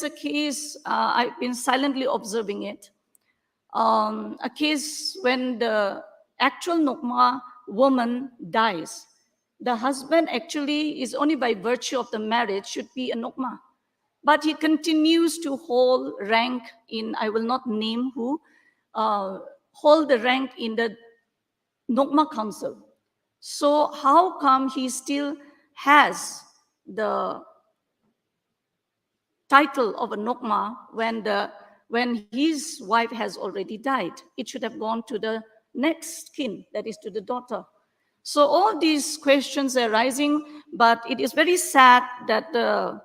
a case, I've been silently observing it, a case when the actual Nokma woman dies. The husband actually is only by virtue of the marriage should be a Nokma. But he continues to hold rank in, I will not name who, hold the rank in the Nokma Council. So how come he still has the title of a Nokma when his wife has already died? It should have gone to the next kin, that is to the daughter. So all these questions are rising, but it is very sad that the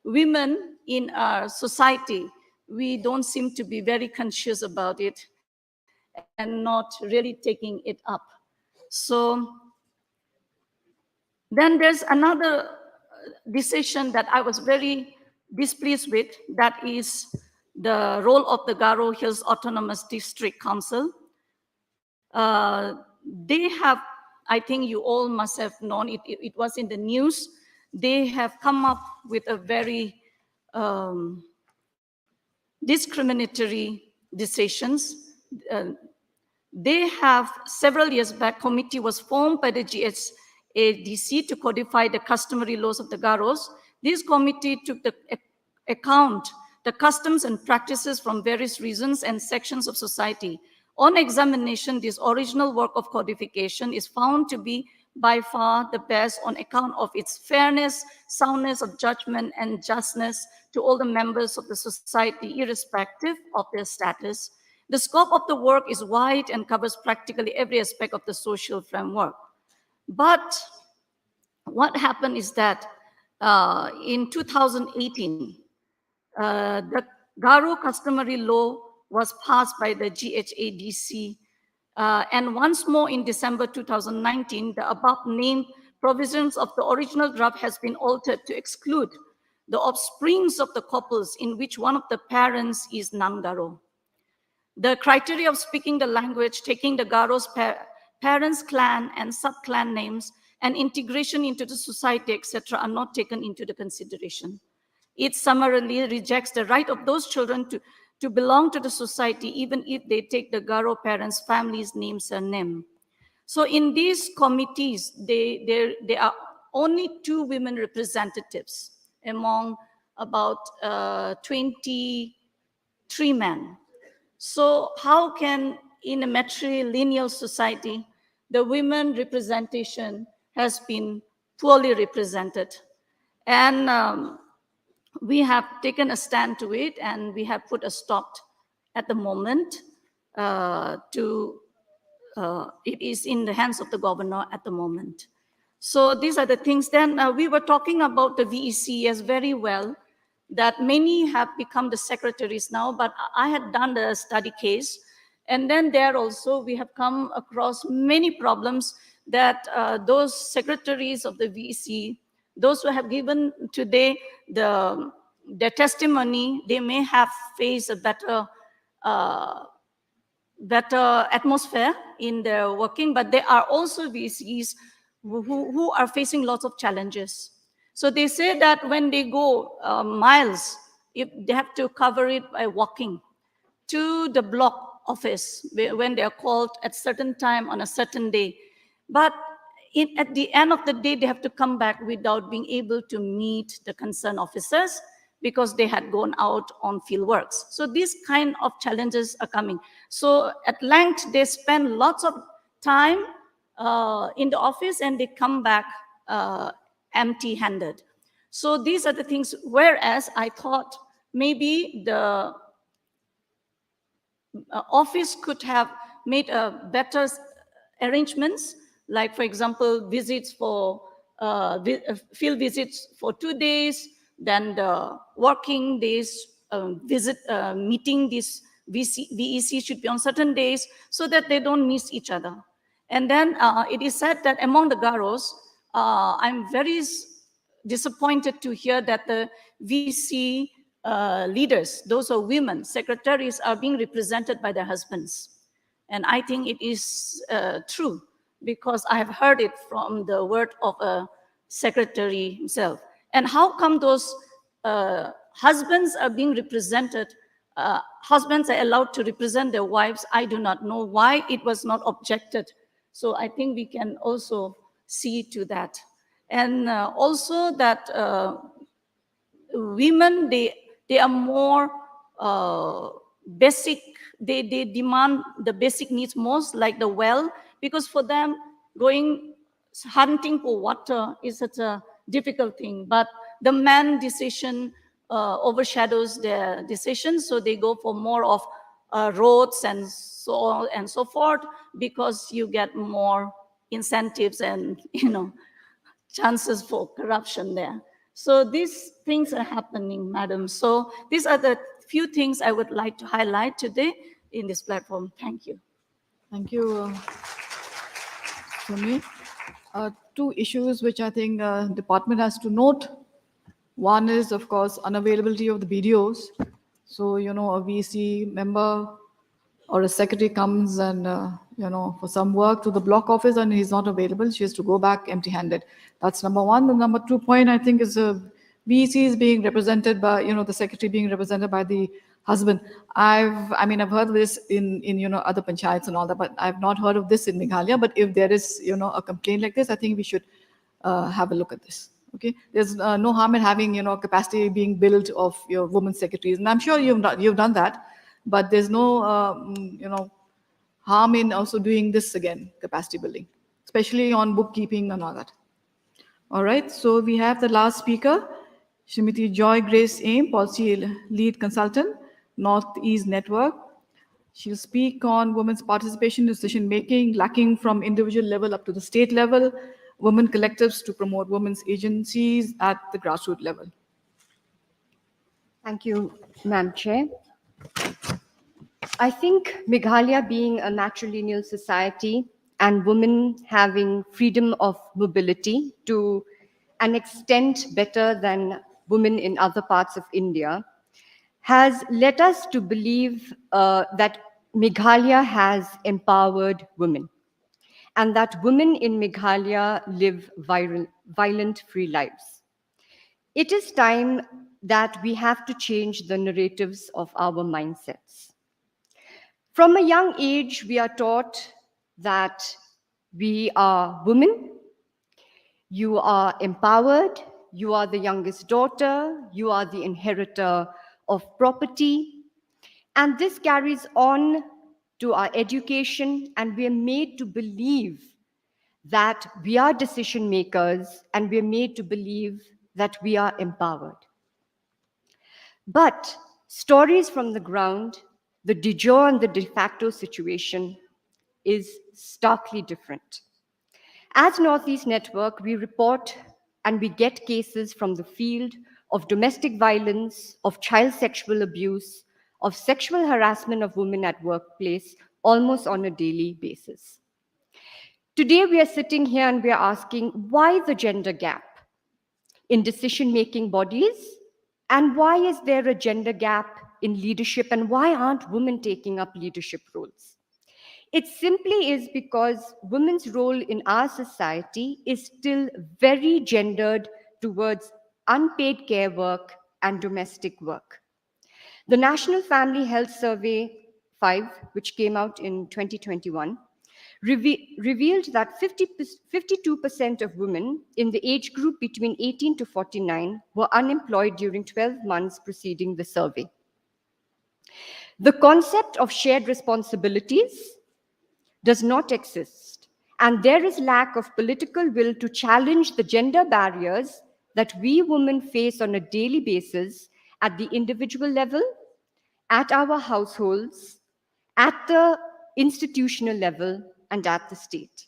women in our society, we don't seem to be very conscious about it and not really taking it up. So then there's another decision that I was very displeased with, that is the role of the Garo Hills Autonomous District Council. They have, I think you all must have known, it was in the news, they have come up with a very discriminatory decisions. They have, several years back, committee was formed by the GHADC to codify the customary laws of the Garos. This committee took the account the customs and practices from various regions and sections of society. On examination, this original work of codification is found to be by far the best on account of its fairness, soundness of judgment, and justness to all the members of the society, irrespective of their status. The scope of the work is wide and covers practically every aspect of the social framework. But what happened is that in 2018, the Garo customary law was passed by the GHADC. And once more in December 2019, the above named provisions of the original draft has been altered to exclude the offsprings of the couples in which one of the parents is non-Garo. The criteria of speaking the language, taking the Garo's parents' clan and sub-clan names, and integration into the society, etc., are not taken into the consideration. It summarily rejects the right of those children to belong to the society, even if they take the Garo parents' family's name, surname. So in these committees, there are only 2 women representatives among about 23 men. So how can, in a matrilineal society, the women representation has been poorly represented? And we have taken a stand to it, and we have put a stop at the moment it is in the hands of the governor at the moment. So these are the things. Then we were talking about the VEC as very well, that many have become the secretaries now, but I had done the study case. And then there also we have come across many problems that those secretaries of the VEC, those who have given today their testimony, they may have faced a better atmosphere in their working, but there are also VCs who are facing lots of challenges. So they say that when they go miles, if they have to cover it by walking to the block office when they are called at certain time on a certain day. But at the end of the day, they have to come back without being able to meet the concerned officers because they had gone out on field works. So these kind of challenges are coming. So at length, they spend lots of time in the office and they come back empty-handed. So these are the things, whereas I thought maybe the office could have made better arrangements, like for example, visits for field visits for 2 days, then the working days meeting these VEC should be on certain days so that they don't miss each other. And then it is said that among the Garos, I'm very disappointed to hear that the VC leaders, those are women, secretaries, are being represented by their husbands. And I think it is true, because I have heard it from the word of a secretary himself. And how come those husbands are being represented, husbands are allowed to represent their wives, I do not know why it was not objected. So I think we can also see to that. And also that women, they are more basic, they demand the basic needs most, like the well, because for them, going hunting for water is such a difficult thing. But the man decision overshadows their decision, so they go for more of roads and so on and so forth, because you get more incentives and chances for corruption there. So these things are happening, madam. So these are the few things I would like to highlight today in this platform. Thank you. Thank you, Sumi. Two issues which I think department has to note. One is, of course, unavailability of the videos. So, a VC member or a secretary comes and, for some work to the block office and he's not available, she has to go back empty-handed. That's number one. The number 2 point, I think, is VC is being represented by, the secretary being represented by the husband. I've heard of this in other panchayats and all that, but I've not heard of this in Meghalaya. But if there is, a complaint like this, I think we should have a look at this. Okay, there's no harm in having capacity being built of your women secretaries, and I'm sure you've done that, but there's no harm in also doing this again, capacity building, especially on bookkeeping and all that. All right, so we have the last speaker, Srimati Joy Grace Aim, Policy Lead Consultant, Northeast Network. She'll speak on women's participation in decision-making, lacking from individual level up to the state level, women collectives to promote women's agencies at the grassroots level. Thank you, Madam Chair. I think Meghalaya being a matrilineal society and women having freedom of mobility to an extent better than women in other parts of India has led us to believe that Meghalaya has empowered women and that women in Meghalaya live violent-free lives. It is time that we have to change the narratives of our mindsets. From a young age, we are taught that we are women, you are empowered, you are the youngest daughter, you are the inheritor of property, and this carries on to our education, and we are made to believe that we are decision makers, and we are made to believe that we are empowered. But stories from the ground, the de jure and the de facto situation is starkly different. As Northeast Network, we report and we get cases from the field of domestic violence, of child sexual abuse, of sexual harassment of women at workplace almost on a daily basis. Today, we are sitting here and we are asking, why the gender gap in decision-making bodies? And why is there a gender gap in leadership? And why aren't women taking up leadership roles? It simply is because women's role in our society is still very gendered towards unpaid care work and domestic work. The National Family Health Survey 5, which came out in 2021, revealed that 52% of women in the age group between 18 to 49 were unemployed during 12 months preceding the survey. The concept of shared responsibilities does not exist, and there is lack of political will to challenge the gender barriers that we women face on a daily basis at the individual level, at our households, at the institutional level, and at the state.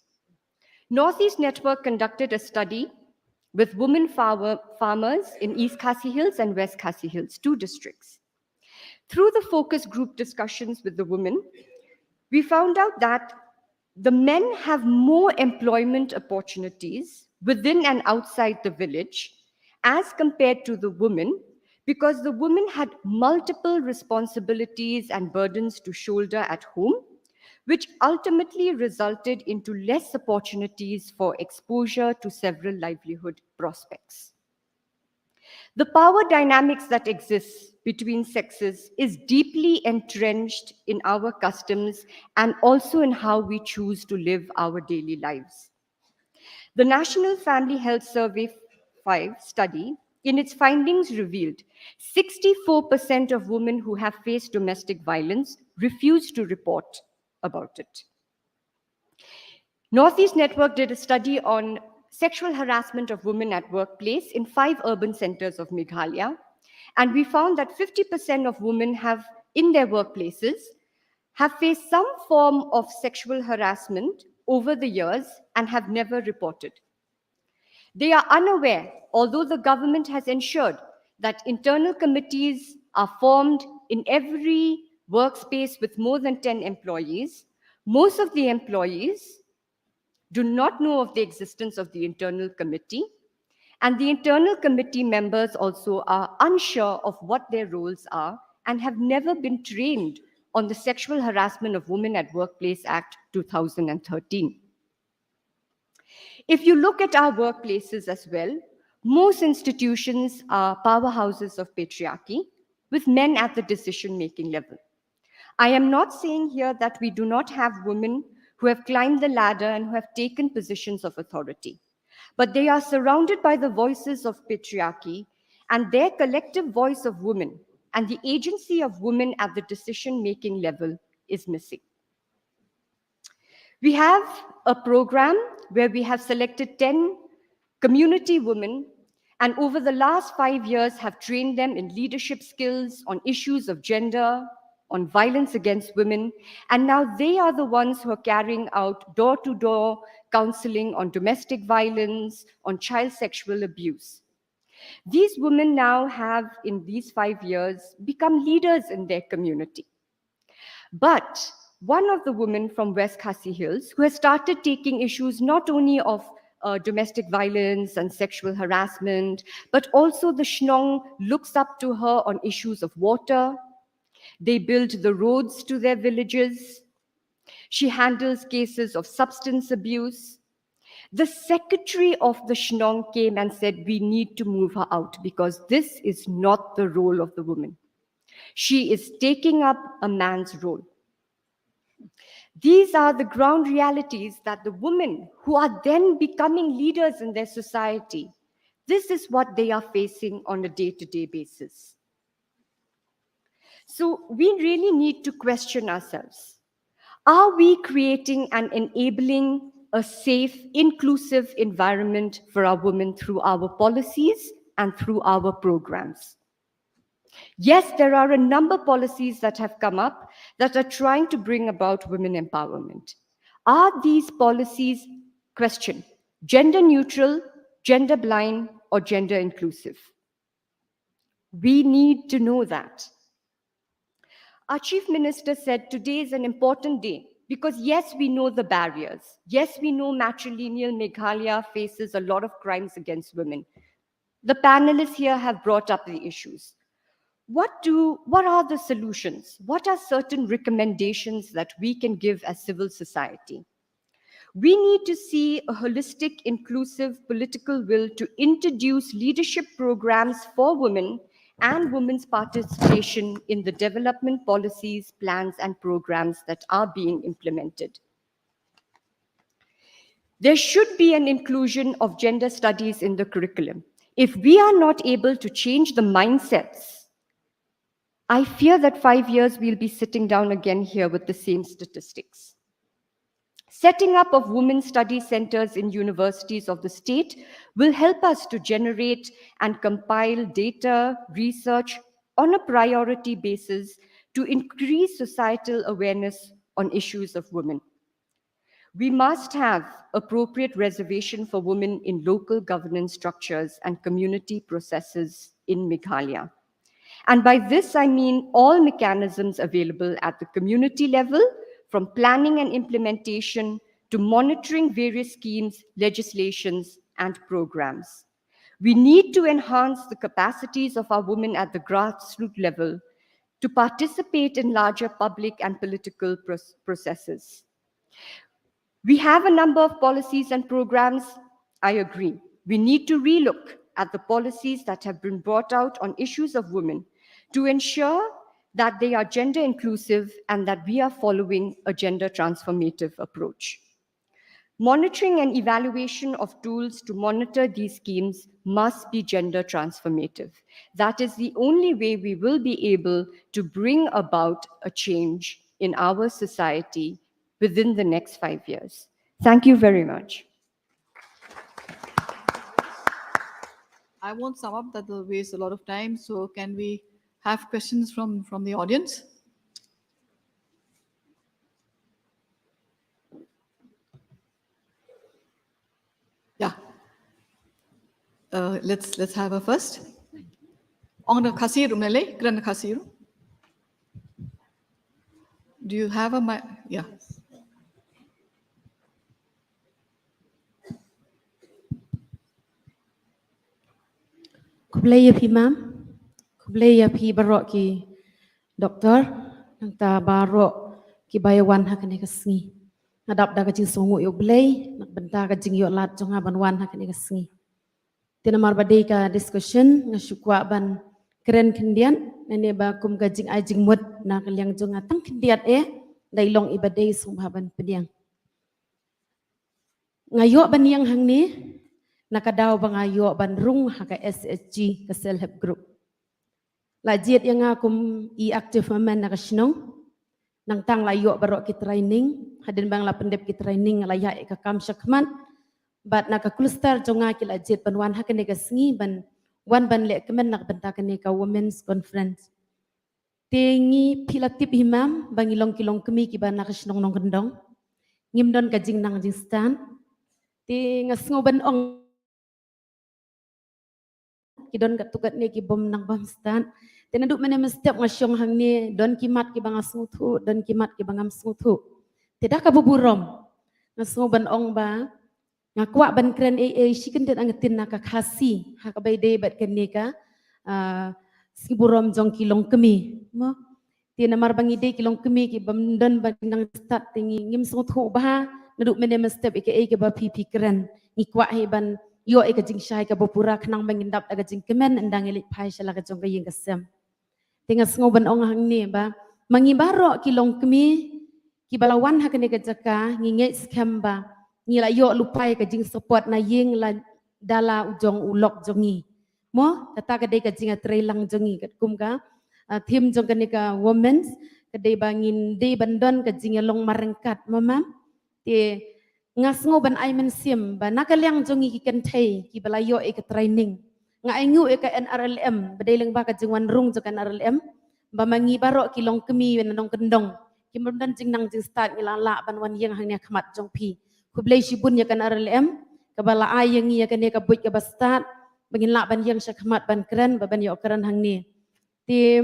Northeast Network conducted a study with women farmers in East Khasi Hills and West Khasi Hills, 2 districts. Through the focus group discussions with the women, we found out that the men have more employment opportunities within and outside the village as compared to the women, because the women had multiple responsibilities and burdens to shoulder at home, which ultimately resulted into less opportunities for exposure to several livelihood prospects. The power dynamics that exists between sexes is deeply entrenched in our customs and also in how we choose to live our daily lives. The National Family Health Survey 5 study, in its findings, revealed 64% of women who have faced domestic violence refuse to report about it. Northeast Network did a study on sexual harassment of women at workplace in 5 urban centers of Meghalaya, and we found that 50% of women have, in their workplaces, have faced some form of sexual harassment over the years and have never reported. They are unaware, although the government has ensured that internal committees are formed in every workspace with more than 10 employees. Most of the employees do not know of the existence of the internal committee, and the internal committee members also are unsure of what their roles are and have never been trained on the Sexual Harassment of Women at Workplace Act 2013. If you look at our workplaces as well, most institutions are powerhouses of patriarchy with men at the decision-making level. I am not saying here that we do not have women who have climbed the ladder and who have taken positions of authority, but they are surrounded by the voices of patriarchy, and their collective voice of women and the agency of women at the decision-making level is missing. We have a program where we have selected 10 community women, and over the last 5 years have trained them in leadership skills, on issues of gender, on violence against women, and now they are the ones who are carrying out door-to-door counseling on domestic violence, on child sexual abuse. These women now have, in these 5 years, become leaders in their community. But one of the women from West Khasi Hills, who has started taking issues not only of domestic violence and sexual harassment, but also the Shnong looks up to her on issues of water. They build the roads to their villages. She handles cases of substance abuse. The secretary of the Shnong came and said, we need to move her out because this is not the role of the woman. She is taking up a man's role. These are the ground realities that the women who are then becoming leaders in their society, this is what they are facing on a day-to-day basis. So we really need to question ourselves. Are we creating and enabling a safe, inclusive environment for our women through our policies and through our programs? Yes, there are a number of policies that have come up that are trying to bring about women empowerment. Are these policies, question, gender neutral, gender blind, or gender inclusive? We need to know that. Our Chief Minister said today is an important day because yes, we know the barriers. Yes, we know matrilineal Meghalaya faces a lot of crimes against women. The panelists here have brought up the issues. What are the solutions? What are certain recommendations that we can give as civil society? We need to see a holistic, inclusive political will to introduce leadership programs for women and women's participation in the development policies, plans, and programs that are being implemented. There should be an inclusion of gender studies in the curriculum. If we are not able to change the mindsets, I fear that 5 years we'll be sitting down again here with the same statistics. Setting up of women's study centers in universities of the state will help us to generate and compile data, research on a priority basis to increase societal awareness on issues of women. We must have appropriate reservation for women in local governance structures and community processes in Meghalaya. And by this, I mean all mechanisms available at the community level, from planning and implementation to monitoring various schemes, legislations, and programs. We need to enhance the capacities of our women at the grassroots level to participate in larger public and political processes. We have a number of policies and programs. I agree. We need to relook at the policies that have been brought out on issues of women to ensure that they are gender inclusive and that we are following a gender transformative approach. Monitoring and evaluation of tools to monitor these schemes must be gender transformative. That is the only way we will be able to bring about a change in our society within the next 5 years. Thank you very much. I won't sum up, that will waste a lot of time. So can we have questions from the audience? Yeah. Let's have a first. On the Khasiru Mele, Grand Khasiru. Do you have a mic? Yeah. Kublaya pi mam, kublaya pi barok ki doktor, nang ta barok ki bayawan hakane kasngi. Ngadap da kajing songu yo blay, nak benta kajing yo lat jonga banwan hakane kasngi. Tina marbade ka discussion ngasukwa ban keren kendian nene ba kum kajing ajing mut na kalyang jonga tang kendiat dailong ibadai sumbaban pediang. Ngayok ban yang hang ni nakadaw ba ngayo ban rung haka SSG ka self help group. Lajiat yang akum i-active maman nakasnong nang tang layo barok ki training hadin bang la pendep ki training layak ka kam syakman bat naka kluster jonga ki lajiat banwan hakane ka sngi ban wan ban le kemen nak bentakane ka women's conference. Tengi pilatip himam bang ilong kilong kemi ki ban nakasnong nong kendong ngimdon ka jing nang jing stan ti ngasngo ban ong kidon katukat ni ki bom nang bom stan tenaduk mene mestep ngasyong hang ni don kimat ki bang asnguthu don kimat ki bang amsnguthu tidak ka buburom ngasngo ban ong ba ngakwa ban kren shikin det angetin naka khasi hakabai de bat ken ni ka siburom jong kilong kemi mo ti namar bang ide kilong kemi ki bam don ban nang stat tingi ngim snguthu ba naduk mene mestep ke ba pipi kren ngikwa he ban yo e kajing syai ka bopura kenang mengindap da kajing kemen endang elik pai syala ka jong kayeng kasem tingas ngoban ong hang ni ba mangibaro kilong kemi ki balawan hakane ka jaka nginge scam ba ngila yo lupai kajing support na yeng la dala ujong ulok jongi mo tata ka de kajing atrelang jongi kat kum ka tim jong kane ka women's kadai bangin de bandon kajing long marengkat mama ti ngasngo ban ai men sim ba nakalyang jongi ki kan thai ki balayo e ka training nga aingu e ka NRLM badeleng ba ka jingwan rung jo kan NRLM ba mangi baro ki long kemi wen nong kendong ki mdan jing nang jing start ngila la ban wan yang hang ne khmat jong pi ku blai shibun ya kan NRLM ka bala ai yang ya kan ne ka buj ka bastat bangin la ban yang sha khmat ban kran ba ban yo kran hang ni ti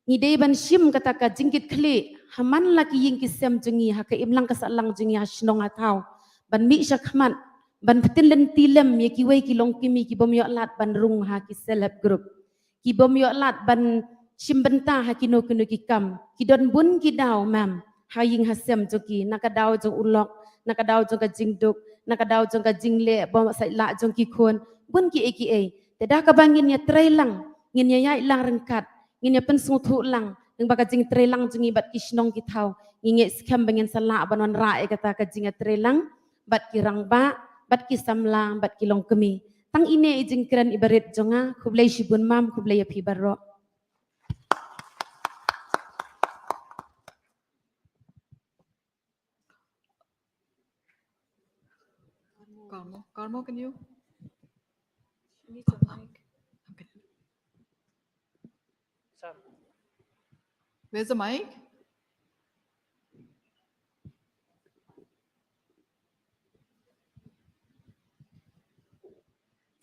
ngidei ban shim kata ka jingkit khle haman laki ying kisem jungi ha ka imlang ka salang jungi ha shnong atau ban mi syakman ban petin len tilem ye ki wei ki long kimi ki bom yo lat ban rung ha ki seleb group ki bom yo lat ban shim benta ha ki no kuno ki kam ki don bun ki daw mam ha ying ha sem joki naka daw jong ulok naka daw jong ka jingduk naka daw jong ka jingle bom sai la jong ki khon bun ki eki te da ka bangin ya trailang ngin ya yai lang rengkat ngin ya pen sungthu lang ng baka jing trelang jungi bat kisnong kitaw nginge scam bengen sala banon ra e kata ka jing trelang bat kirang ba bat kisamlang bat kilong kemi tang ine jing kran ibaret jonga kublai shibun mam kublai api barro Karmo, can you? Need the mic. Okay. Where's the mic?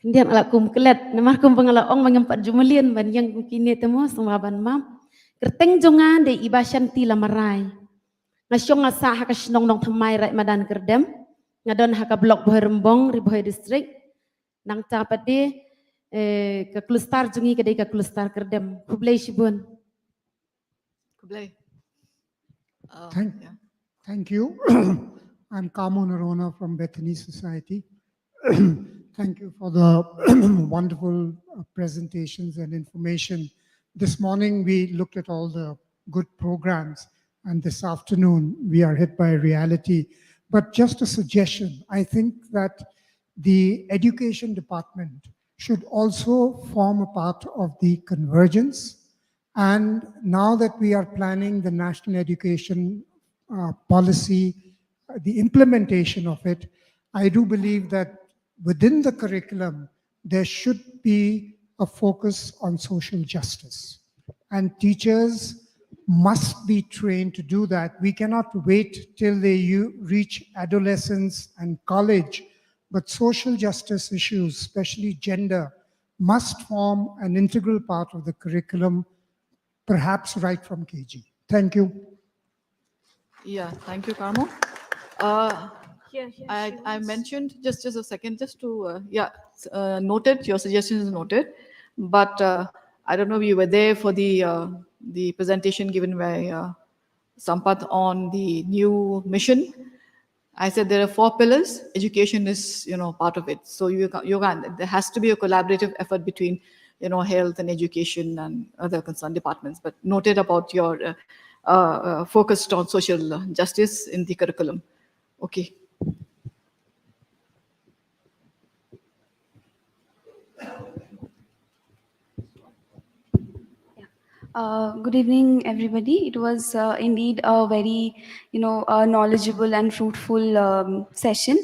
Kendian ala kum kelet namar kum pangala ong mangempat jumalian ban yang kini temu semaban mam kerteng jonga de ibasyanti lamarai ngasyong ngasa haka shnong nong thamai rai madan kerdem ngadon haka blok boh rembong ri boh district nang tapade ke klustar jungi kedai ke klustar kerdem kublai shibun Kublai. Thank you. I'm Kamo Narona from Bethany Society. Thank you for the wonderful presentations and information. This morning, we looked at all the good programs, and this afternoon, we are hit by reality. But just a suggestion, I think that the education department should also form a part of the convergence. And now that we are planning the national education policy, the implementation of it, I do believe that within the curriculum, there should be a focus on social justice. And teachers must be trained to do that. We cannot wait till they reach adolescence and college, but social justice issues, especially gender, must form an integral part of the curriculum, perhaps right from KG. Thank you. Yeah, thank you, Karmo. I mentioned, just a second, just to, noted, your suggestion is noted, but I don't know if you were there for the presentation given by Sampath on the new mission. I said there are 4 pillars. Education is, part of it. So there has to be a collaborative effort between, health and education and other concerned departments. But noted about your focused on social justice in the curriculum. Okay. Good evening, everybody. It was indeed a very, knowledgeable and fruitful session.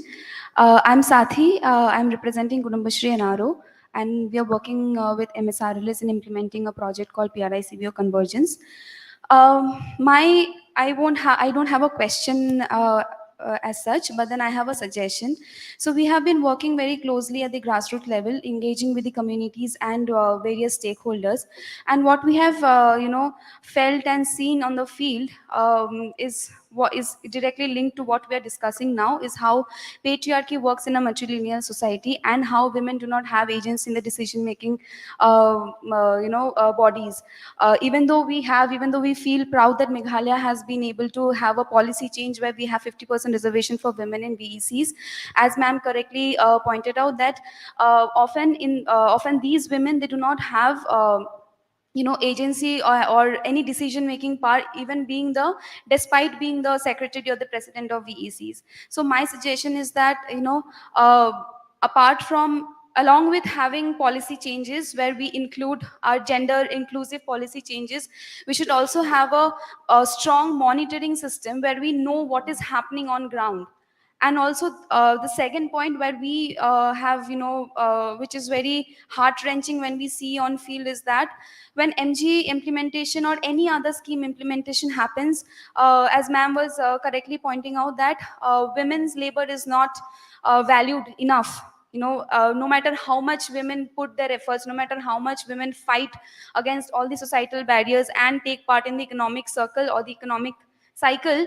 I'm Sathi. I'm representing Kudumbashri NRO, and we are working with MSRLS in implementing a project called PRICBO Convergence. I don't have a question as such, but then I have a suggestion. So we have been working very closely at the grassroots level, engaging with the communities and various stakeholders. And what we have, felt and seen on the field is what is directly linked to what we are discussing now, is how patriarchy works in a matrilineal society and how women do not have agency in the decision making bodies. Even though we feel proud that Meghalaya has been able to have a policy change where we have 50% reservation for women in BECs, as ma'am correctly pointed out, that often these women, they do not have agency or any decision making part, even despite being the secretary or the president of VECs. So my suggestion is that, apart from, along with having policy changes where we include our gender inclusive policy changes, we should also have a strong monitoring system where we know what is happening on ground. And also the second point where we have, which is very heart-wrenching when we see on field, is that when MG implementation or any other scheme implementation happens, as ma'am was correctly pointing out, that women's labor is not valued enough. No matter how much women put their efforts, no matter how much women fight against all the societal barriers and take part in the economic circle or the economic cycle,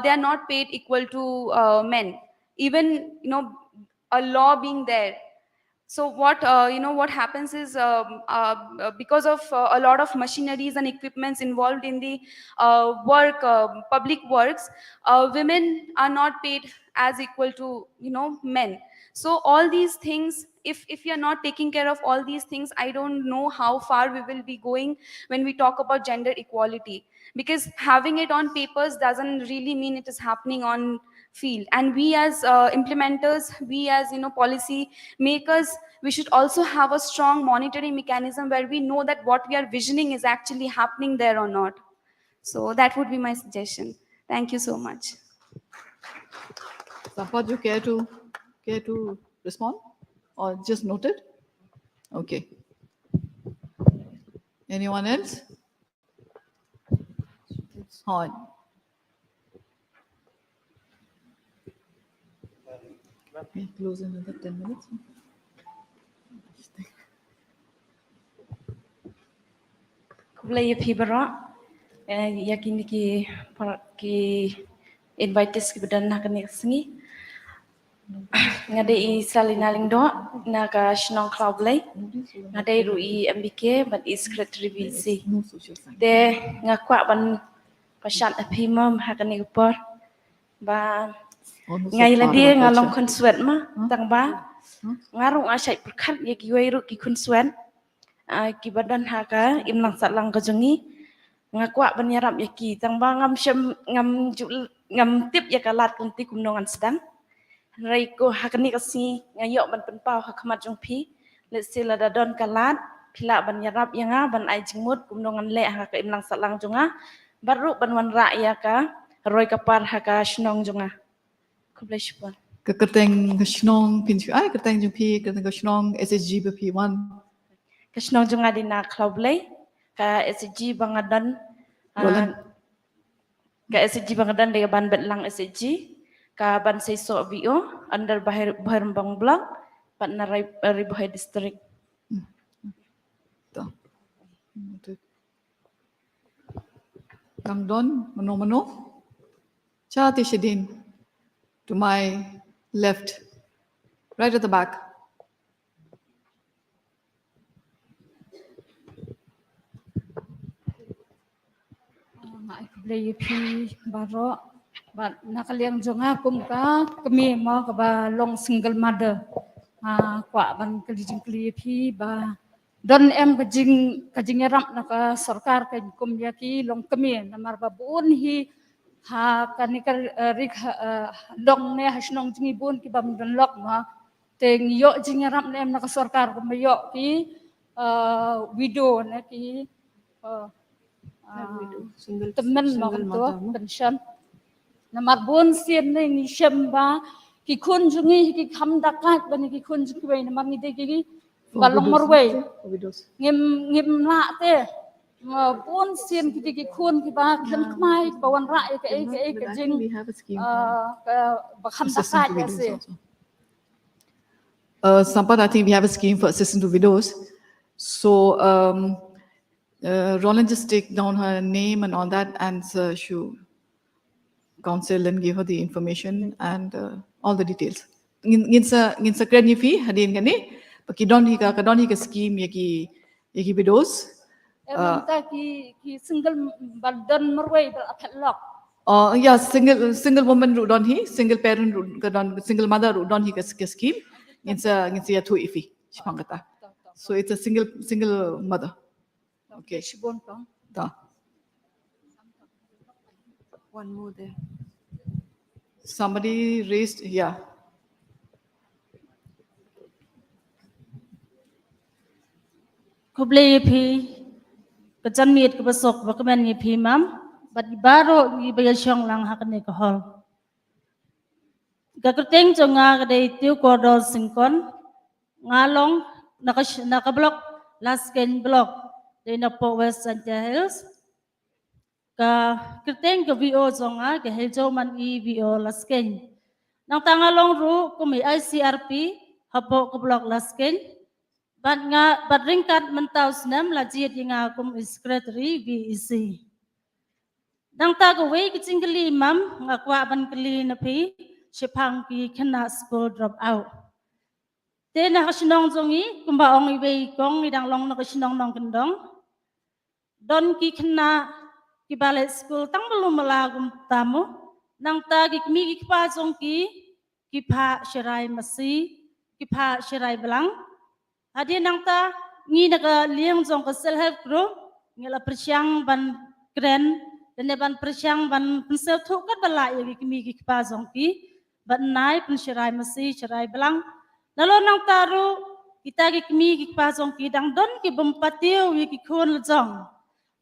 they are not paid equal to men, even a law being there. So what happens is, because of a lot of machineries and equipments involved in the public works, women are not paid as equal to men. So all these things, if we are not taking care of all these things, I don't know how far we will be going when we talk about gender equality, because having it on papers doesn't really mean it is happening on field. And we as implementers, we as policy makers, we should also have a strong monitoring mechanism where we know that what we are visioning is actually happening there or not. So that would be my suggestion. Thank you so much. Sampath, you care to respond or just noted? Okay. Anyone else? Hi. Okay, close in another 10 minutes. Kulay pibara yakin ki invites ki badan na kani sengi ngade I salinaling do na ka shnong cloudlay ngade rui MBK but is secretary VC de ngakwa ban pasyan apimam hakani upor ba ngai la dia ngalong konsuat ma tang ba ngarung asyai perkat ya ki wairu ki kunsuen ki badan haka imlang satlang kajongi ngakwa banyarap ya ki tang bangam syam ngam tip ya kalat kunti kumnongan sedang Raiko hakani kasi ngayok ban penpau hakamat jongpi let's say lada don kalat pila ban yarap yanga ban ai jingmut kumnongan le haka imlang satlang jonga baru ban wan ra ya ka roy kapar haka shnong jonga kubleshpon Keteng kesnong pinju ai keteng jumpi keteng kesnong SSG BP1 kashnong jonga dina klaublay ka SG bangadan Roland. ka SG bangadan de ban betlang SG ka ban seiso BO under bahir bang blok pat na ribuhay district to Kang Don mano cha ti shedin to my left right at the back Ngai kublai pi baro bat nakaliang jonga kum ka kami mo ka ba long single mother kwa ban kelijing kli pi ba don em kajing ram na ka sarkar ka kum ya ki long kami namar ba bun hi ha kanikar rik dong ne hasnong jingi bun ki bam don lok ma teng yo jing ram ne em na ka sarkar kum yo ki widow ne ki temen mo to pension namar bon sien ne ni shamba ki khun jungi ki kham dakat bani ki khun jungi bai namar ni de ki balong morway ngim la te bon sien ki khun ki ba kan kmai ba wan ra ka jing ba kham dakat ya se Sampat, I think we have a scheme for assistance to widows. So Roland just take down her name and all that, and she'll counsel and give her the information and all the details. Ngin sa credit ni fee hadin kani, pakidon hi ka scheme yaki widows. ta ki single badan morway ba aphat lok Yeah, single woman rudon hi, single parent rudon, single mother rudon hi ka scheme. Ngin sa ya thu ifi chipangata. So it's a single mother. Okay. Da. One more there. Somebody raised, yeah. Kublai pi kajan miet ke besok bakaman ni pi mam bat baro ni bayashong lang hakane ka hol gakuteng jonga kadai tiu kodol singkon ngalong nakablok lasken blok de na po west Santia Hills ka kuteng ka VO jonga ka heljo man I VO lasken nang tangalong ru kumi ICRP hapo ka blok lasken bat ringkat mentau senam lajit yang akum secretary VEC. Nang tagaway kecingkeli imam ngakwa ban keli napi sepang pi kena school drop out. Tena kasinong zongi kumbaong iway kong idang long na kasinong nong kendong. Don ki kena ki balik school tang belum melagum tamu. Nang tagi kmi ki pa zongki ki pa syirai masi ki pa syirai belang. Hadi nang ta ngi naga liang jong ka self help group ngela persiang ban kren dan ban persiang ban pensel thuk kat bala ya kimi ki pa jong ki ban nai pen shirai masi shirai belang nalo nang taru kita ki kimi ki pa jong ki dang don ki bempatiu wi ki khon jong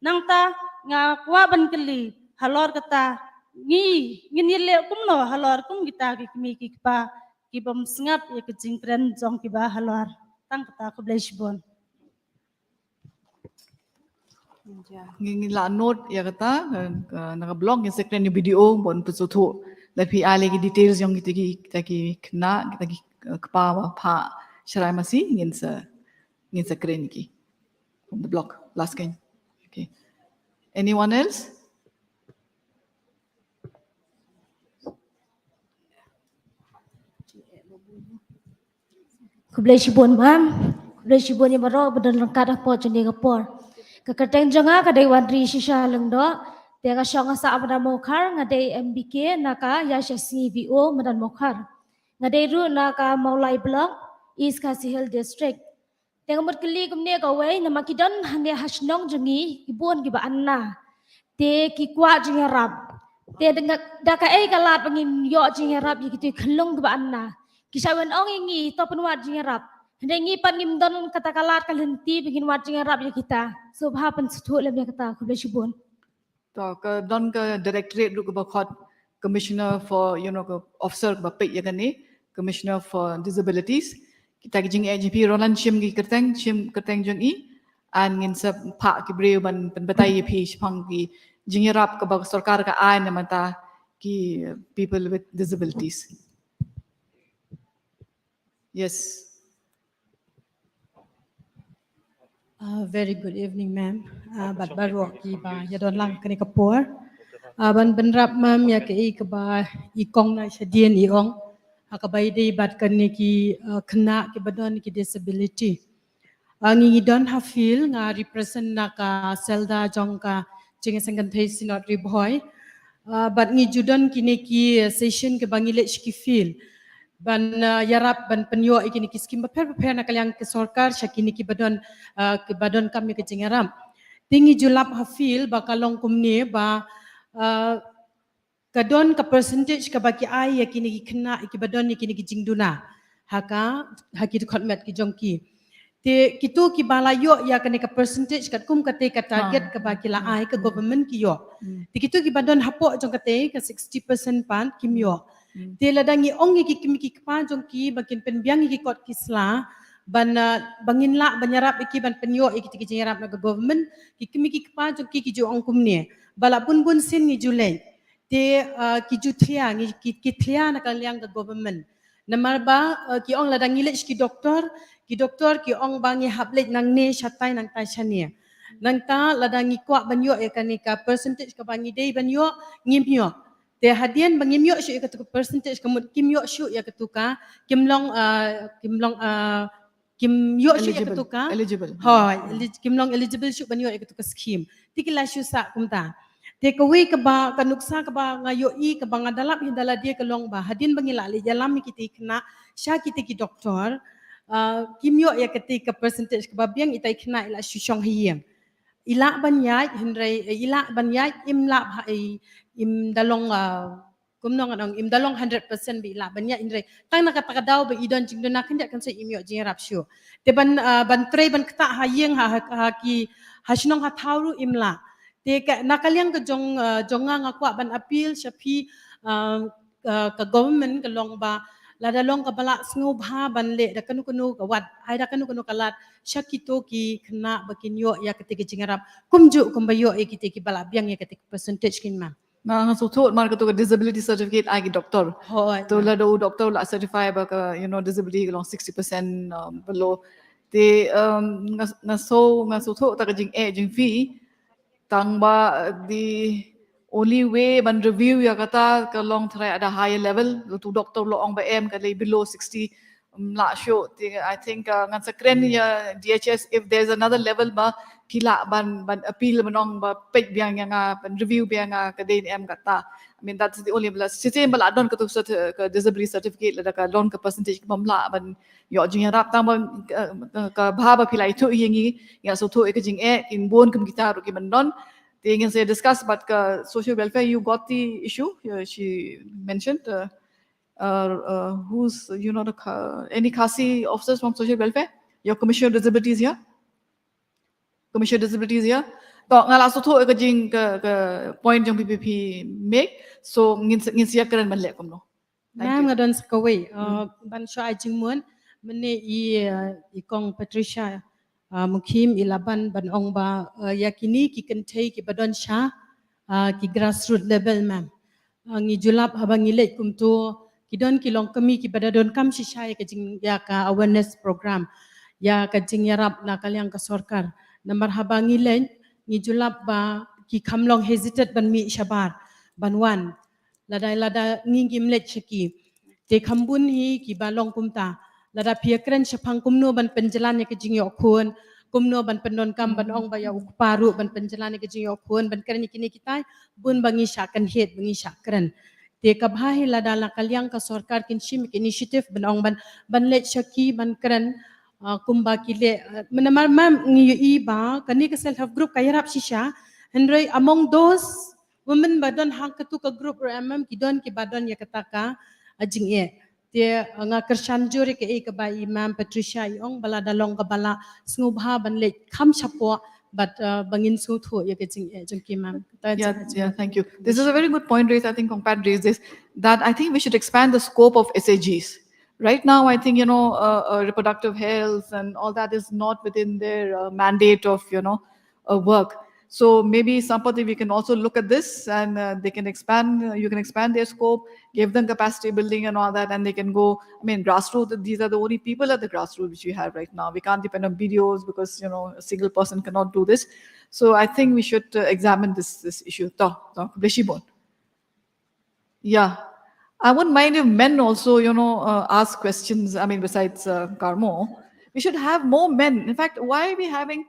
nang ta nga kwa ban keli halor kata ngi le kum no halor kum kita ki kimi ki pa ki bem sngap ya ki jingkren jong ki ba halor tang kata ko bleshbon Ngin la note ya kata naka-blog yung secret ni video bon pusuto lapi ale ki details yung kita ki kena kita ki kapa pa sharai masi ngin sa kren ki from the blog last game. Okay. Anyone else? Kubleshibon mam, kubleshibon yang baru bedan lengkap apa jenis kapor. Kekateng jonga kadai wandri shisha lengdo, tiga syong asa medan mokar ngadai MBK naka ya syasi VO medan mokar. Ngadai ru naka maulai blog East Khasi Hill District. Tengamut keli kumne kawai nama kidan hande hasnong jengi kibun kiba anna. Te kikwa jengi rap. Te denga daka kalat pangin yo jengi rap yikitu kelung kiba anna. Kisawan ong ingi topen wat jengi rap. Hengi pan ngimdon kata kalat kalhenti bikin wat jengi rap kita. So happen setu lebih kata kubesibun. Ke don ke directorate du ke bakot commissioner for ke officer ke bapik ya kan ni commissioner for disabilities kita ke jing AGP Roland Shim ki kerteng jong I an ngin sep pak ki breu ban penbatai phi phang ki jing rap ke bak sarkar ka ai na mata ki people with disabilities. Yes. Very good evening, ma'am. Bat baru ki ba ya don lang kani kapor. Ban benrap mam ya ke I ke ba ikong na shadien iong. Akabai dei bat kani ki kena ki badon ki disability. Ngi don ha feel nga represent na ka selda jong ka jinga sangan thai sinot riboy. But ngi judon kini ki session ke bangile ki feel. Ban yarap ban penyo ikini ki skim paper na kalyang ke sarkar syakini ki badon kami ke jingaram. Tingi julap hafil ba kalong kumne ba kadon ka percentage ka baki ai yakini ki kena ki badon yakini ki jingduna. Haki khotmet ki jongki. Te kitu ki balayo ya kene ka percentage kat kum kate ka target ka baki la ai ka government ki yo. Te kitu ki badon hapo jong kate ka 60% pan kim yo. Te ladangi ongi ki kimi ki pa jong ki bakin penbiang ki kot kisla ban bangin la banyarap iki ban penyo iki ki jingarap na government ki kimi ki pa jong ki jo ong kumne bala bun sin ni julai te ki ju thia ngi ki thia na kalyang ka government namar ba ki ong ladangi le ki doktor ki ong bangi hablet nang ne shatai nang tai chania nang ta ladangi kwa banyo e kanika percentage ka bangi dei banyo ngimyo te hadian bangimyo syu ka percentage kamut kimyo syu ya ketuka kimlong kimyo syu ya ketuka eligible kimlong eligible syu banyo ya ketuka scheme tikila syu sa kumta te kawi ka ba kanuksa ka ba ngayo I ka ba ngadalap hindala dia kalong ba hadin bangila le jalam kiti kena sya kiti ki doktor kimyo ya ketika percentage ka ba biang itai kena ila syu syong hiyang ila banyai hindrai ila banyai imla im dalong kumnong anong im dalong 100% bi ila banyai hindrai tang nakata daw ba idon jingdo na kandak kan sa imyo jingrap syu te ban tre ban kata hayeng ki hasnong ha thauru imla te nakalyang ka jonga ngakwa ban appeal shapi ka government ka long ba lada long ka bala sngob ha ban le da kanu ka wat ai da kanu kalat syakito ki kena bakin yo ya ketika jingarap kumju kumbayo e ki bala biang ya ketika percentage kin ma nga suthot mar ka to disability certificate ai ki doctor to la do doctor la certify ba ka disability along 60% below te nga suthot ta ka jing jing fee tang ba the only way ban review ya kata ka long try at a higher level to doctor lo ong ba em ka le below 60 la show I think ngan sakren ya DHS if there's another level ba kila ban appeal manong ba pek biang yang ban review biang ka de em kata I mean that's the only plus system bala don ka to ka disability certificate la ka don ka percentage ka mamla ban yo jing rap tang ba ka bha ba pilai thu yingi ya so thu ek jing in bon kum kita ro ki ban don they can say discuss about social welfare you got the issue she mentioned who's any Khasi officers from social welfare your commissioner of disabilities here to ngala so tho ka jing ka point jong PPP make so ngin sia karen ban le kom no ma'am ngadon sakaway ban sha jing mun mene I kong Patricia mukim ilaban ban ong ba yakini ki kentai ki badon sha ki grassroots level ma'am ngi julap habang ile kumtu kidon kilong kami ki badadon kam shisha ka jing ya ka awareness program ya ka jing yarap na kalyang ka sarkar nambar habang ile ngi julap ba ki kamlong hesitate ban mi shabar banwan lada ngingim let chiki te kambun hi ki balong kumta lada piakren syapang kumno ban penjalan ke jing yokun kumno ban pendon kam ban ong ba ya ukparu ban penjalan ke jing yokun ban kren kini kita bun bangi syakan het bangi syakren Te kabhahi la dala kalyang ka sarkar kinshim initiative banong ban let shaki ban kran kumba kile manamar mam ngi iba kani ka self help group kayarap shisha hendrai among those women badon hak katu ka group or kidon ki badon ya kataka ajing ye te nga kershan juri ke e ka ba imam Patricia yong bala dalong ka bala snubha ban let kham chapo but bangin su thu ya ke jing ye jong ki mam Yeah, thank you. This is a very good point raised. I think Compat raised this, that I think we should expand the scope of SAGs. Right now, I think, reproductive health and all that is not within their mandate of, work. So maybe Sampati, we can also look at this and they can expand, you can expand their scope, give them capacity building and all that, and they can go, I mean, grassroots, these are the only people at the grassroots which we have right now. We can't depend on videos because, a single person cannot do this. So I think we should examine this issue. Yeah. I wouldn't mind if men also, ask questions. I mean, besides Karmo, we should have more men. In fact, why are we having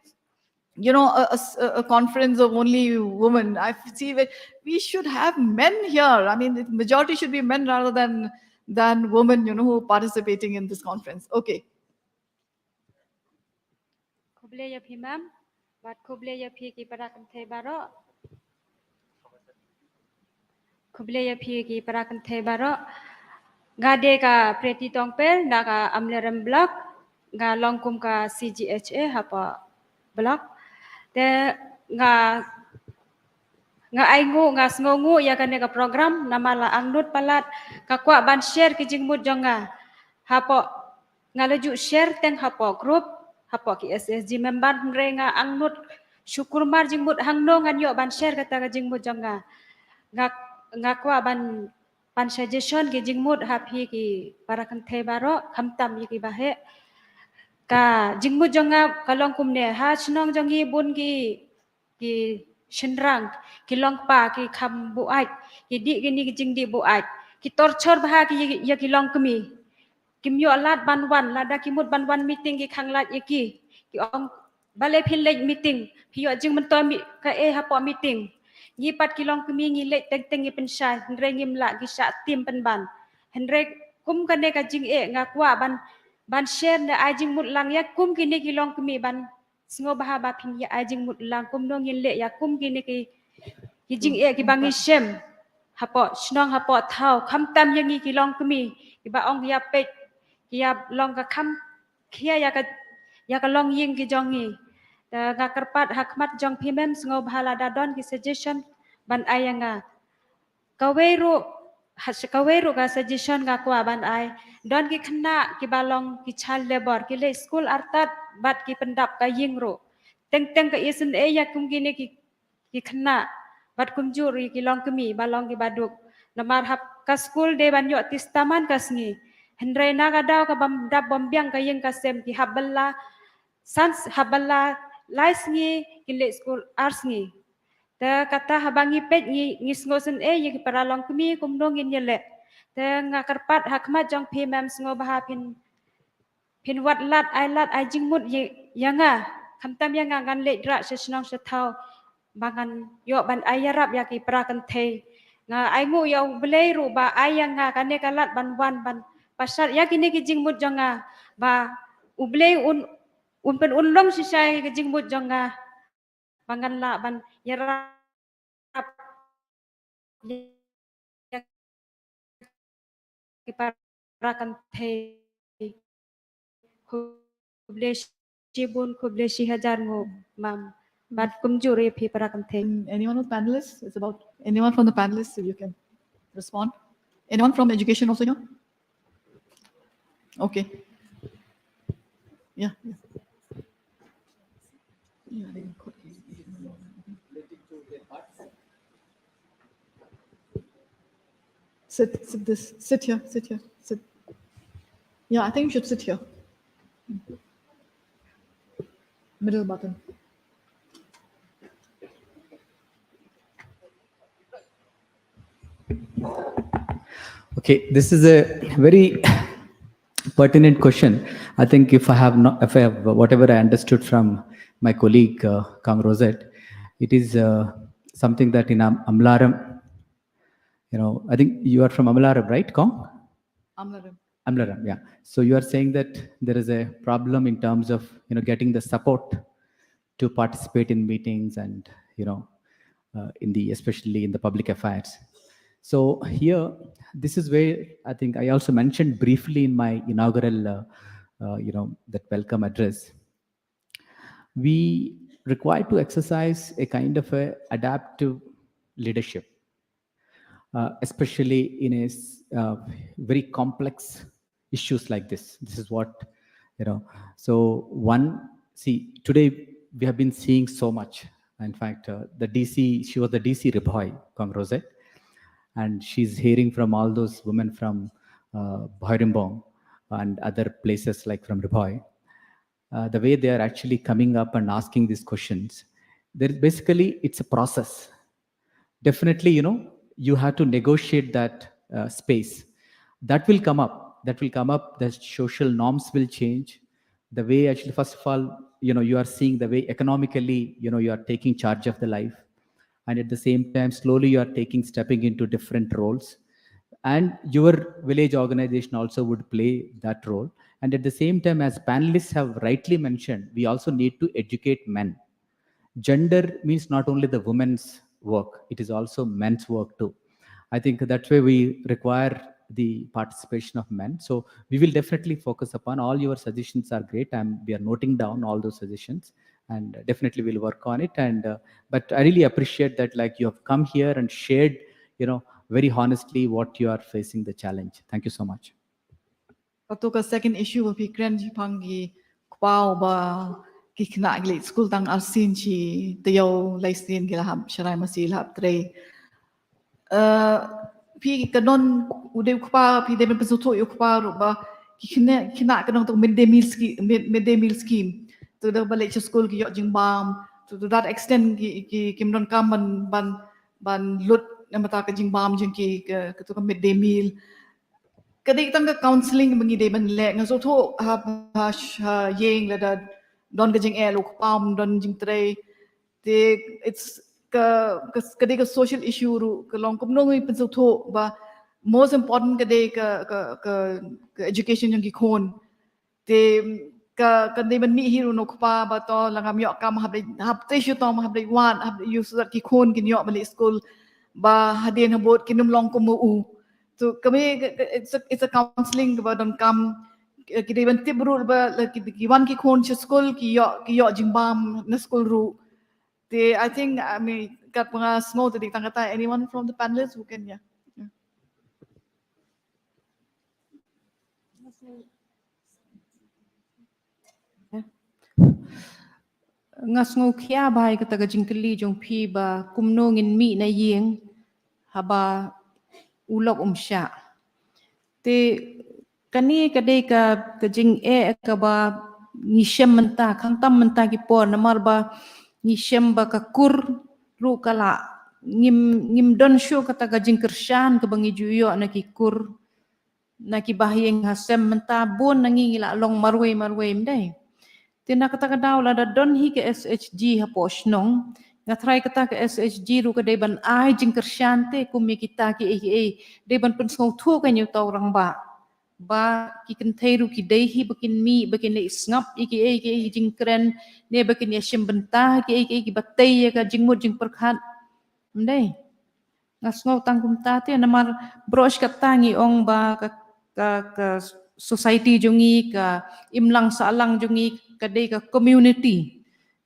a conference of only women? I see that we should have men here. I mean, the majority should be men rather than women, who are participating in this conference. Okay. Kuble ya pimam, bat kuble ya pi ki parakan the baro. Kuble ya pi ki parakan the baro. Gade ka preti tongpel na ka amlerem blok, ga longkum ka CGHA hapa blok. Te nga aingu nga sngongu ya kan ka program namala angnut palat ka kwa ban share ki jingmut jonga hapo ngaleju share teng hapo group hapo ki SSG member ngre nga angnut syukur mar jingmut hangno nganyo ban share kata ka jingmut jonga nga kwa ban suggestion ki jingmut hapi ki para kan the baro khamtam yi ki bahe ka jingmut jonga kalong kumne ha chnong jongi bun ki shenrang ki longpa ki kham buat ki di ki ni jing di buat ki torchor bah ki ya ki long kemi kim yo lat banwan lada ki mut banwan meeting ki khanglat ki ong bale phin lej meeting pi yo jing man to mi ka hapo meeting ngi pat ki long kemi ngi lej teng teng ngi pensai ngre ngim la ki sa tim pen ban henre kum ka ne ka jing ngakwa ban share na ai jing mut lang ya kum ki ni ki long kemi ban sngo baha ba phin ya ajing mut lang kum no ngin le ya kum kini ki jing ki bangi shem hapo snong hapo thau kham tam yangi ki long kumi ki ba ong ya pe ki ya long ka kham khia ya ka long ying ki jongi ta ga karpat hakmat jong phimem sngo bahala da don ki suggestion ban ayanga kaweru ka suggestion ga kwa ban ai don ki khna ki balong ki child labor ki le school artat bat ki pendap ka yingro teng ka isen ya kum gini ki khna bat kum juri ki long kemi balong ki baduk namar hap ka school de ban yo tistaman kasngi hendrai na ga daw ka bam dap bom biang ka yeng ka sem ki haballa sans haballa laisngi ki le school arts ngi ta kata habangi pet ngi sngosen ye ki paralong kemi kum dong in yele ta ngakarpat hakmat jong pmem sngo baha pin wat lat ai jingmut yanga khamtam yanga gan le dra sesnong sethau bangan yo ban ayarap ya ki prakan the nga ai ngu yo blei ru ba ayanga kane kalat ban ban pasar ya kini ki jingmut jonga ba ublei un pen unlom sisai ki jingmut jonga bangan la ban yarap ya ki prakan the kubleshi hajar ngo mam bat kumjuri phi parakan the. Anyone with panelists? It's about anyone from the panelists, if you can respond. Anyone from education also here? Okay. Yeah. Sit here. Yeah, I think you should sit here. Middle button. Okay, this is a very pertinent question. I think if I have whatever I understood from my colleague Kang Rosette, it is something that in Amlaram, I think you are from Amalaram, right, Kong? Amlaram. Amlaram, yeah. So you are saying that there is a problem in terms of getting the support to participate in meetings and especially in the public affairs. So here, this is where I think I also mentioned briefly in my inaugural, that welcome address. We require to exercise a kind of a adaptive leadership, especially in very complex issues like this. This is what, so today we have been seeing so much. In fact, she was the DC Riboy, Kong Rosette, and she's hearing from all those women from Bhairimbong and other places like from Riboy. The way they are actually coming up and asking these questions, basically it's a process. Definitely, you have to negotiate that space. That will come up. The social norms will change. The way actually, first of all, you are seeing the way economically, you are taking charge of the life. And at the same time, slowly you are stepping into different roles. And your village organization also would play that role. And at the same time, as panelists have rightly mentioned, we also need to educate men. Gender means not only the women's work, it is also men's work too. I think that's why we require the participation of men. So we will definitely focus upon all your suggestions are great. We are noting down all those suggestions and definitely we'll work on it. But I really appreciate that you have come here and shared, very honestly what you are facing the challenge. Thank you so much. Patuka second issue of Pikren Pangi Kwao ba Kikna Glit School Tang Arsin Chi Teo Laisin Gilhab Sharai Masil Hab Tre. Pi Kanon Ude Kwa Pi Deben Pesuto Yukwa Ruba Kina Kanon to midday meal scheme to the village school ki Yojing Bam to that extent Kim Don Kam ban Lut Namata Jing Bam Jinki to midday meal. Kadang tangga counseling bengi de ban le ngaso tho ha yeng la da don ka jing luk pam don jing tre te it's kadang social issue ru ka long kum nong pen so tho ba most important kadang education yang ki khon te kadang ban mi hiru no pa ba to langam yo kam hab te shu tom hab de wan hab you so ki khon kin yo bali school ba hadien habot kinum long kum u. So kami it's a counseling about on kam kita even tibru ba kiwan ki khon school ki yo jimbam na school ru. I think I mean kat mga small tadi tangata anyone from the panelists who can yeah. Ngasngo kia bai kata jingkeli jong pi ba kumno ngin mi na yeng haba ulok umsya. Te kani kadai ka jing ka ba ngisem menta kang tam menta ki por namar ba ngisem ba ka kur ru kala ngim don syo kata ka jing kersyan ka bangi juyo na ki kur na ki bahiyeng hasem menta bon nangi ngila long marwe mdai. Te na kata ka daw la da don hi ke SHG ha posnong nga try kata ke SHG ru ka deban ai jing kersyante kumi kita ki deban pen song thu ka nyu taw rang ba ki kan theiru ki dei hi bakin mi bakin le snap ki jing kren ne bakin ya shim benta ki batei ka jing mut jing perkhat mdai ngasngau tangkum ta te namar brosh ka tangi ong ba ka society jongi ka imlang salang jongi ka dei ka community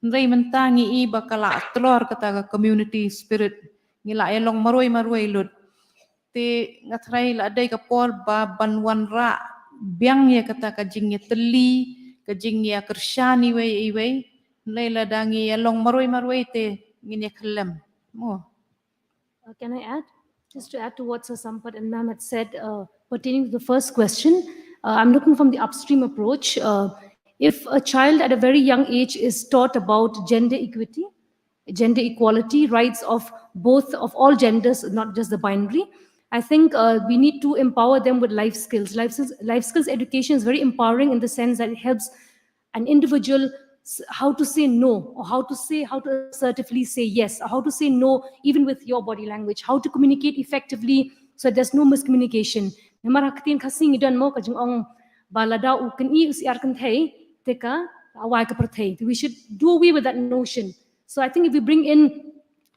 Nrai mentangi i bakala telor kata community spirit ngila elong maroi lut te ngatrai la dai ka por ba banwan ra biang ya kata ka jing ya teli ka jing ya kershani we nai la dangi elong maroi te ngin ya khlem mo Can I add? Just to add to what Sir Sampath and Ma'am had said, pertaining to the first question, I'm looking from the upstream approach. If a child at a very young age is taught about gender equity, gender equality, rights of all genders, not just the binary, I think we need to empower them with life skills. Life skills education is very empowering in the sense that it helps an individual how to say no, or how to assertively say yes, or how to say no even with your body language, how to communicate effectively so there's no miscommunication. Memang haktin kasing idan mo kajung ong balada u kan I usiar kan thei teka awai ka perthei. We should do away with that notion. So I think if we bring in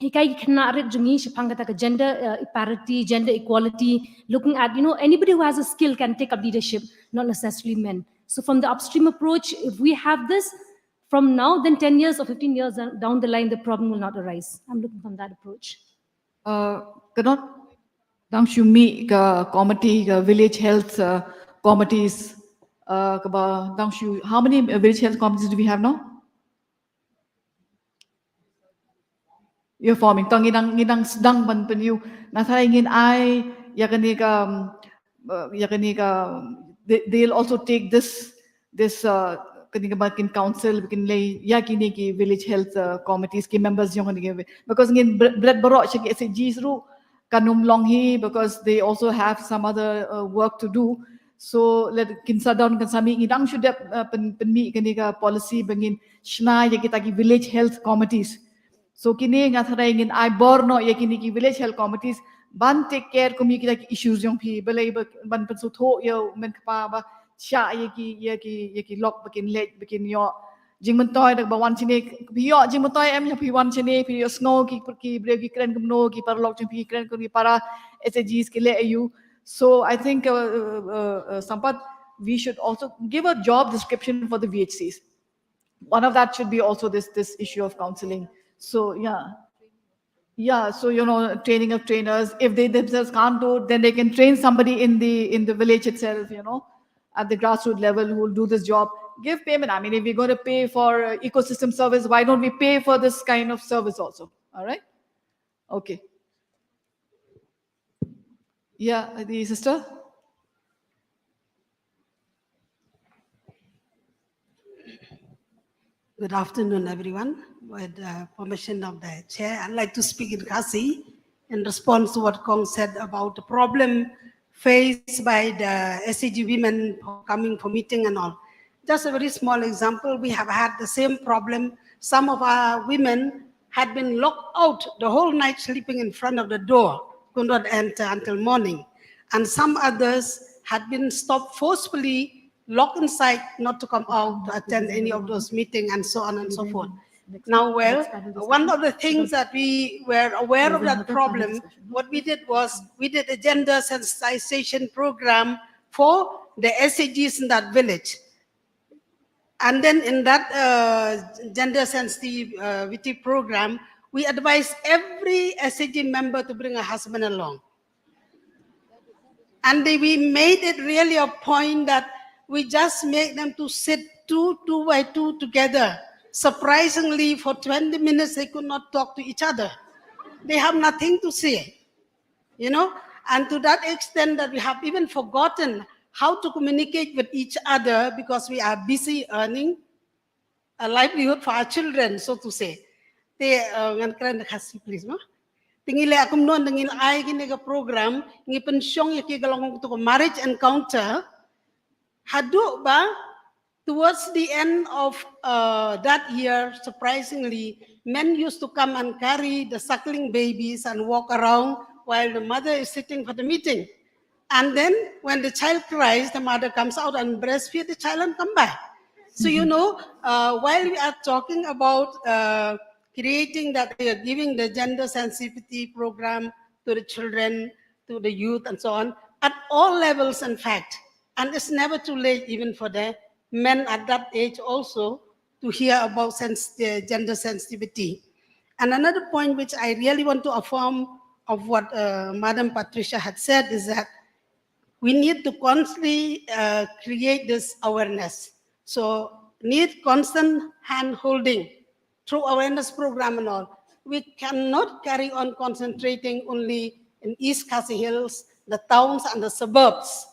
Hikai kena rit jungi shapang kata ke gender parity, gender equality, looking at, anybody who has a skill can take up leadership, not necessarily men. So from the upstream approach, if we have this from now, then 10 years or 15 years down the line, the problem will not arise. I'm looking from that approach. Cannot dang shumi ka committee ka village health committees dang shu how many village health committees do we have now? You're forming tong ngidang sedang ban penyu nasara ingin ai yakani ka they'll also take this kani ka council bikin lay yakini ki village health committees ki members yung because ngin blood borok shaki SGs ru kanum long hi because they also have some other work to do. So let kinsa down kan sami ngidang should penmi kani ka policy bangin shna ya kita ki village health committees. So kini ngathara ingin I borno ya kini ki village health committees ban take care kumi kita ki issues yung phi belai ban pensu tho yo men kapa ba sha ya ki lock bikin late bikin yo jing mentoy dak ba wan chine yo jing mentoy em ya phi wan chine phi yo snow ki brave ki kren kumno ki par lock jing phi kren ki para SAGs ki le you. So I think Sampath, we should also give a job description for the VHCs. One of that should be also this issue of counseling. So yeah, so training of trainers. If they themselves can't do it, then they can train somebody in the village itself, at the grassroots level who will do this job. Give payment. I mean, if we're going to pay for ecosystem service, why don't we pay for this kind of service also? All right. Okay. Yeah, the sister. Good afternoon, everyone. With permission of the chair, I'd like to speak in Khasi in response to what Kong said about the problem faced by the SCG women coming for meeting and all. Just a very small example, we have had the same problem. Some of our women had been locked out the whole night sleeping in front of the door, could not enter until morning. And some others had been stopped forcefully, locked inside, not to come out to attend any of those meetings, and so on and so forth. Now, one of the things that we were aware of that problem, what we did was we did a gender sensitization program for the SAGs in that village. And then in that gender sensitivity program, we advised every SAG member to bring a husband along. And we made it really a point that we just make them to sit two by two together. Surprisingly, for 20 minutes, they could not talk to each other. They have nothing to say, and to that extent that we have even forgotten how to communicate with each other because we are busy earning a livelihood for our children, so to say. Please, no? Tingile akum non dengil ai kini ka program ngi pensyong yaki galong to marriage encounter hadu ba towards the end of that year, surprisingly, men used to come and carry the suckling babies and walk around while the mother is sitting for the meeting. And then when the child cries, the mother comes out and breastfeed the child and come back. So, while we are talking about creating that, giving the gender sensitivity program to the children, to the youth and so on, at all levels, in fact. And it's never too late even for the men at that age also to hear about gender sensitivity. And another point which I really want to affirm of what Madam Patricia had said is that we need to constantly create this awareness. So need constant hand-holding through awareness program and all. We cannot carry on concentrating only in East Khasi Hills, the towns and the suburbs.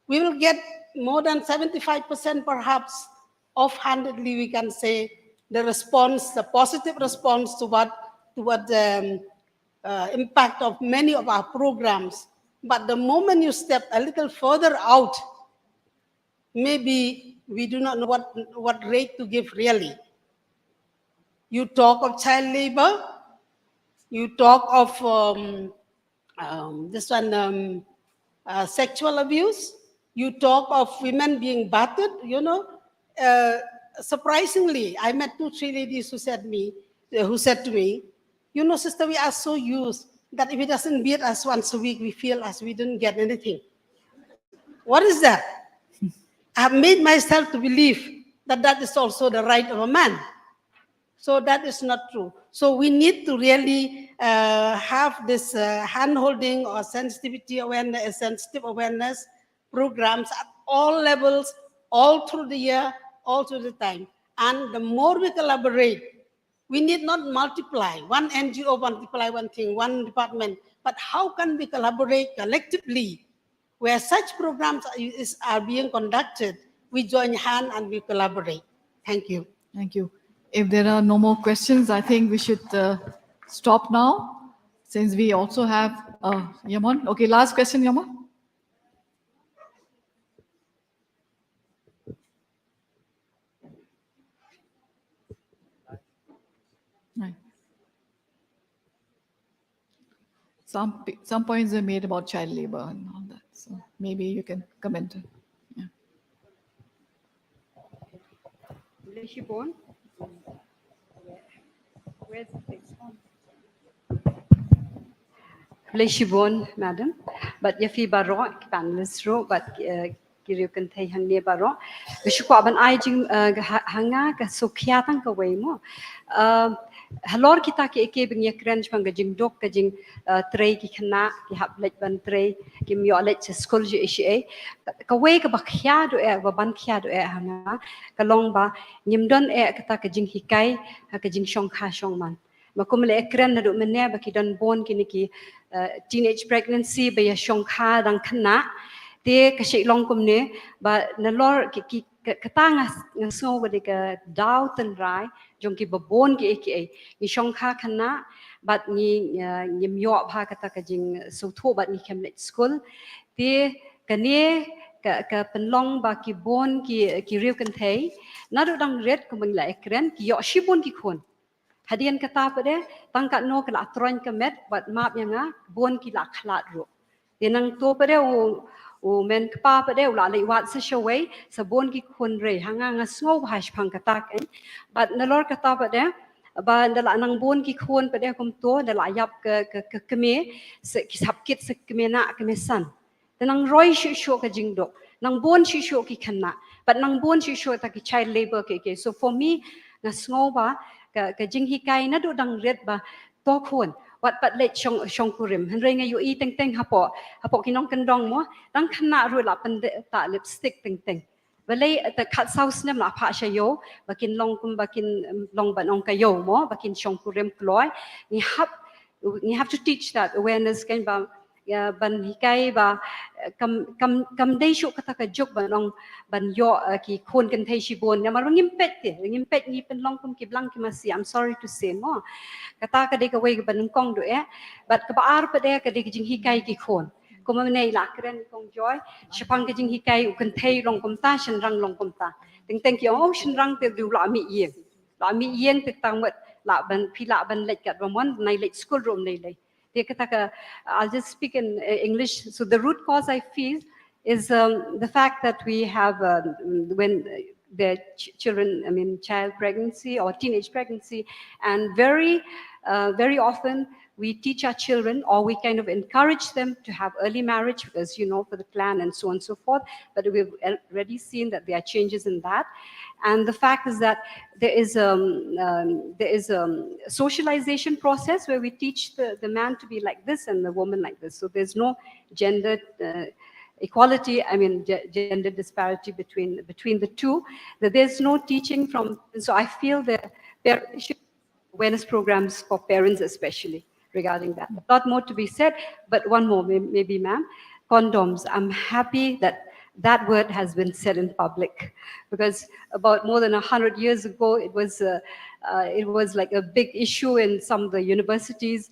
We will get more than 75% perhaps offhandedly we can say the response, the positive response to the impact of many of our programs. But the moment you step a little further out, maybe we do not know what rate to give really. You talk of child labor, you talk of sexual abuse, you talk of women being battered, surprisingly, I met 2-3 ladies who said to me, sister, we are so used that if it doesn't beat us once a week, we feel as we didn't get anything. What is that? I have made myself to believe that that is also the right of a man. So that is not true. So we need to really have this hand-holding or sensitivity awareness, sensitive awareness programs at all levels, all through the year, all through the time. And the more we collaborate, we need not multiply, one NGO multiply one thing, one department, but how can we collaborate collectively where such programs are being conducted, we join hands and we collaborate. Thank you. Thank you. If there are no more questions, I think we should stop now, since we also have Yaman. Okay, last question, Yaman. Right. Some points are made about child labor and all that, so maybe you can comment. Yeah. Shibon. Where's the next one? Shibon, madam. But yafi baro panelists ro, but kiriu kan thay hangni baro. Bishukwa ban ai jing hanga ka sukya tang ka way mo. Halor kita ki eke bing yakran pang jing dok ka jing tray ki khana ki hap lech ban tray ki myo lech school ji ishi ka way ka bakhya do ba ban khya do hanga ka long ba nyimdon kata ka jing hikai ka jing shong kha shong man. Makum le ekran na do menne ba ki don bon ki ki teenage pregnancy ba ya shong kha dang khana te ka she long kum ne ba na lor ki katanga ngaso ba de ka daw tan rai jong ki babon ki eke ni shong kha khana bat ni myo bha kata ka jing so tho bat ni kem let school te ka ne ka penlong ba ki bon ki riu kan thei na do dang red kum la ekran ki yo shibon ki khon hadian kata pada tangkat no kala tron kemet bat map yang bon ki la khlat ro tenang to pada o men kpa pada la le wat se shawai sabon ki khon re hanga ngasngau hash phang kata kan bat nalor kata pada ba ndala nang bon ki khon pada kum to ndala yap ke keme se ki sapkit se keme na keme san tenang roi shu ka jingdo nang bon shu ki khana but nang bon shu ta ki child labor ke so for me ngasngau ba ka jing hikai na do dang red ba to khon wat pat le chong kurim han renga yu i teng hapo ki nong kan dong mo dang khana ru la pan ta lipstick teng balai ta khat saus nem la pha shayo bakin long kum bakin long ban ong kayo mo bakin chong kurim kloi ni have to teach that awareness kan ba ya ban hikai ba kam dei shu kata ka jok ban yo ki khon kan thei shibon ya marong impet ni pen long kum ki blang ki masi I'm sorry to say mo kata ka de ka wei ban kong do but ka baar pa de ka de jing hikai ki khon kuma nei la kren kong joy shapang ka jing hikai u kan thei long kum ta shan rang long kum ta teng ki oh shan rang te du la mi yen te tang wat la ban pi la ban lek kat ramon nai lek school room nei lek I'll just speak in English. So the root cause I feel is the fact that we have when the children, child pregnancy or teenage pregnancy, and very often we teach our children or we kind of encourage them to have early marriage because, for the clan and so on and so forth. But we've already seen that there are changes in that. And the fact is that there is a socialization process where we teach the man to be like this and the woman like this. So there's no gender equality, gender disparity between the two. That there's no teaching from. So I feel that there should be awareness programs for parents especially regarding that. A lot more to be said, but one more maybe, ma'am. Condoms. I'm happy that word has been said in public, because about more than 100 years ago, it was like a big issue in some of the universities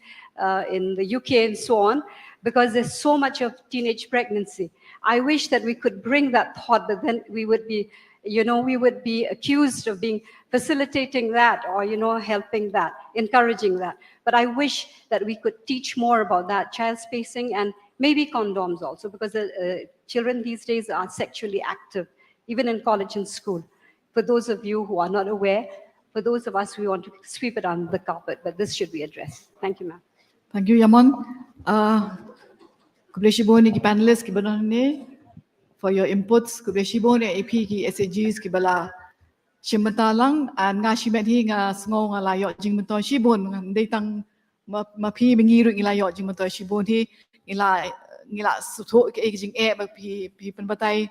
in the UK and so on. because there's so much of teenage pregnancy. I wish that we could bring that thought, but then we would be, we would be accused of being facilitating that or, helping that, encouraging that. But I wish that we could teach more about that, child spacing and maybe condoms also, because children these days are sexually active, even in college and school. For those of you who are not aware, for those of us, we want to sweep it under the carpet, but this should be addressed. Thank you, ma'am. Thank you, Yaman. Kubleshibo ni ki panelists ki banane for your inputs. Kubleshibo ni AP ki SAGs ki bala shimatalang and nga shimet hi nga sngo nga layok jing mento shibon ndai tang mapi bengiru layok jing mento shibon hi ngila sutho ke jing mapi penbatai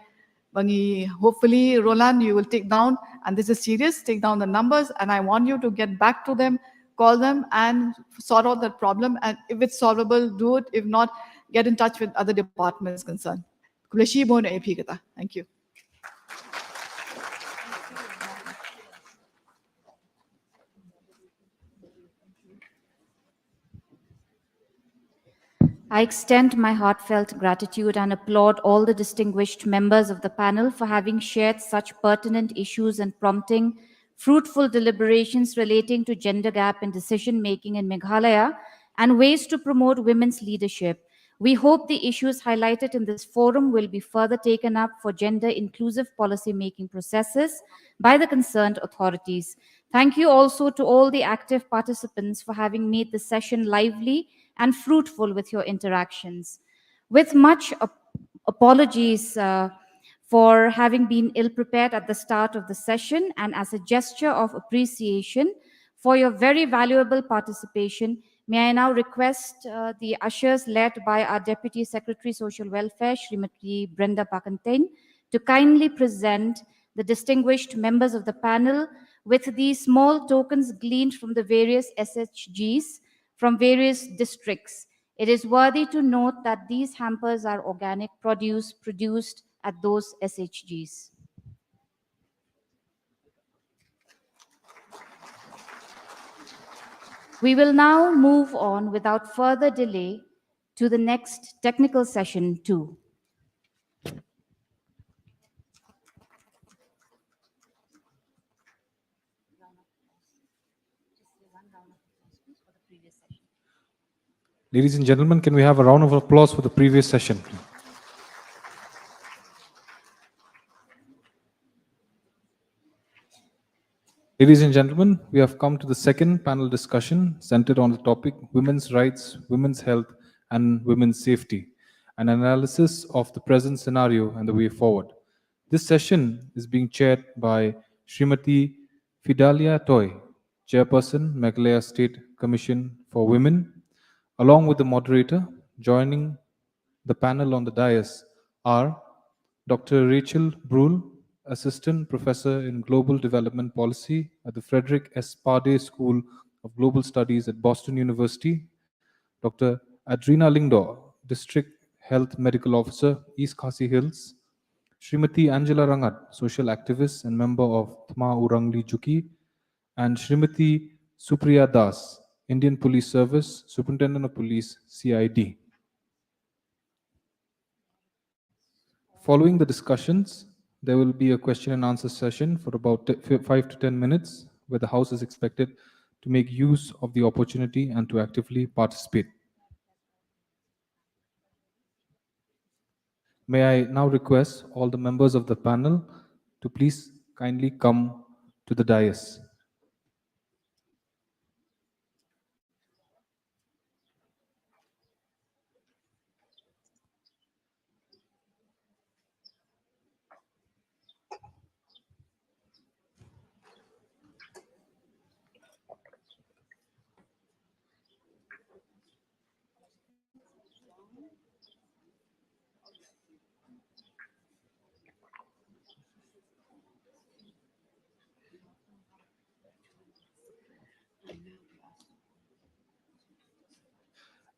bangi. Hopefully, Roland, you will take down, and this is serious, take down the numbers, and I want you to get back to them, call them and sort out that problem. And if it's solvable, do it. If not, get in touch with other departments concerned. Thank you. I extend my heartfelt gratitude and applaud all the distinguished members of the panel for having shared such pertinent issues and prompting fruitful deliberations relating to gender gap in decision-making in Meghalaya and ways to promote women's leadership. We hope the issues highlighted in this forum will be further taken up for gender-inclusive policy-making processes by the concerned authorities. Thank you also to all the active participants for having made the session lively and fruitful with your interactions. With much apologies for having been ill-prepared at the start of the session, and as a gesture of appreciation for your very valuable participation, may I now request the ushers led by our Deputy Secretary Social Welfare, Srimati Brenda Pakantain, to kindly present the distinguished members of the panel with these small tokens gleaned from the various SHGs from various districts. It is worthy to note that these hampers are organic produce produced at those SHGs. We will now move on without further delay to the next technical session 2. Ladies and gentlemen, can we have a round of applause for the previous session? Ladies and gentlemen, we have come to the second panel discussion centered on the topic Women's Rights, Women's Health and Women's Safety, an analysis of the present scenario and the way forward. This session is being chaired by Srimati Fidalia Toy, Chairperson, Meghalaya State Commission for Women. Along with the moderator, joining the panel on the dais are Dr. Rachel Brule, Assistant Professor in Global Development Policy at the Frederick S. Pade School of Global Studies at Boston University, Dr. Adrina Lingdor, District Health Medical Officer, East Khasi Hills, Srimati Angela Rangat, Social Activist and member of Thma Urangli Juki, and Srimati Supriya Das, Indian Police Service, Superintendent of Police, CID. Following the discussions, there will be a question and answer session for about 5 to 10 minutes, where the House is expected to make use of the opportunity and to actively participate. May I now request all the members of the panel to please kindly come to the dais.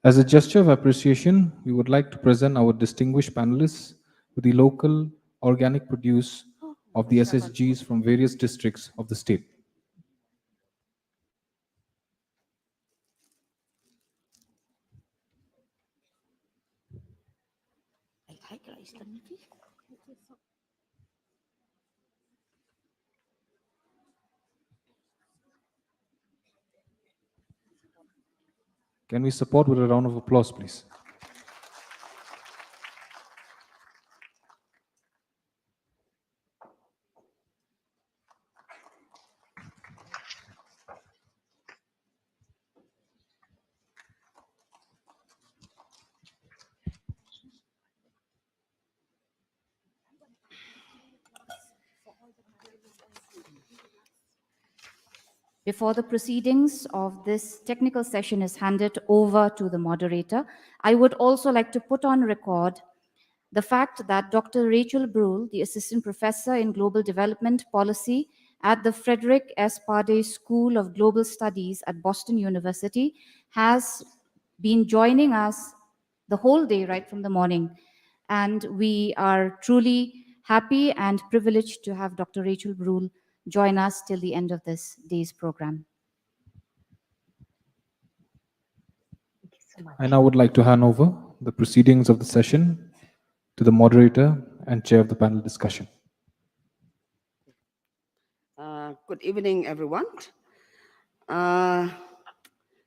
As a gesture of appreciation, we would like to present our distinguished panelists with the local organic produce of the SSGs from various districts of the state. Can we support with a round of applause, please? Before the proceedings of this technical session is handed over to the moderator, I would also like to put on record the fact that Dr. Rachel Bruhl, the Assistant Professor in Global Development Policy at the Frederick S. Pardee School of Global Studies at Boston University, has been joining us the whole day, right from the morning. And we are truly happy and privileged to have Dr. Rachel Bruhl join us till the end of this day's program. I now would like to hand over the proceedings of the session to the moderator and chair of the panel discussion. Good evening, everyone.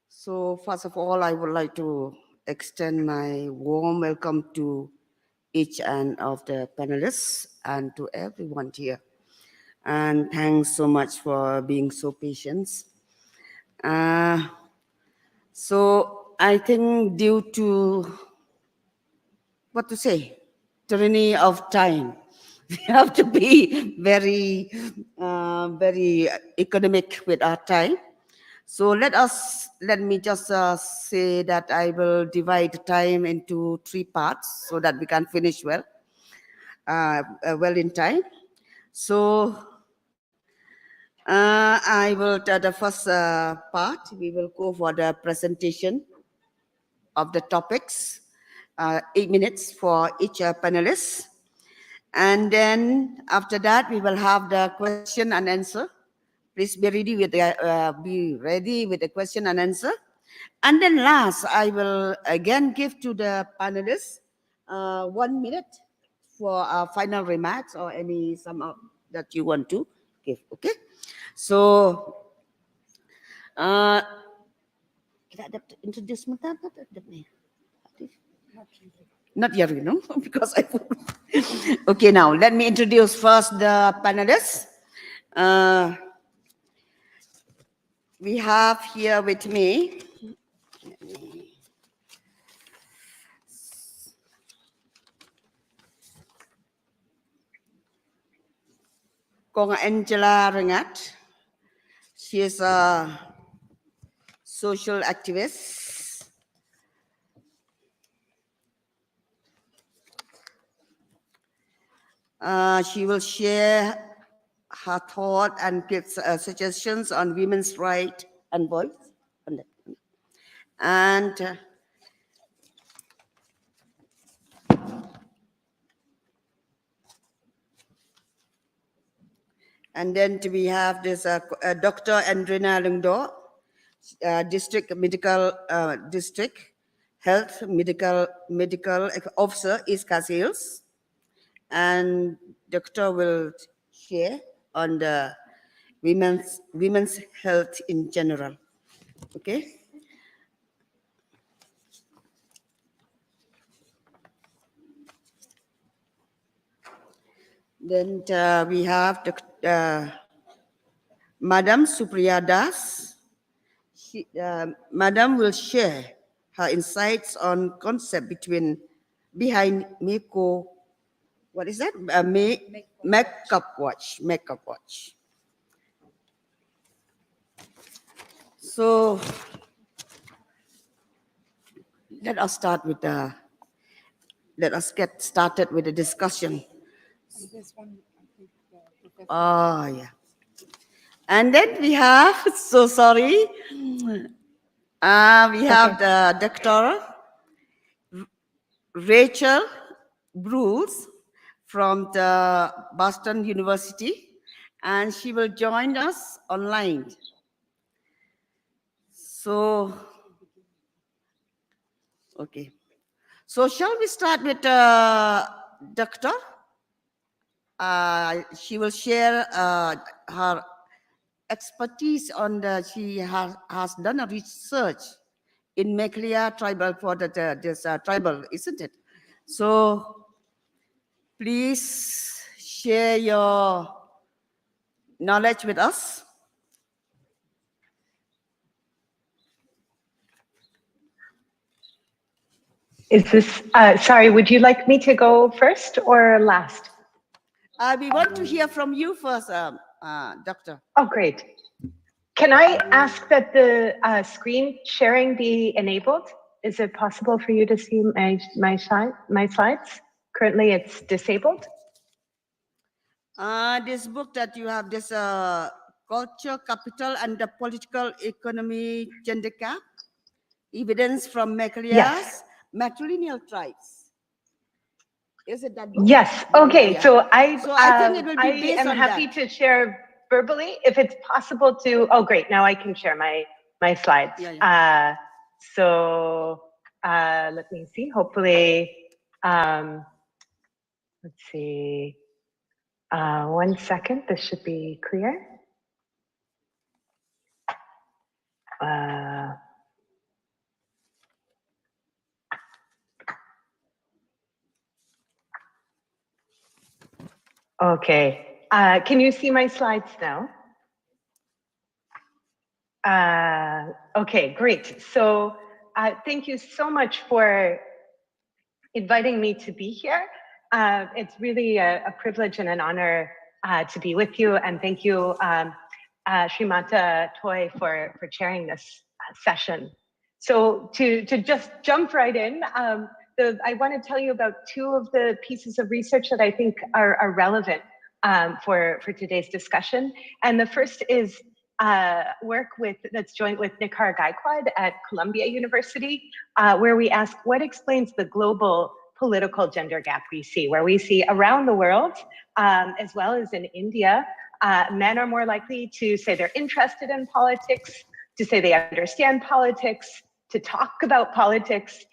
So first of all, I would like to extend my warm welcome to each and of the panelists and to everyone here. And thanks so much for being so patient. So I think due to, what to say, tyranny of time, we have to be very economic with our time. So let me just say that I will divide time into 3 parts so that we can finish well in time. So I will, the first part, we will go for the presentation of the topics, 8 minutes for each panelist. And then after that, we will have the question and answer. Please be ready with the question and answer. And then last, I will again give to the panelists 1 minute for final remarks or any sum up that you want to give. Okay. So, kita ada introduce sebentar ni. Not yet, you know, because I. Okay, now let me introduce first the panelists. We have here with me Kong Angela Rengat. She is a social activist. She will share her thought and give suggestions on women's rights and voice. And then we have this Dr. Andrina Lungdo, District Health Medical Officer, East Coast Hills. And Doctor will share on the women's health in general. Okay. Then we have Madam Supriya Das. Madam will share her insights on concept behind Meko. What is that? Makeup watch. So let us get started with the discussion. Oh yeah. And then we have, so sorry, we have the Dr. Rachel Bruhl from the Boston University, and she will join us online. So, okay. So shall we start with doctor. She will share her expertise on she has done a research in Meghalaya tribal for this tribal, isn't it? So please share your knowledge with us. Is this, sorry, would you like me to go first or last? We want to hear from you first, doctor. Oh, great. Can I ask that the screen sharing be enabled? Is it possible for you to see my slides? Currently, it's disabled. This book that you have, this Culture, Capital, and the Political Economy Gender Gap, Evidence from Meghalaya's Yes. Matrilineal Tribes. Is it that book? Yes. Okay. Yeah. So I think it will be based am on happy that. to share verbally if it's possible to. Oh, great! Now I can share my slides. Yeah, So let me see. Hopefully, let's see. 1 second. This should be clear. Okay. Can you see my slides now? Okay, great. So thank you so much for inviting me to be here. It's really a privilege and an honor to be with you. And thank you, Srimata Toy, for chairing this session. So to just jump right in, I want to tell you about two of the pieces of research that I think are relevant for today's discussion. And the first is work that's joint with Nikhar Gaikwad at Columbia University, where we ask what explains the global political gender gap we see, where we see around the world, as well as in India, men are more likely to say they're interested in politics, to say they understand politics, to talk about politics,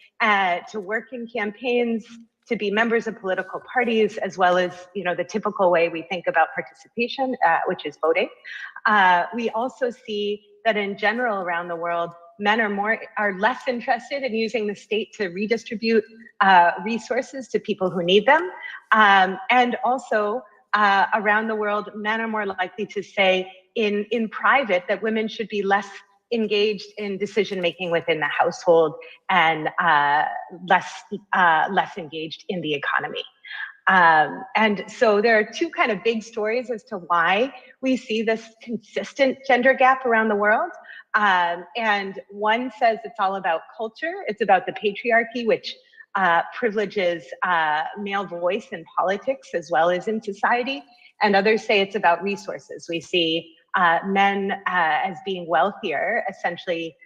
to work in campaigns, to be members of political parties, as well as the typical way we think about participation, which is voting. We also see that in general around the world, men are less interested in using the state to redistribute resources to people who need them. And also around the world, men are more likely to say in private that women should be less engaged in decision-making within the household and less engaged in the economy. And so there are two kind of big stories as to why we see this consistent gender gap around the world. And one says it's all about culture. It's about the patriarchy, which privileges male voice in politics as well as in society. And others say it's about resources. We see men as being wealthier, essentially,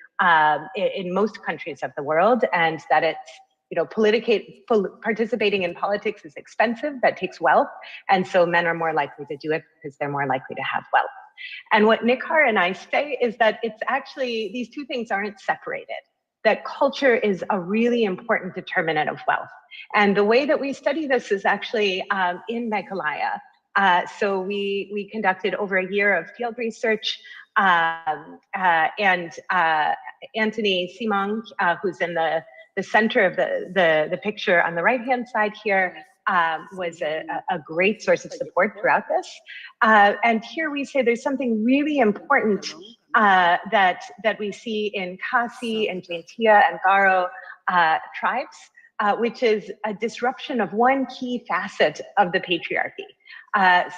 in most countries of the world, and that it's participating in politics is expensive, that takes wealth, and so men are more likely to do it because they're more likely to have wealth. And what Nikhar and I say is that it's actually, these two things aren't separated, that culture is a really important determinant of wealth. And the way that we study this is actually in Meghalaya. So we conducted over a year of field research, and Anthony Simang, who's in the center of the picture on the right-hand side here, was a great source of support throughout this. And here we say there's something really important that we see in Khasi and Jaintia and Garo tribes, which is a disruption of one key facet of the patriarchy.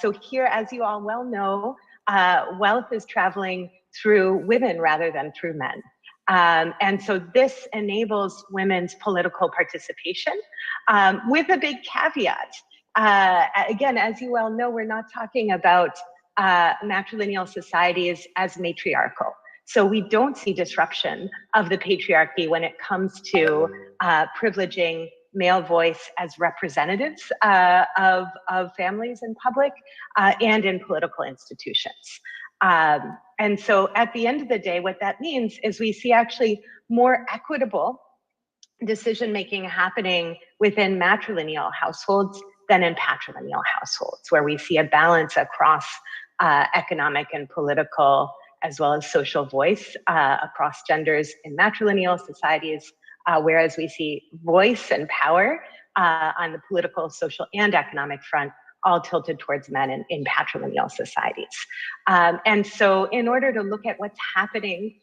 So here, as you all well know, wealth is traveling through women rather than through men. And so this enables women's political participation with a big caveat. Again, as you well know, we're not talking about matrilineal societies as matriarchal. So we don't see disruption of the patriarchy when it comes to privileging male voice as representatives of families in public and in political institutions. And so at the end of the day, what that means is we see actually more equitable decision-making happening within matrilineal households than in patrilineal households, where we see a balance across economic and political as well as social voice across genders in matrilineal societies, whereas we see voice and power on the political, social, and economic front all tilted towards men in patrilineal societies. And so in order to look at what's happening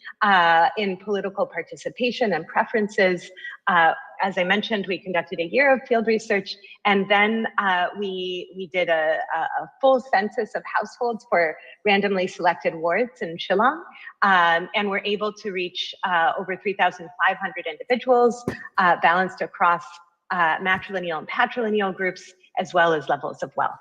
in political participation and preferences, as I mentioned, we conducted a year of field research, and then we did a full census of households for randomly selected wards in Shillong, and we're able to reach over 3,500 individuals balanced across matrilineal and patrilineal groups, as well as levels of wealth.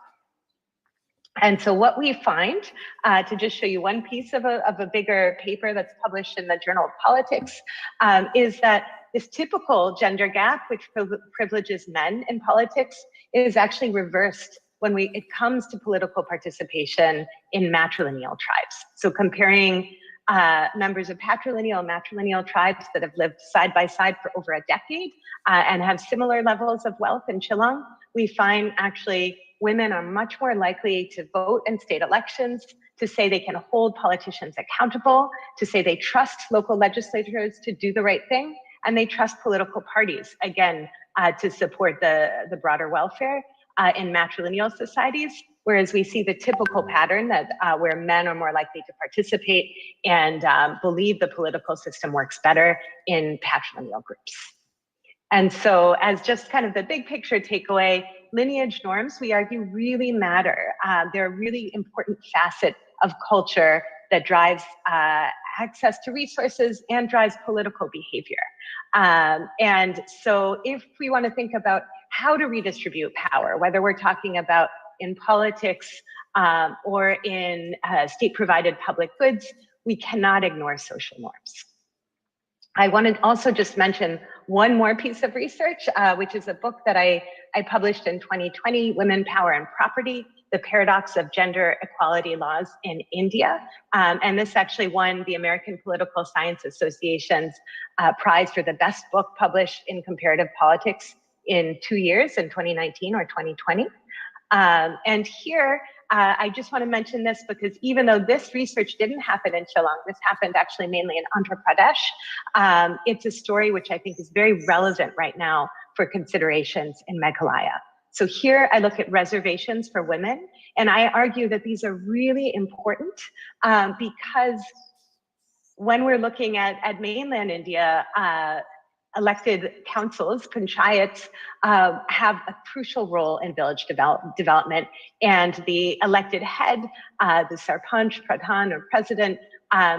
And so what we find, to just show you one piece of a bigger paper that's published in the Journal of Politics, is that this typical gender gap, which privileges men in politics, is actually reversed when it comes to political participation in matrilineal tribes. So comparing members of patrilineal and matrilineal tribes that have lived side by side for over a decade and have similar levels of wealth in Shillong, we find actually women are much more likely to vote in state elections, to say they can hold politicians accountable, to say they trust local legislators to do the right thing, and they trust political parties, again, to support the broader welfare in matrilineal societies, whereas we see the typical pattern that where men are more likely to participate and believe the political system works better in patrilineal groups. And so as just kind of the big picture takeaway, lineage norms, we argue, really matter. They're a really important facet of culture that drives access to resources and drives political behavior. And so if we want to think about how to redistribute power, whether we're talking about in politics or in state-provided public goods, we cannot ignore social norms. I want to also just mention one more piece of research, which is a book that I published in 2020, Women, Power, and Property, The Paradox of Gender Equality Laws in India. And this actually won the American Political Science Association's prize for the best book published in comparative politics in 2 years, in 2019 or 2020. And here, I just want to mention this because even though this research didn't happen in Shillong, this happened actually mainly in Andhra Pradesh, it's a story which I think is very relevant right now for considerations in Meghalaya. So here I look at reservations for women, and I argue that these are really important because when we're looking at mainland India, elected councils, panchayats, have a crucial role in village development, and the elected head, the sarpanch, pradhan, or president,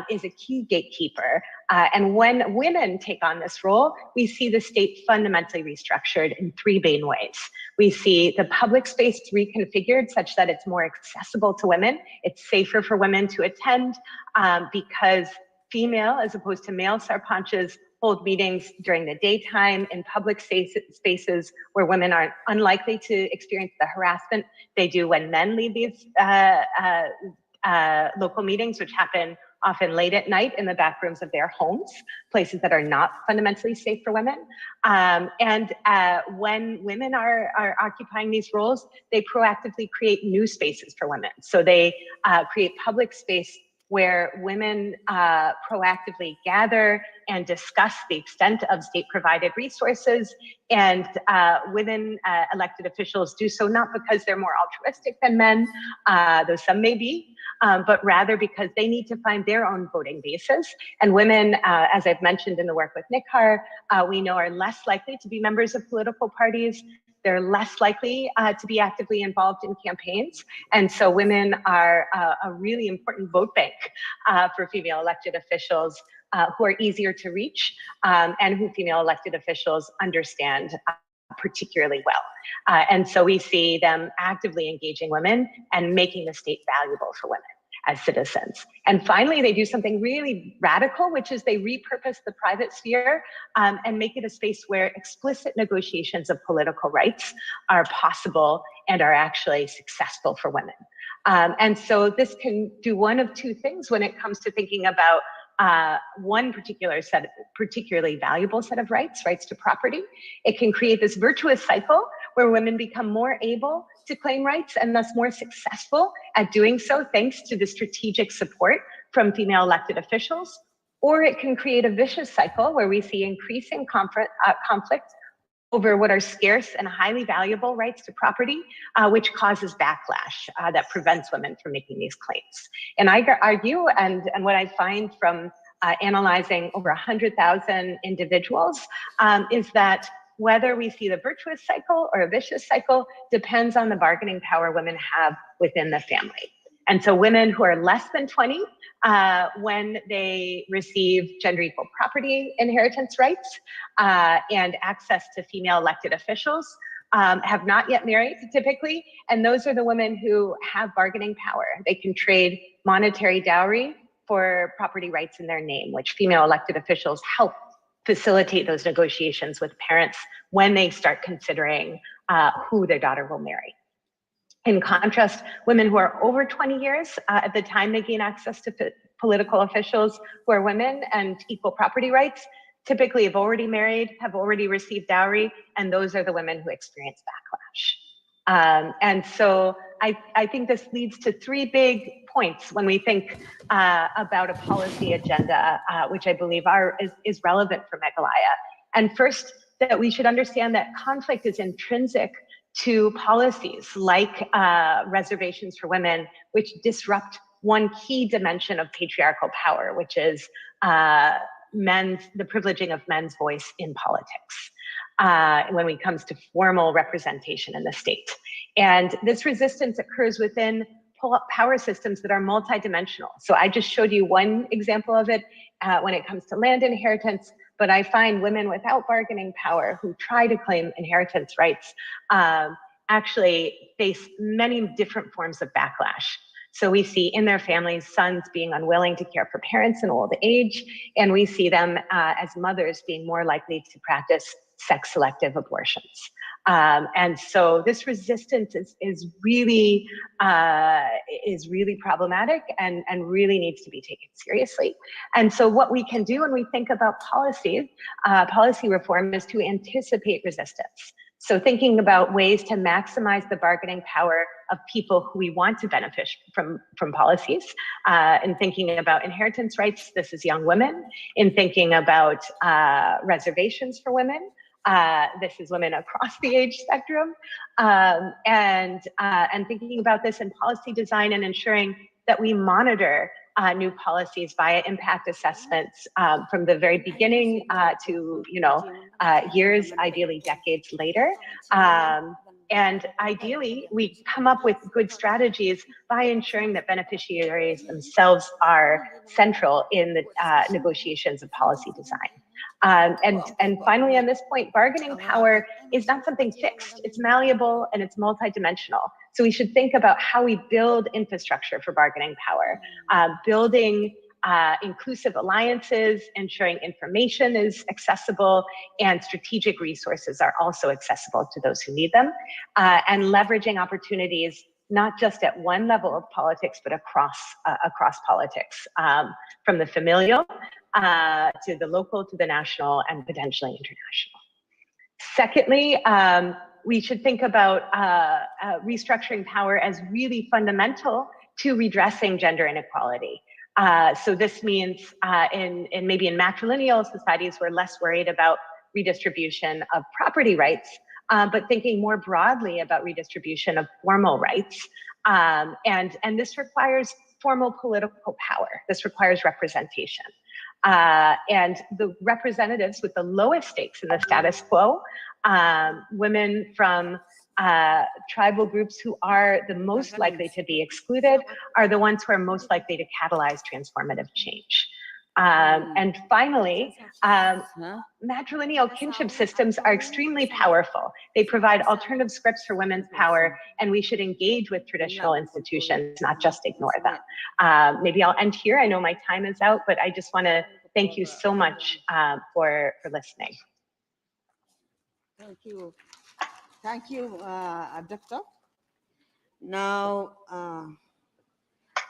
is a key gatekeeper. And when women take on this role, we see the state fundamentally restructured in three main ways. We see the public space reconfigured such that it's more accessible to women. It's safer for women to attend because female, as opposed to male sarpanches, hold meetings during the daytime in public spaces where women are unlikely to experience the harassment they do when men lead these local meetings, which happen often late at night in the back rooms of their homes, places that are not fundamentally safe for women. And when women are occupying these roles, they proactively create new spaces for women. So they create public space where women proactively gather and discuss the extent of state-provided resources, and women elected officials do so not because they're more altruistic than men, though some may be, but rather because they need to find their own voting bases. And women, as I've mentioned in the work with Nikhar, we know are less likely to be members of political parties. They're less likely to be actively involved in campaigns. And so women are a really important vote bank for female elected officials who are easier to reach and who female elected officials understand particularly well. And so we see them actively engaging women and making the state valuable for women as citizens. And finally, they do something really radical, which is they repurpose the private sphere and make it a space where explicit negotiations of political rights are possible and are actually successful for women. And so this can do one of two things when it comes to thinking about one particularly valuable set of rights, rights to property. It can create this virtuous cycle where women become more able to claim rights and thus more successful at doing so thanks to the strategic support from female elected officials. Or it can create a vicious cycle where we see increasing conflict over what are scarce and highly valuable rights to property, which causes backlash that prevents women from making these claims. And I argue, and what I find from analyzing over 100,000 individuals, is that whether we see the virtuous cycle or a vicious cycle depends on the bargaining power women have within the family. And so women who are less than 20, when they receive gender equal property inheritance rights and access to female elected officials, have not yet married typically, and those are the women who have bargaining power. They can trade monetary dowry for property rights in their name, which female elected officials help facilitate those negotiations with parents when they start considering who their daughter will marry. In contrast, women who are over 20 years at the time they gain access to political officials who are women and equal property rights, typically have already married, have already received dowry, and those are the women who experience backlash. And so I think this leads to three big points when we think about a policy agenda, which I believe is relevant for Meghalaya. And first, that we should understand that conflict is intrinsic to policies like reservations for women, which disrupt one key dimension of patriarchal power, which is the privileging of men's voice in politics when it comes to formal representation in the state. And this resistance occurs within power systems that are multidimensional. So I just showed you one example of it when it comes to land inheritance, but I find women without bargaining power who try to claim inheritance rights actually face many different forms of backlash. So we see in their families, sons being unwilling to care for parents in old age, and we see them as mothers being more likely to practice sex-selective abortions. And so this resistance is really problematic and really needs to be taken seriously. And so what we can do when we think about policy reform is to anticipate resistance. So thinking about ways to maximize the bargaining power of people who we want to benefit from policies, and thinking about inheritance rights, this is young women, in thinking about reservations for women, this is women across the age spectrum, and thinking about this in policy design and ensuring that we monitor new policies via impact assessments from the very beginning to years, ideally decades later. And ideally, we come up with good strategies by ensuring that beneficiaries themselves are central in the negotiations of policy design. And finally, on this point, bargaining power is not something fixed. It's malleable and it's multidimensional. So we should think about how we build infrastructure for bargaining power, building inclusive alliances, ensuring information is accessible, and strategic resources are also accessible to those who need them, and leveraging opportunities not just at one level of politics, but across politics, from the familial to the local, to the national, and potentially international. Secondly, we should think about restructuring power as really fundamental to redressing gender inequality. So this means maybe in matrilineal societies, we're less worried about redistribution of property rights, but thinking more broadly about redistribution of formal rights. And this requires formal political power. This requires representation. And the representatives with the lowest stakes in the status quo, women from tribal groups who are the most likely to be excluded, are the ones who are most likely to catalyze transformative change. And finally, matrilineal kinship systems are extremely powerful. They provide alternative scripts for women's power, and we should engage with traditional institutions, not just ignore them. Maybe I'll end here. I know my time is out, but I just want to thank you so much for listening. Thank you. Thank you, Doctor. Now,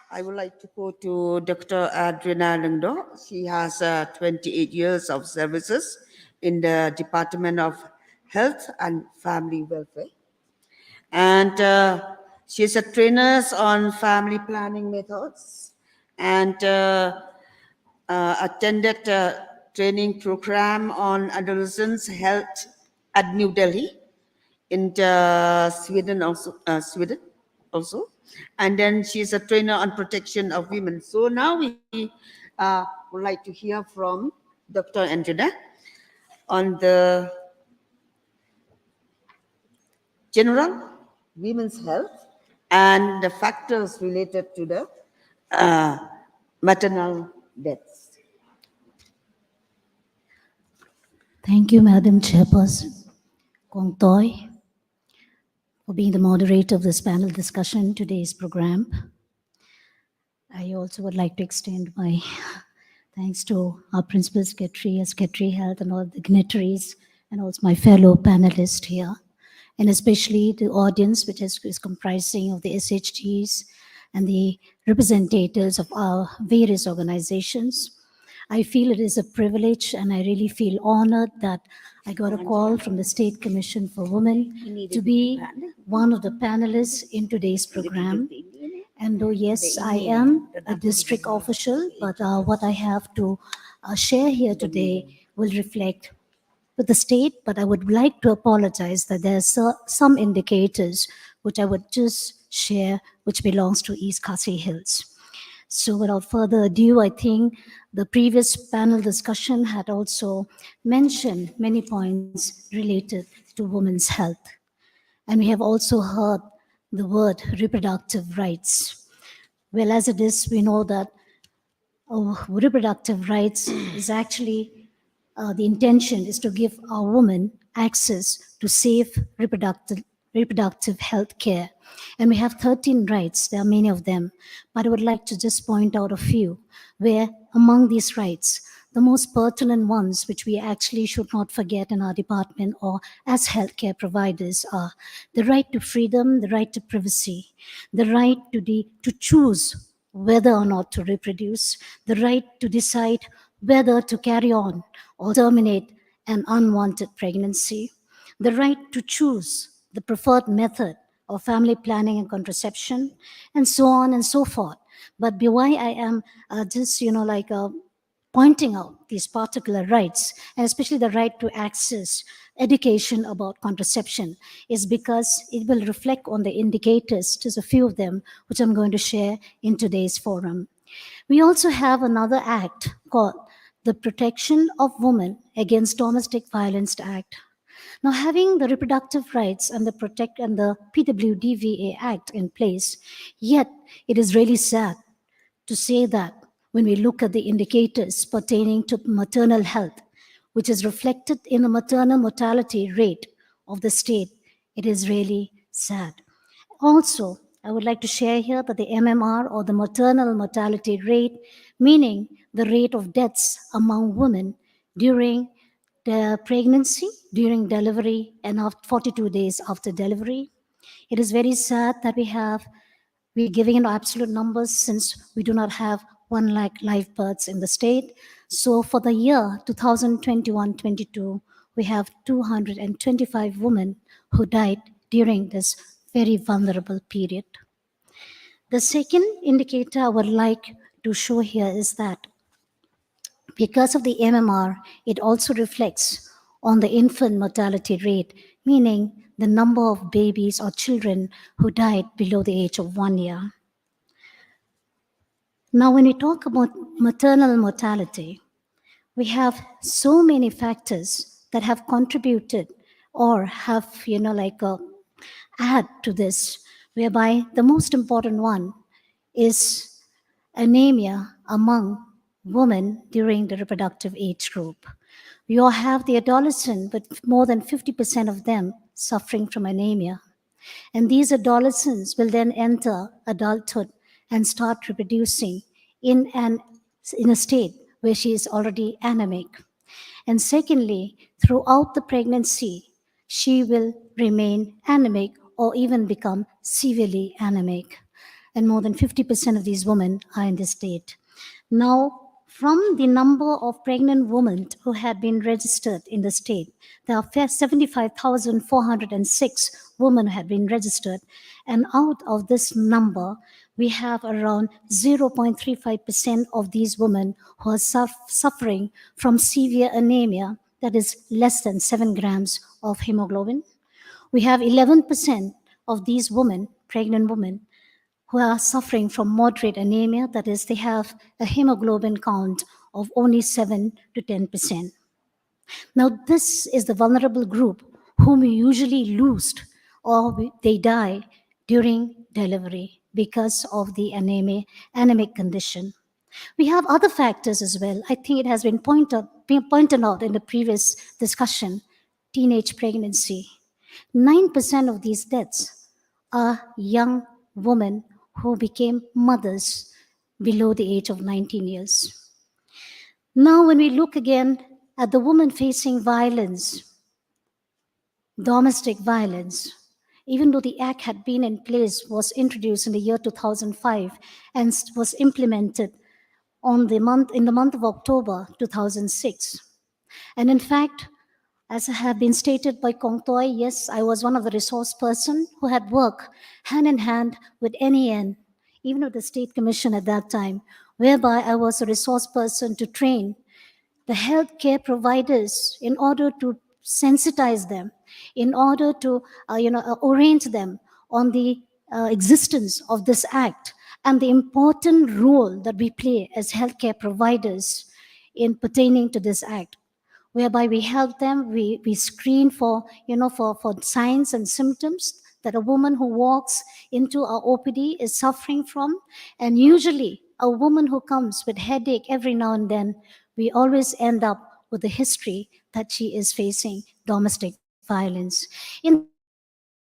I would like to go to Dr. Adriana Lungdo. She has 28 years of services in the Department of Health and Family Welfare. And she's a trainer on family planning methods and attended a training program on adolescents' health at New Delhi in Sweden also. And then she's a trainer on protection of women. So now we would like to hear from Dr. Anjuna on the general women's health and the factors related to the maternal deaths. Thank you, Madam Chairperson Kong Toy, for being the moderator of this panel discussion, today's program. I also would like to extend my thanks to our Principal Secretary, Secretary Health, and all the dignitaries, and also my fellow panelists here, and especially the audience, which is comprising of the SHGs and the representatives of our various organizations. I feel it is a privilege, and I really feel honored that I got a call from the State Commission for Women to be one of the panelists in today's program. And though, yes, I am a district official, but what I have to share here today will reflect with the state, but I would like to apologize that there are some indicators which I would just share, which belongs to East Khasi Hills. So without further ado, I think the previous panel discussion had also mentioned many points related to women's health. And we have also heard the word reproductive rights. Well, as it is, we know that reproductive rights is actually the intention is to give our women access to safe reproductive health care. And we have 13 rights, there are many of them, but I would like to just point out a few, where among these rights, the most pertinent ones, which we actually should not forget in our department or as healthcare providers, are the right to freedom, the right to privacy, the right to choose whether or not to reproduce, the right to decide whether to carry on or terminate an unwanted pregnancy, the right to choose the preferred method of family planning and contraception, and so on and so forth. But why I am just, pointing out these particular rights, and especially the right to access education about contraception, is because it will reflect on the indicators, just a few of them, which I'm going to share in today's forum. We also have another act called the Protection of Women Against Domestic Violence Act. Now, having the reproductive rights and the PWDVA Act in place, yet it is really sad to say that when we look at the indicators pertaining to maternal health, which is reflected in the maternal mortality rate of the state, it is really sad. Also, I would like to share here that the MMR, or the maternal mortality rate, meaning the rate of deaths among women during the pregnancy, during delivery, and 42 days after delivery. It is very sad that we're giving in absolute numbers, since we do not have 1 lakh live births in the state. So for the year 2021-22, we have 225 women who died during this very vulnerable period. The second indicator I would like to show here is that because of the MMR, it also reflects on the infant mortality rate, meaning the number of babies or children who died below the age of 1 year. Now, when we talk about maternal mortality, we have so many factors that have contributed or have, add to this, whereby the most important one is anemia among women during the reproductive age group. We all have the adolescent, but more than 50% of them suffering from anemia. And these adolescents will then enter adulthood and start reproducing in a state where she is already anemic. And secondly, throughout the pregnancy, she will remain anemic or even become severely anemic. And more than 50% of these women are in this state. Now, From the number of pregnant women who had been registered in the state, there are 75,406 women who had been registered. And out of this number, we have around 0.35% of these women who are suffering from severe anemia, that is less than 7 grams of hemoglobin. We have 11% of these women, pregnant women, who are suffering from moderate anemia, that is, they have a hemoglobin count of only 7 to 10%. Now, this is the vulnerable group whom we usually lose or they die during delivery because of the anemic condition. We have other factors as well. I think it has been pointed out in the previous discussion, teenage pregnancy. 9% of these deaths are young women who became mothers below the age of 19 years. Now, when we look again at the women facing violence, domestic violence, even though the act had been in place, was introduced in the year 2005 and was implemented in the month of October 2006. And in fact, as have been stated by Kong Toy, yes, I was one of the resource person who had worked hand in hand with NEN, even with the State Commission at that time, whereby I was a resource person to train the healthcare providers in order to sensitize them, in order to orient them on the existence of this act and the important role that we play as healthcare providers in pertaining to this act, whereby we help them, we screen for signs and symptoms that a woman who walks into our OPD is suffering from. And usually a woman who comes with headache every now and then, we always end up with the history that she is facing domestic violence. In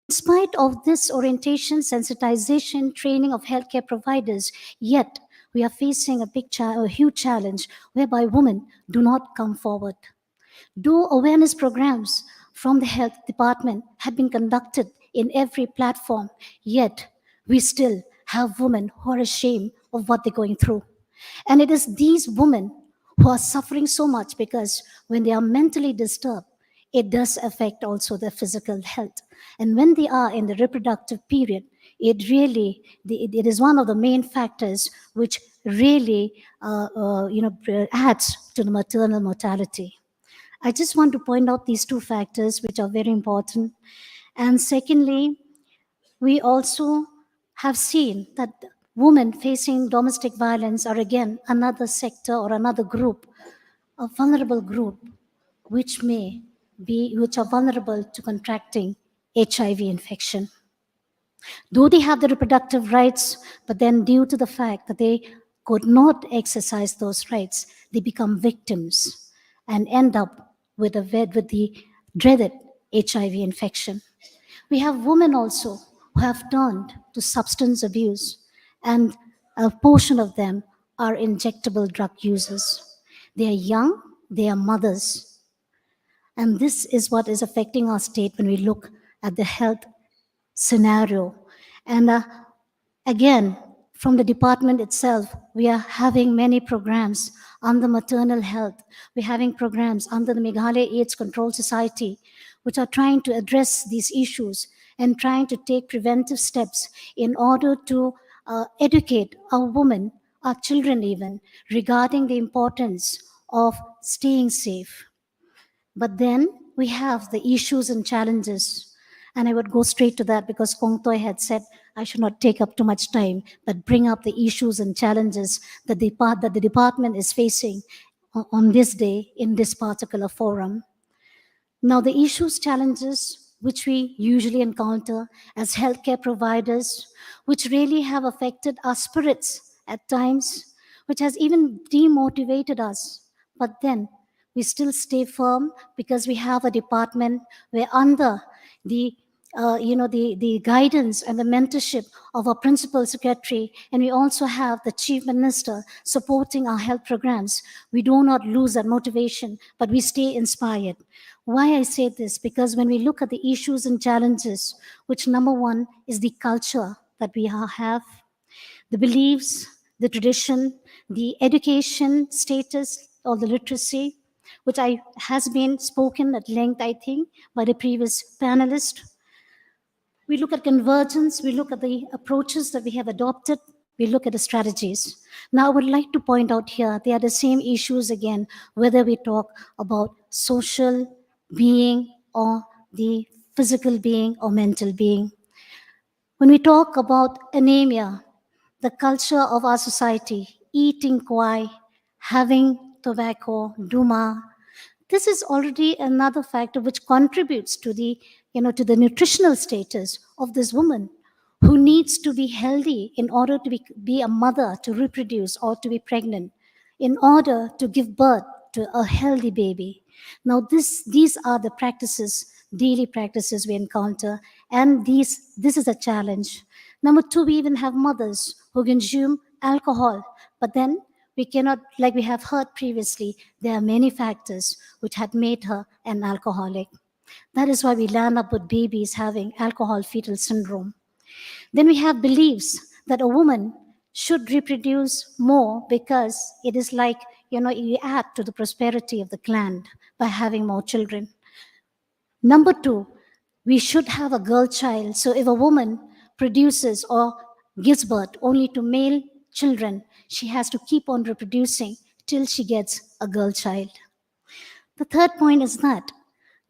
spite of this orientation, sensitization, training of healthcare providers, yet we are facing a huge challenge whereby women do not come forward. Though awareness programs from the health department have been conducted in every platform, yet we still have women who are ashamed of what they're going through. And it is these women who are suffering so much because when they are mentally disturbed, it does affect also their physical health. And when they are in the reproductive period, it is one of the main factors which really adds to the maternal mortality. I just want to point out these two factors which are very important. And secondly, we also have seen that women facing domestic violence are again another sector or another group, a vulnerable group, which are vulnerable to contracting HIV infection. Though they have the reproductive rights, but then due to the fact that they could not exercise those rights, they become victims and end up with the dreaded HIV infection. We have women also who have turned to substance abuse, and a portion of them are injectable drug users. They are young, they are mothers. And this is what is affecting our state when we look at the health scenario. And again, from the department itself, we are having many programs under maternal health. We're having programs under the Meghalaya AIDS Control Society, which are trying to address these issues and trying to take preventive steps in order to educate our women, our children even, regarding the importance of staying safe. But then we have the issues and challenges. And I would go straight to that because Kong Toy had said I should not take up too much time, but bring up the issues and challenges that the department is facing on this day in this particular forum. Now, the issues, challenges, which we usually encounter as healthcare providers, which really have affected our spirits at times, which has even demotivated us. But then we still stay firm because we have a department where under the guidance and the mentorship of our principal secretary, and we also have the chief minister supporting our health programs, we do not lose that motivation, but we stay inspired. Why I say this? Because when we look at the issues and challenges, which number one is the culture that we have, the beliefs, the tradition, the education status or the literacy, which has been spoken at length, I think, by the previous panelist. We look at convergence, we look at the approaches that we have adopted, we look at the strategies. Now, I would like to point out here, they are the same issues again, whether we talk about social being or the physical being or mental being. When we talk about anemia, the culture of our society, eating kwai, having tobacco, duma, this is already another factor which contributes to the, to the nutritional status of this woman who needs to be healthy in order to be a mother, to reproduce or to be pregnant, in order to give birth to a healthy baby. Now, these are the practices, daily practices we encounter, and this is a challenge. Number two, we even have mothers who consume alcohol, but then we cannot, like we have heard previously, there are many factors which had made her an alcoholic. That is why we land up with babies having alcohol fetal syndrome. Then we have beliefs that a woman should reproduce more because it is like, you add to the prosperity of the clan by having more children. Number two, we should have a girl child. So if a woman produces or gives birth only to male children, she has to keep on reproducing till she gets a girl child. The third point is that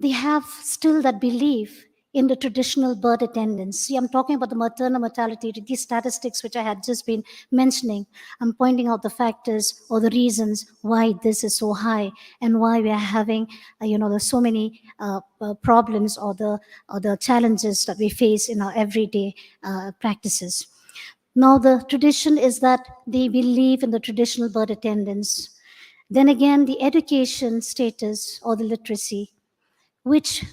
they have still that belief in the traditional birth attendance. See, I'm talking about the maternal mortality, these statistics which I had just been mentioning. I'm pointing out the factors or the reasons why this is so high and why we are having, there's so many problems or the challenges that we face in our everyday practices. Now, the tradition is that they believe in the traditional birth attendance. Then again, the education status or the literacy, which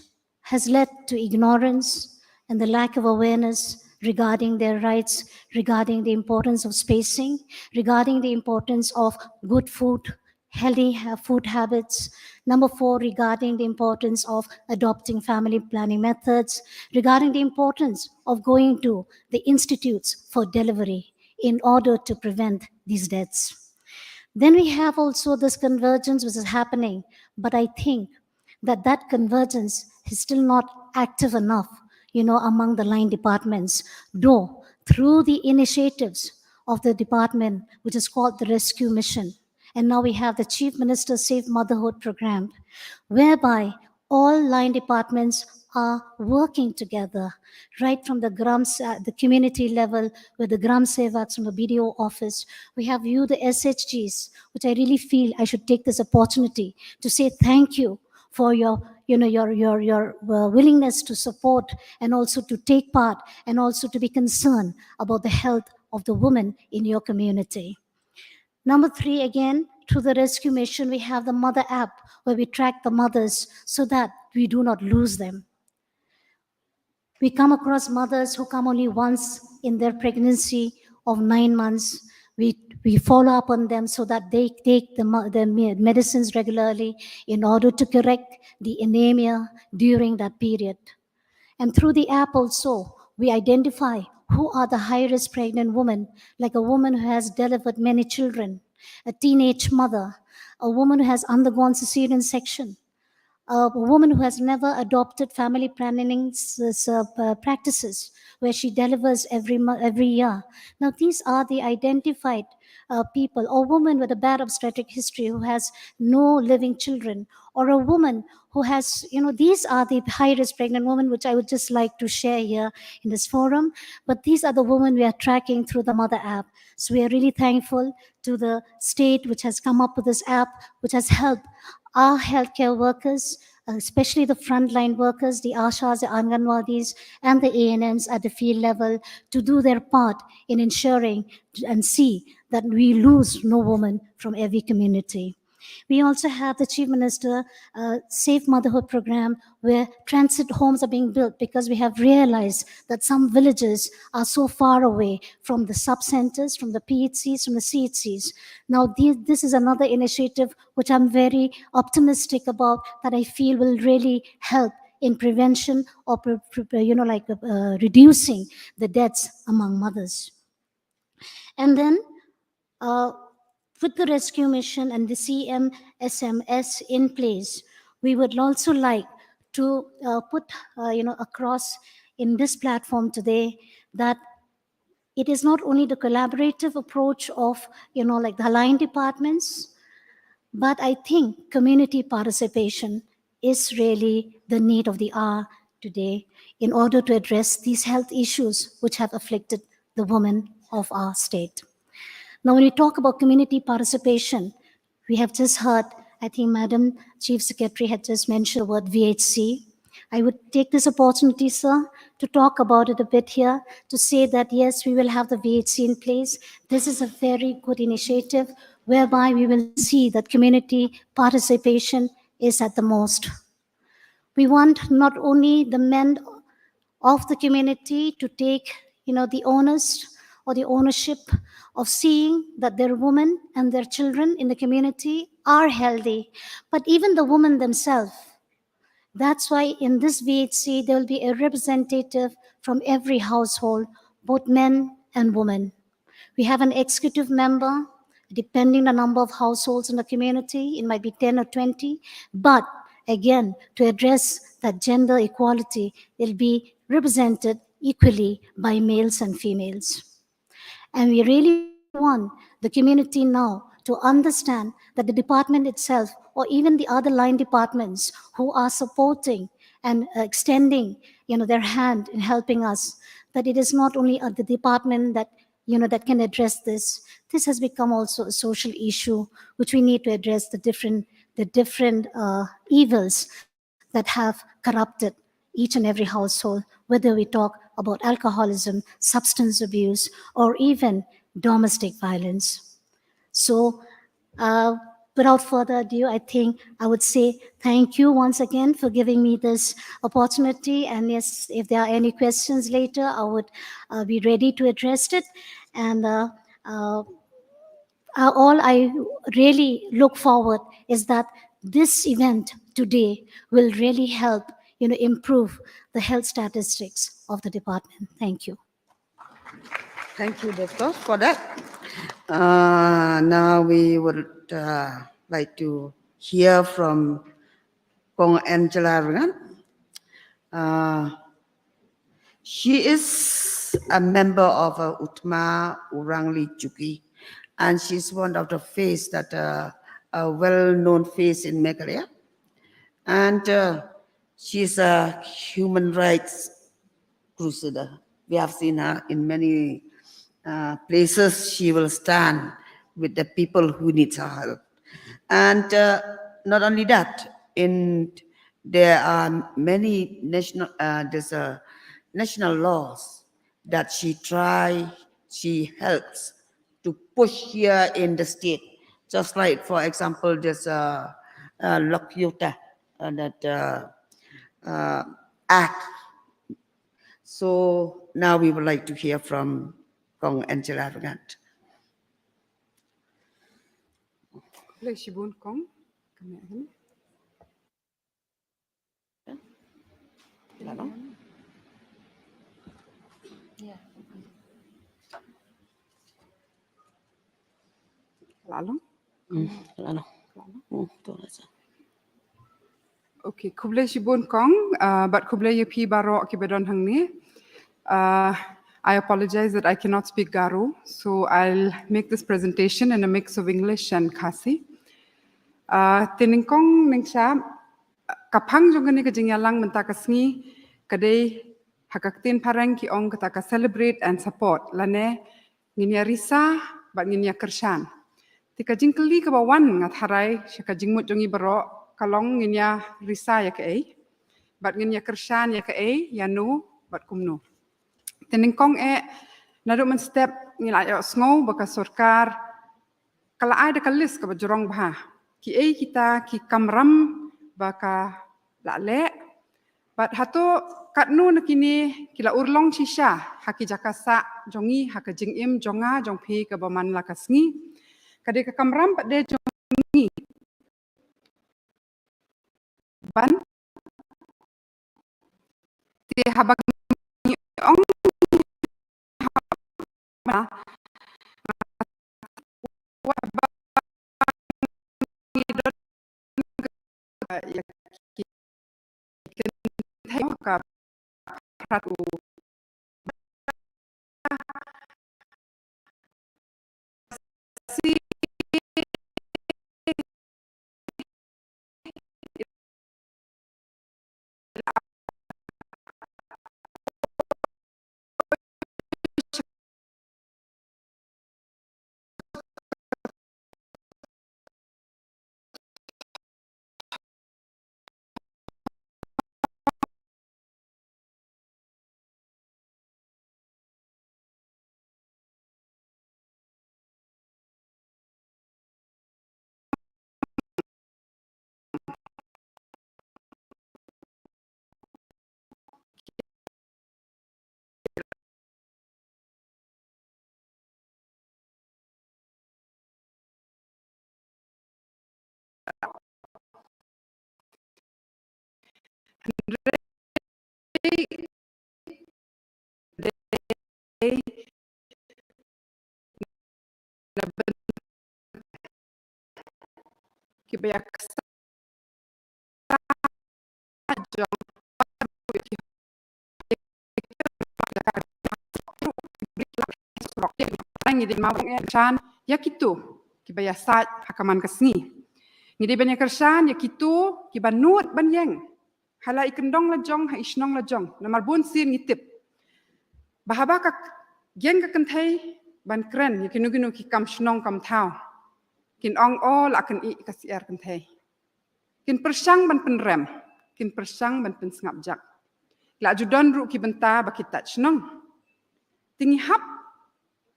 has led to ignorance and the lack of awareness regarding their rights, regarding the importance of spacing, regarding the importance of good food, healthy food habits. Number four, regarding the importance of adopting family planning methods, regarding the importance of going to the institutes for delivery in order to prevent these deaths. Then we have also this convergence which is happening, but I think that convergence is still not active enough, among the line departments, though through the initiatives of the department, which is called the Rescue Mission. And now we have the Chief Minister's Safe Motherhood Program, whereby all line departments are working together, right from the community level with the Gram Sevaks from the BDO office. We have you, the SHGs, which I really feel I should take this opportunity to say thank you for your willingness to support and also to take part and also to be concerned about the health of the woman in your community. Number three, again, through the Rescue Mission, we have the Mother app where we track the mothers so that we do not lose them. We come across mothers who come only once in their pregnancy of 9 months. We follow up on them so that they take the medicines regularly in order to correct the anemia during that period. And through the app also, we identify who are the high-risk pregnant women, like a woman who has delivered many children, a teenage mother, a woman who has undergone cesarean section, a woman who has never adopted family planning practices, where she delivers every year. Now, these are the identified people, or woman with a bad obstetric history who has no living children, or a woman who has, these are the high-risk pregnant women, which I would just like to share here in this forum. But these are the women we are tracking through the Mother app. So we are really thankful to the state which has come up with this app, which has helped our healthcare workers, especially the frontline workers, the Ashas, the Anganwadis, and the ANMs at the field level, to do their part in ensuring and see that we lose no woman from every community. We also have the Chief Minister Safe Motherhood Program, where transit homes are being built because we have realized that some villages are so far away from the sub-centers, from the PHCs, from the CHCs. Now, this is another initiative which I'm very optimistic about, that I feel will really help in prevention or reducing the deaths among mothers. And then with the rescue mission and the CMSMS in place, we would also like to put across in this platform today that it is not only the collaborative approach of like the aligned departments, but I think community participation is really the need of the hour today in order to address these health issues which have afflicted the women of our state. Now, when we talk about community participation, we have just heard, I think Madam Chief Secretary had just mentioned the word VHC. I would take this opportunity, sir, to talk about it a bit here, to say that yes, we will have the VHC in place. This is a very good initiative whereby we will see that community participation is at the most. We want not only the men of the community to take, the onus or the ownership of seeing that their women and their children in the community are healthy, but even the women themselves. That's why in this VHC, there will be a representative from every household, both men and women. We have an executive member, depending the number of households in the community, it might be 10 or 20, but again, to address that gender equality, it'll be represented equally by males and females. And we really want the community now to understand that the department itself, or even the other line departments who are supporting and extending, their hand in helping us, that it is not only at the department that, that can address this. This has become also a social issue, which we need to address the different evils that have corrupted each and every household, whether we talk about alcoholism, substance abuse, or even domestic violence. So, without further ado, I think I would say thank you once again for giving me this opportunity. And yes, if there are any questions later, I would be ready to address it. And all I really look forward is that this event today will really help, improve the health statistics of the department. Thank you. Thank you, Doctor, for that. Now we would like to hear from Kong Angela Rangan. She is a member of Utma Urangli Chuki, and she's one of the face that a well-known face in Meghalaya. And she's a human rights crusader. We have seen her in many places. She will stand with the people who need her help. And not only that, there are many national laws that she helps to push here in the state. Just like, for example, this Lokyota, that act. So now we would like to hear from Kong Angela Ragant. Okay, kublai shibun kong, but kublai yapi barok kibadon hangni. I apologize that I cannot speak Garo, so I'll make this presentation in a mix of English and Khasi. Tiningkong ningsha kapang jongani kajingyalang mentakasngi kadai hakaktin parang ki ong kataka celebrate and support lane nginya risa bat nginya kershan. Tika jingkeli kabawan ngat harai syaka jingmut jongi barok kalong nginya risa ya ke bat nginya kershan ya ke yanu bat kumno. Tiningkong naduk men step ngilai sngo baka sorkar kala ada kalis ka bajorong bah ki kita ki kamram baka lale bat hato katnu nakini kila urlong shisha haki jakasa jongi haka jingim jonga jongpi ka baman lakasngi kade ka kamram pat de jongi ban ti habak ong pratu si kibayak jong ngidi mabung chan yakitu kibaya sat hakaman kasni ngidi banyak kersan yakitu kibanut banyeng hala ikendong la jong ha isnong la jong namar bun sin ngitip bahaba ka geng ka kentai ban kren yakinu ginu ki kam snong kam thau kin ong all akan I kasiar kentai kin persang ban penrem kin persang ban pensngap jak la judon ru ki benta bakita snong tingi hap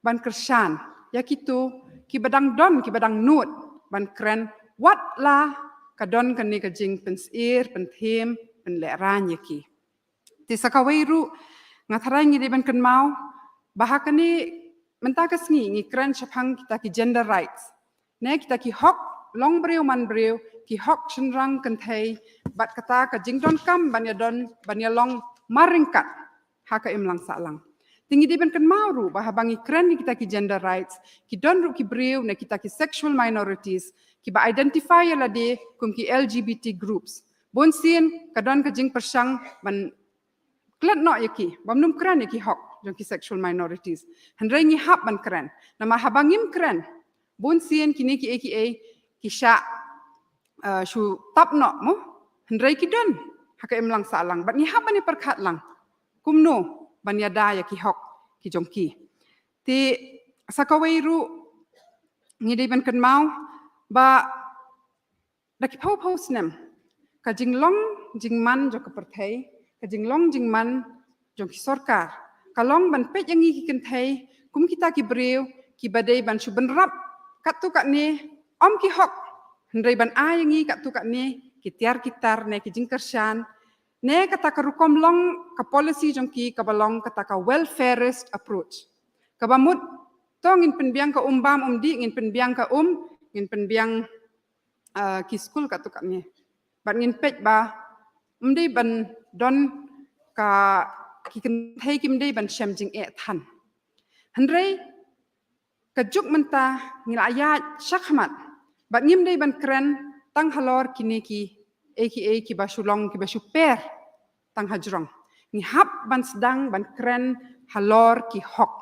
ban kersan yakitu ki badang don ki badang nut ban kren wat la kadon kan ni ka jing pensir penthem penleran yaki ti sakawairu ngatarai ngi ban kan mau bahakani mentakas ngi kren chapang kita ki gender rights ne kita ki hok long breu man breu ki hok chenrang kan thai bat kata ka jing don kam ban ya long maringkat haka imlang salang tinggi di ban kan mau ru bahabangi kren kita ki gender rights ki don ru ki breu ne kita ki sexual minorities ki ba identify la de kum ki LGBT groups bon sin kadon ka jing persang ban klat no yaki bamnum kren yaki hok jong ki sexual minorities handrai ngi hap ban kren nama habangim kren bon sin kini ki aka ki sha shu tap no mo handrai ki don haka imlang salang bat ngi hap ban perkhat lang kumno ban yada yaki hok ki jong ki ti sakawairu ngi dei ban kan mau ba daki pau snem ka jing long jing man jo ka perthai ka jing long jing man jong ki sarkar kalong ban pet yang ki kan thai kum kita ki breu ki badai ban shu ban rap kat tu kat ne om ki hok hendrai ban a yang kat tu kat ne ki tiar kitar ne ki jing kersan ne kata ka rukom long ka policy jong ki ka balong kata ka welfareist approach ka bamut tong in penbiang ka umbam umdi ngin penbiang ka ngin penbiang ki school kat tu kat ne ban ngin pet ba umdi ban don ka ki kan thai kim dei ban shem jing e than handrei ka juk menta ngila ya shakhmat bat ngim dei ban kren tang halor kini ki aka ki basulong ki basu per tang hajrong ni hap ban sedang ban kren halor ki hok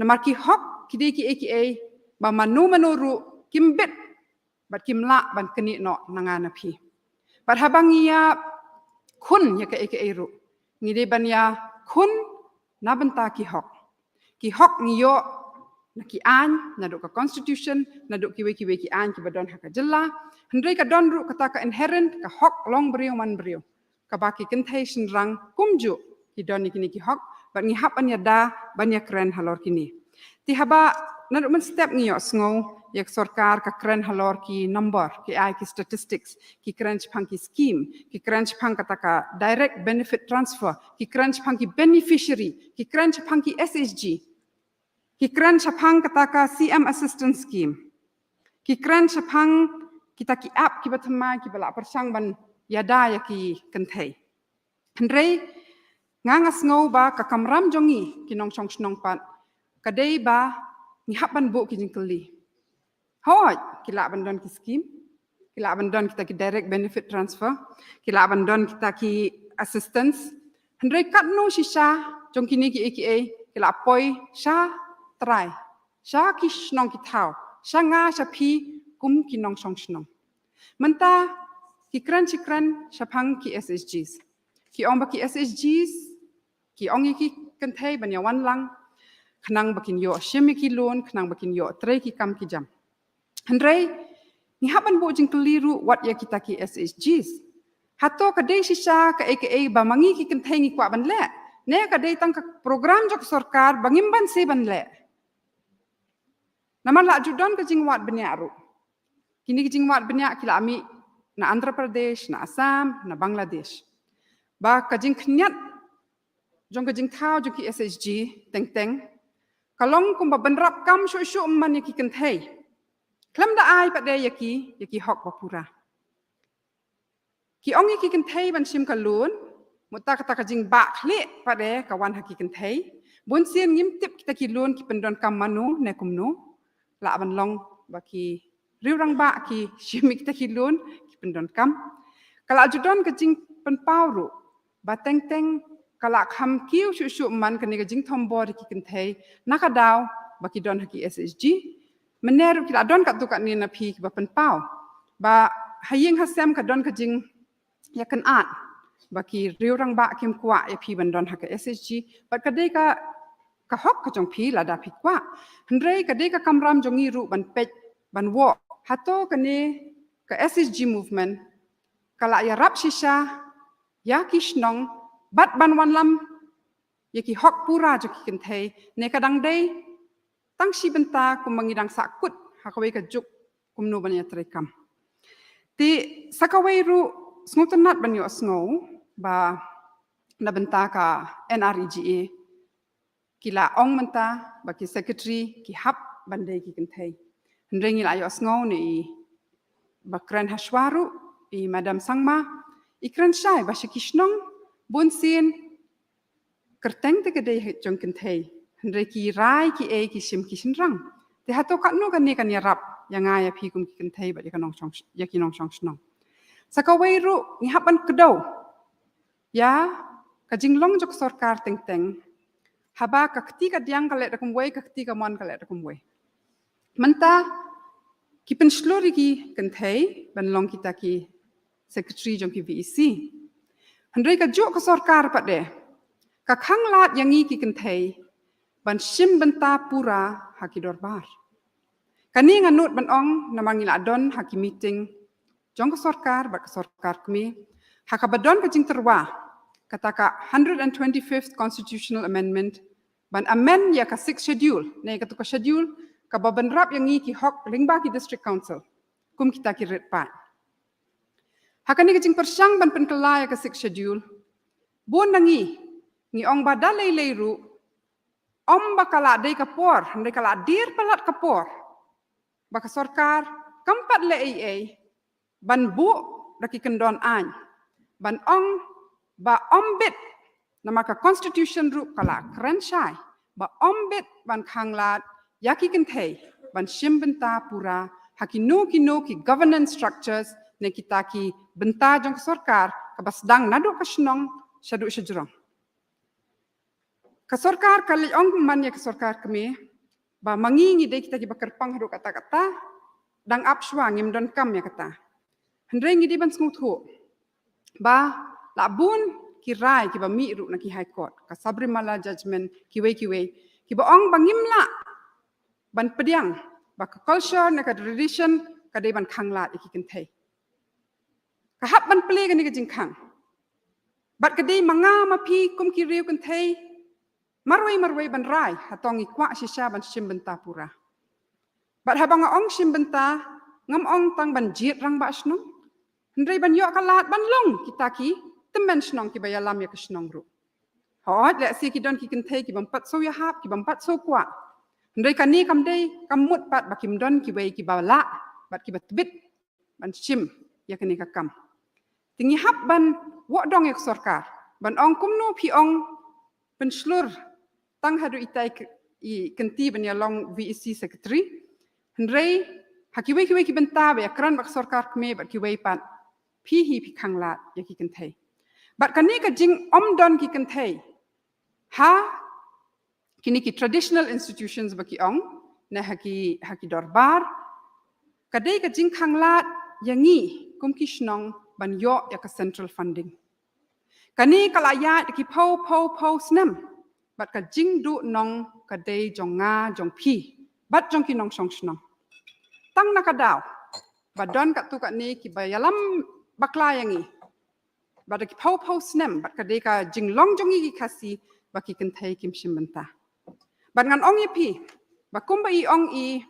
namar ki hok ki dei ki aka ba manu manuru kimbet bat kimla ban keni no nangana phi bat habangia kun ya ka aka ru ngide banya kun na benta ki hok ngiyo na ki an na do ka constitution na do ki weki an ki badon haka jella hendrai ka don ru kata ka inherent ka hok long brio man brio ka baki contation rang kumju ki don ni ki hok bat ngi hap anya da banya kren halor kini ti haba na do man step ngiyo sngo yak sarkar ka kren halor ki number ki ai ki statistics ki kren chpang ki scheme ki kren chpang kata ka direct benefit transfer ki kren chpang ki beneficiary ki kren chpang ki SSG ki kren chpang kata ka CM assistance scheme ki kren chpang kita ki app ki batma ki bala persang ban yada ya ki kenthai hendrei ngangas ngau ba ka kamram jongi ki nong chong snong pat kadai ba ni haban bo ki jingkeli hoi kila bandon ki scheme kila bandon kita ki direct benefit transfer kila bandon kita ki assistance Hendrai kat no shisha jong kini ki eki kila poi sha trai sha ki snong ki thao sha nga sha phi kum ki nong song snong menta ki kran shapang ki SSGs ki ong ba ki SSGs ki ong ki kan thai ban ya wan lang khnang bakin yo shemi ki lon khnang bakin yo tre ki kam ki jam Hendrai ni haban bo jing keliru wat ya kita ki SSGs hato ka dei shisha ka aka ba mangi ki kan thai ngi kwa ban le ne ka dei tang ka program jok sarkar bangim ban se ban le naman la judan ka jing wat benya ru kini ki jing wat benya kila ami na Andhra Pradesh na Assam na Bangladesh ba ka jing khnyat jong ka jing thao jong ki SSG teng kalong kum ba banrap kam shu man ki kan thai klam da ai pa de yaki hok ba pura ki ongi ki kan thai ban sim kalun mutta ka jing ba khle pa de ka wan haki kan thai bun sien ngim tip kita ki lun ki pendon kam manu ne kumnu la ban long ba ki riurang ba ki sim kita ki lun ki pendon kam kala judon ka jing pen pawru ba teng kala kham kiu shu man kan ga jing thombo ki kan thai nakadaw ba ki don haki SSG meneru ki la don ka tu ka ni na phi ki ba pen paw ba haying hasem ka don ka jing ya kan at baki riurang ba kim kwa ya phi ban don haka SSG but kadai ka hok ka jong phi la da phi kwa hendrei kadai ka kamram jongi ru ban pech ban wo hato kane ka SSG movement kala ya rap shisha ya kishnong bat ban wan lam ya ki hok pura jo ki kan thai ne kadang dei tang si benta kum mangidang sakut hakawai ka juk kum no ban ya trekam ti sakawai ru Smutanat banyo snow ba nabenta ka NREGA kila ong menta ba ki secretary ki hap bandai ki kentai hendrengi la yo snow ni bakran hashwaru I madam sangma ikran shai ba shikishnong bunsin kerteng te kedai jong kentai hendre ki rai ki ki sim ki sinrang te hato ka no kan ni kan yarap yang aya phi kum ki kentai ba yakinong song snong sakawai ru ni haban kedau ya kajing long jok sarkar teng haba ka ketika diang kale dakum wei ka ketika mon kale dakum wei menta ki penslori ki kenthai ban long kita ki secretary jong ki VEC handrei ka jok ka sarkar pa de ka khanglat yangi ki kenthai ban sim benta pura haki dorbar kani nganut ban ong namangila don haki meeting jong sarkar ba sarkar kami hakabadon ka jing terwa kataka 125th constitutional amendment ban amend ya ka 6th schedule ne ka to ka schedule ka baban rap yang ki hok lingba ki district council kum kita ki red pa hakani ka jing persang ban penkala ya ka 6th schedule bon nangi ni ong badalai leiru om bakala dei ka por ndai kala dir palat ka por ba ka sarkar kampat le ban bu daki kendon an ban ong ba ombit nama ka constitution ru kala kran shai ba ombit ban khanglat yaki kenthei ban shimbenta pura haki no ki governance structures ne kita ki benta jong sarkar ka basdang nadu ka shnong shadu shajrong ka sarkar kali ong man ya ka sarkar kami ba mangi ngi de kita ki bakar pang ru kata dang apshwa ngim don kam ya kata hendrengi di ban smuthu ba labun kirai ki ba mi ru na ki high court ka Sabrimala judgment ki wei ki ba ong bangimla ban pediang ba ka culture na ka tradition ka de ban khangla ki kenthai ka hap ban ple ka ni ka jingkhang bat ka de manga ma phi kum ki riu kenthai marwai ban rai hatong ikwa shisha ban shimbenta pura bat habang ong shimbenta ngam ong tang ban jit rang ba snong hendrei ban yo kalat ban long kita ki temen snong ki bayalam ya snong ru hot le si ki don ki kenthei ki bampat so ya hap ki bampat so kwa hendrei kani kam dei kamut pat bakim don ki bai ki bala bat ki batbit ban shim ya kani ka kam tingi hap ban wo dong ek sarkar ban ong kumno phi ong penslur tang hadu itai I kenti ban ya long VEC secretary hendrei haki wei ki benta be kran bak sarkar kme bat ki wei pat phi hi phi khanglat ya ki kenthei But kani ka jing don ki kentay. Ha kini ki traditional institutions baki ong na haki dorbar kadai ka jing khanglat yangi kum ki shnong ban yo ya ka central funding kani kalaya ki pau snem bat ka jing du nong kadai jonga jong pi bat jong ki nong song shnong tang na ka daw badon ka tu ka ni ki bayalam bakla yangi bat ki pau snem bat kadai ka jing long jongi ki khasi baki kentai kim shimbenta Bat ngan ong pi, bakumba i ong i,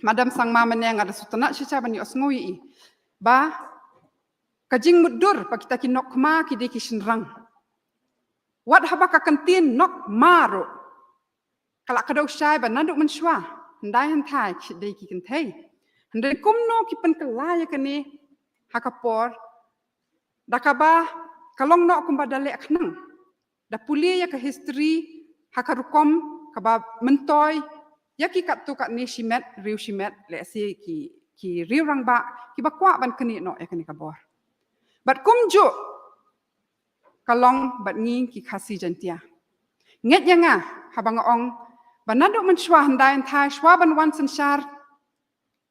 madam sang mama neng ada sutana siya bani osngoi i, ba kajing mudur pa kita kinok ma kidi kishinrang. Wat haba ka kantin nok maro, kalak kadaw siya ba naduk menswa, handai hantai kidi kikintay. Handai kumno kipan kalaya kani hakapor, dakaba kalong no kumba dale aknang, da puli ya ka history hakarukom kaba mentoy yaki kat tu kat ni shimet riu shimet le si ki riu rang ba ki ba kwa ban kani no yakani kabor bat kumju kalong bat ngi ki khasi jantia nget yanga habang ong banadu menshwa handai thai shwa ban wan sanshar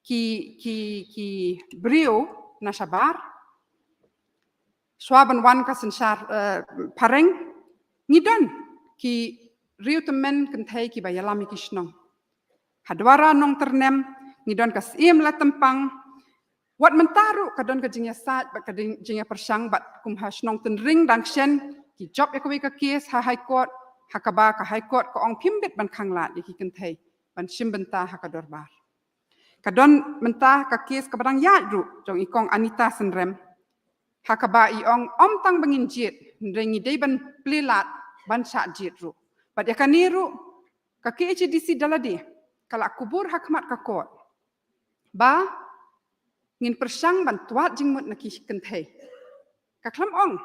ki brio na shabar shwa ban wan ka sanshar pareng ngidon ki riu temen kentai ki bayalami kishnong. Hadwara nong ternem, ngidon kas iem la tempang, wat mentaru kadon ka jingya sat, bat ka jingya persang, bat kum hashnong tenring dan shen, ki job ya kawi ka kies, ha high court, hakaba ka high court, ka ong pimbit ban kanglat, ya ki kentai, ban shimbenta hakadorbar. Kadon mentah ka kies ka barang yadru, jong ikong Anita senrem, hakaba iong tang bangin jit, ndrengi day ban plilat, ban sat jit ru. But yakaniru ka KHDC daladi kala kubur hakmat ka kot ba ngin persang ban tuat jingmut na ki kentai ka klam ong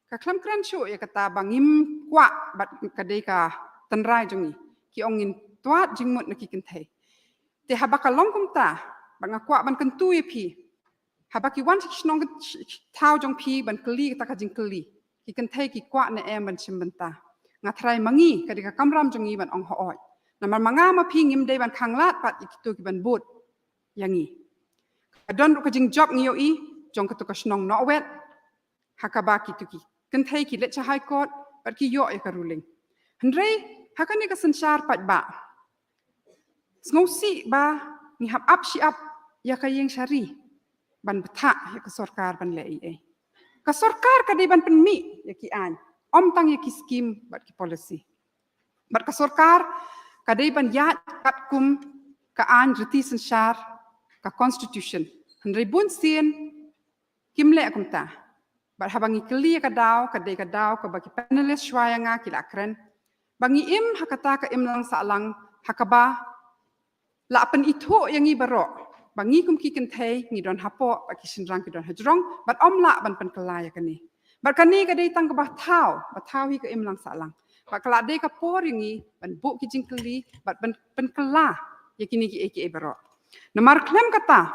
ka klam kran shu ya kata bangim kwa bat kadai ka tenrai jongi ki ong ngin tuat jingmut na ki kentai te habaka longkum ta bang kwa ban kentu ye pi habaki wan snong tau jong pi ban keli ta ka jing keli ki kentai ki kwa na em ban simbenta ngatrai mangi kadika kamram jongi ban ong hooi namar manga ma pingim dei ban khanglat pat ikitu ki ban but yangi adon ka jing job ngiyo i jong ka to ka snong no wet hakaba ki tuki kenthai ki let cha high court pat ki yo ya ka ruling handrei hakani ka sanchar pat ba sngosi ba ni hab up shi up ya ka yeng shari ban betha ya ka sarkar ban le ai ka sarkar ka dei ban penmi ya ki an tang ya ki scheme bat ki policy. Bat ka sarkar kadai ban yat kat kum ka an reti sanshar ka constitution. Handai bun sien kimle akum ta. Bat habangi keli ka daw ka bagi panelists shwaya nga kila kren. Bangi im hakata ka im lang sa lang hakaba la pen itu yang i barok. Bangi kum ki kentai ngidon hapo bagi sinrang ki don hajrong bat la ban pen kelaya kani. Bat kani kadai tang ka bathau hi ka im lang sa lang. Bat kala dei ka por yangi ban bu ki jing keli bat pen kela yakini ki eki barok. Namar klem kata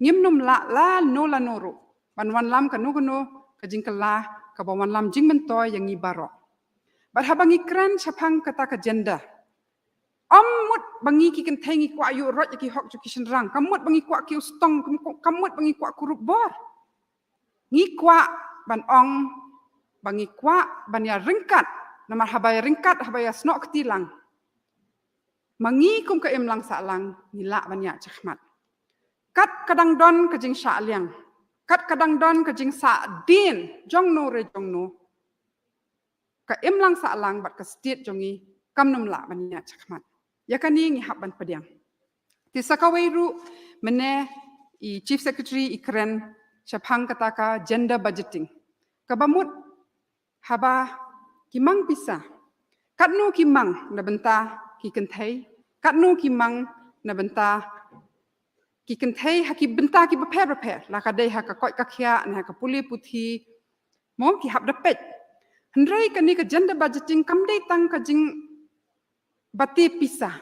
ngim num la no la noru ban wan lam ka no ka jing kela ka wan lam jing mentoy yangi barok. Bat habangi kran sapang kata ka gender. Mut bangi ki kentai ngi kwa yu rot yaki hok ki senrang. Kamut bangi kwa ki ustong kamut bangi kwa kurup bor. Ngi kwa ban ong bangi kwa ban ya ringkat namar habaya ringkat habaya snok ketilang mangi kum ka imlang sa lang nila ban ya chakmat kat kadang don ka jing sha liang kat kadang don ka jing sa din jong no re jong no ka imlang sa lang bat ka state jongi kam num la ban ya chakmat ya kani ngi hab ban padiang ti sakawai ru mene i chief secretary ikren chapang kataka gender budgeting kabamut haba kimang pisa katnu kimang na benta ki kentai katnu kimang na benta ki kentai haki benta ki prepare la ka dei haka koi ka khia na ka puli puthi mom ki hab dapet hendrai ka ni ka gender budgeting kam dei tang ka jing bati pisa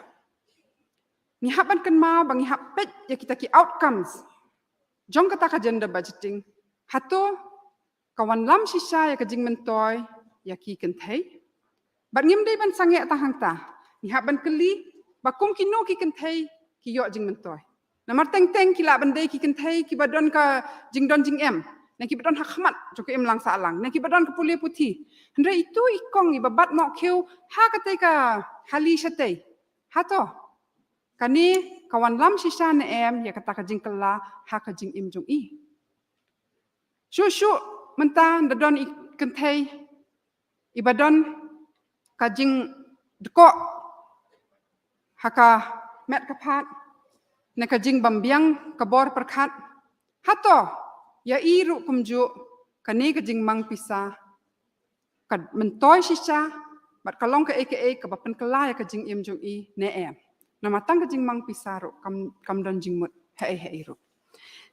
ni haban kan ma bangi hab pet ya kita ki outcomes jong kata ka gender budgeting hato kawan lam shisha ya kajing mentoy ya ki kentai bat ngim dei ban sange ta hang ta ni ha ban keli bakum kino ki kentai ki yo jing mentoy namar teng teng ki la ban dei ki kentai ki badon ka jing don jing em na ki badon hakmat jok em lang sa lang na ki badon ka puli puti ndre itu ikong i babat mo keu ha ka te ka hali shatei ha to kani kawan lam shisha na em ya kata ka jing kala ha ka jing im jong i shu menta dadon i kentai ibadon kajing deko haka met kapat ne kajing bambiang kabor perkat hato ya iru kumju kani kajing mang pisa kad mentoy shisha bat kalong ka aka ka bapen kala ya kajing im jong i ne em na matang kajing mang pisa ro kam don jing mut he iru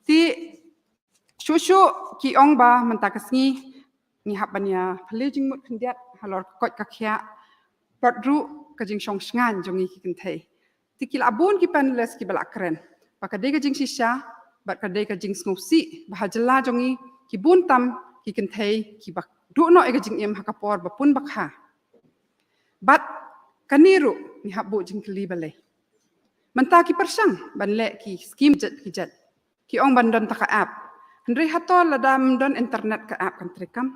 ti shushu ki ong ba menta kasngi ni habanya pelejing mut khendiat halor kot kakya patru kajing shong shngan jongi ki kentai tikil abun ki panelists ki balak keren pakade kajing shisha bat kade kajing snosi bahajala jongi ki buntam ki kentai ki bak du no e kajing em hakapor bapun bakha bat kaniru ni habbu jing kli bale menta ki persang banle ki skim jet ki ong bandon taka app Hendri hatol ladam don internet ke app kan trekam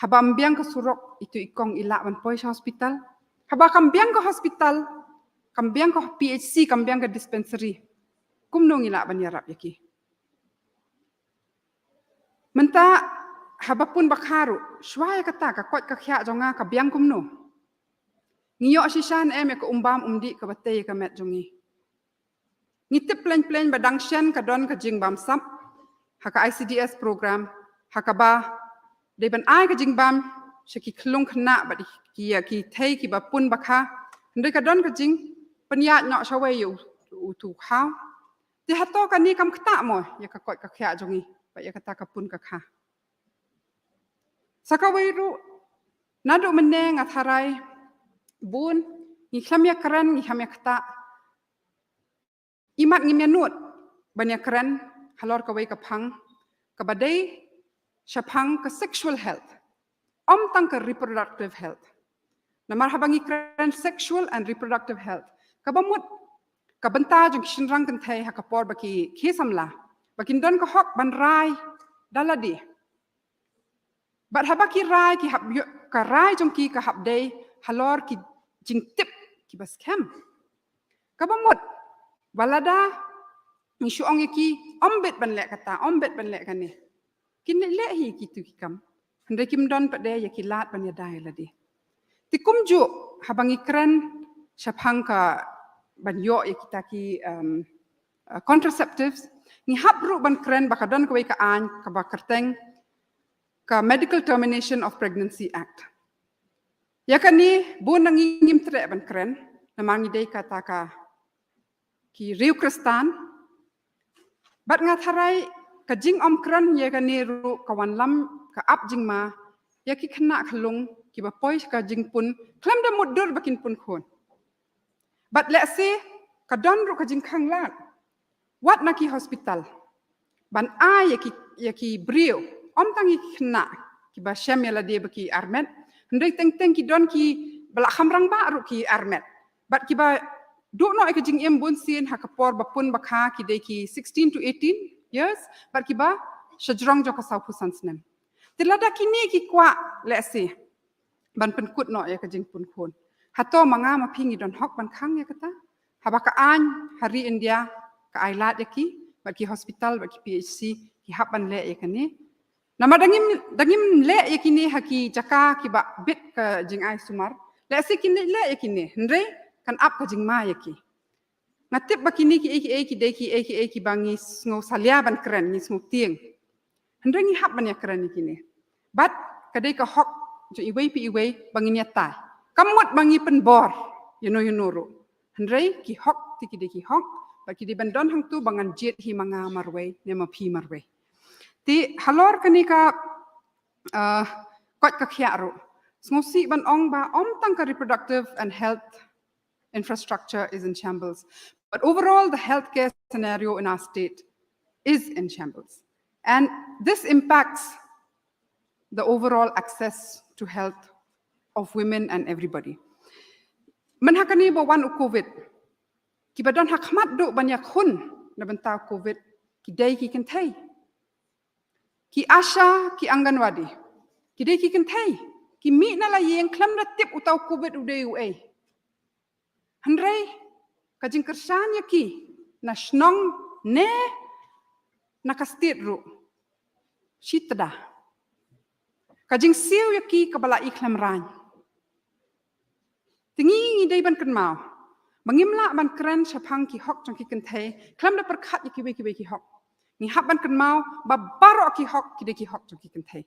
habam biang ke surok itu ikong ilak ban poi hospital haba kam biang ke hospital kam biang ke PHC kam biang ke dispensary kum nong ilak ban yarap yaki menta haba pun bakharu shwaya kata ka kot ka khya jonga ka biang kum no ngiyo shishan em ya ke umbam umdi ke batei ka met jongi ngitip plan badang shen ka don ka jing bam sap haka ICDS program haka ba de ban ai ka jing bam shaki khlung khna ba ki thei ki ba pun bakha ndai ka don ka jing panya nyok shawe yu tu khaw ti hato ka ni kam khta mo ya ka kot ka khya jongi ba ya kata ka pun ka kha sakawai ru nadu meneng atharai bun ni khlamya karan ni hamya khta imat ngimyanut banya karan halor ka wei ka phang ka badai shaphang ka sexual health tang ka reproductive health namar habangi kran sexual and reproductive health ka bamut ka banta jong shinrang kan thai ha ka por baki khisamla bakin don ka hok ban rai daladi bat habaki rai ki hab ka rai jong ki ka hab dei halor ki jing tip ki bas kem ka bamut walada ni shuong yaki ombet ban lek kata ombet ban lek kane kin le hi ki tu kam hande kim don pa de yaki lat ban yadai ladi ti kumju habangi kran shaphang ka ban yo yaki taki contraceptives ni habru ban kran bakadon ko ka an ka bakarteng ka medical termination of pregnancy act yakani bun nangim tre ban kran namangi dei kata ka ki riu kristan bat ngatharai ka jing kran ye ka neru kawan lam ka ap jing ma ya ki khna khlung ki ba poi ka jing pun klam da mudur bakin pun khon but let's say ka don ru ka jing khang lat wat na ki hospital ban a ya ki brio tangi khna ki ba shem ya la de baki armet ndai teng ki don ki bala khamrang ba ru ki armet but ki ba do no ka jing em bun sin ha ka por ba pun ba kha ki de ki 16 to 18 years but ki ba shajrong jo ka sau phusan snem tilada kini ki kwa let's say ban pen kut no ya ka jing pun khon hato manga ma phingi don hok ban khang ya kata haba ka an hari india ka ailat ya ki ba ki hospital ba ki PHC ki haban le ya kani nama dangim le ya kini haki jaka ki ba bit ka jing ai sumar let's say kini le ya kini ndre kan ap ka jing ma ya ki ngatip ba kini ki eki bangi ngo salia ban kren ni ngo tieng ndre ni hab ban ya kren ni kini bat kadai ka hok jo iwei pi iwei bangi ni tai kamut bangi pen bor you know ro ndre ki hok ti ki hok ba ki di ban don hang tu bangan jet hi manga marwei ne ma phi marwei ti halor kani ka kot ka khya ro ngo si ban ong ba tang ka reproductive and health infrastructure is in shambles. But overall, the healthcare scenario in our state is in shambles. And this impacts the overall access to health of women and everybody. Menhakani bawan COVID, kibadan hakmat do banyak hun na benta COVID, kidai ki kentai, ki asha ki anganwadi, kidai ki kentai, ki mi na la yang klam na tip utau COVID udai uai. Handrai kajing kersan ya ki na snong ne na kastit ru, shitda. Kajing siu ya ki kabala iklam ran. Tingi ngidai ban kan mau. Mangimla ban keren syapang ki hok jong ki kentai. Klam da perkat ya ki wei ki hok. Ni hap ban kan mau ba baro ki hok ki dei ki hok jong ki kentai.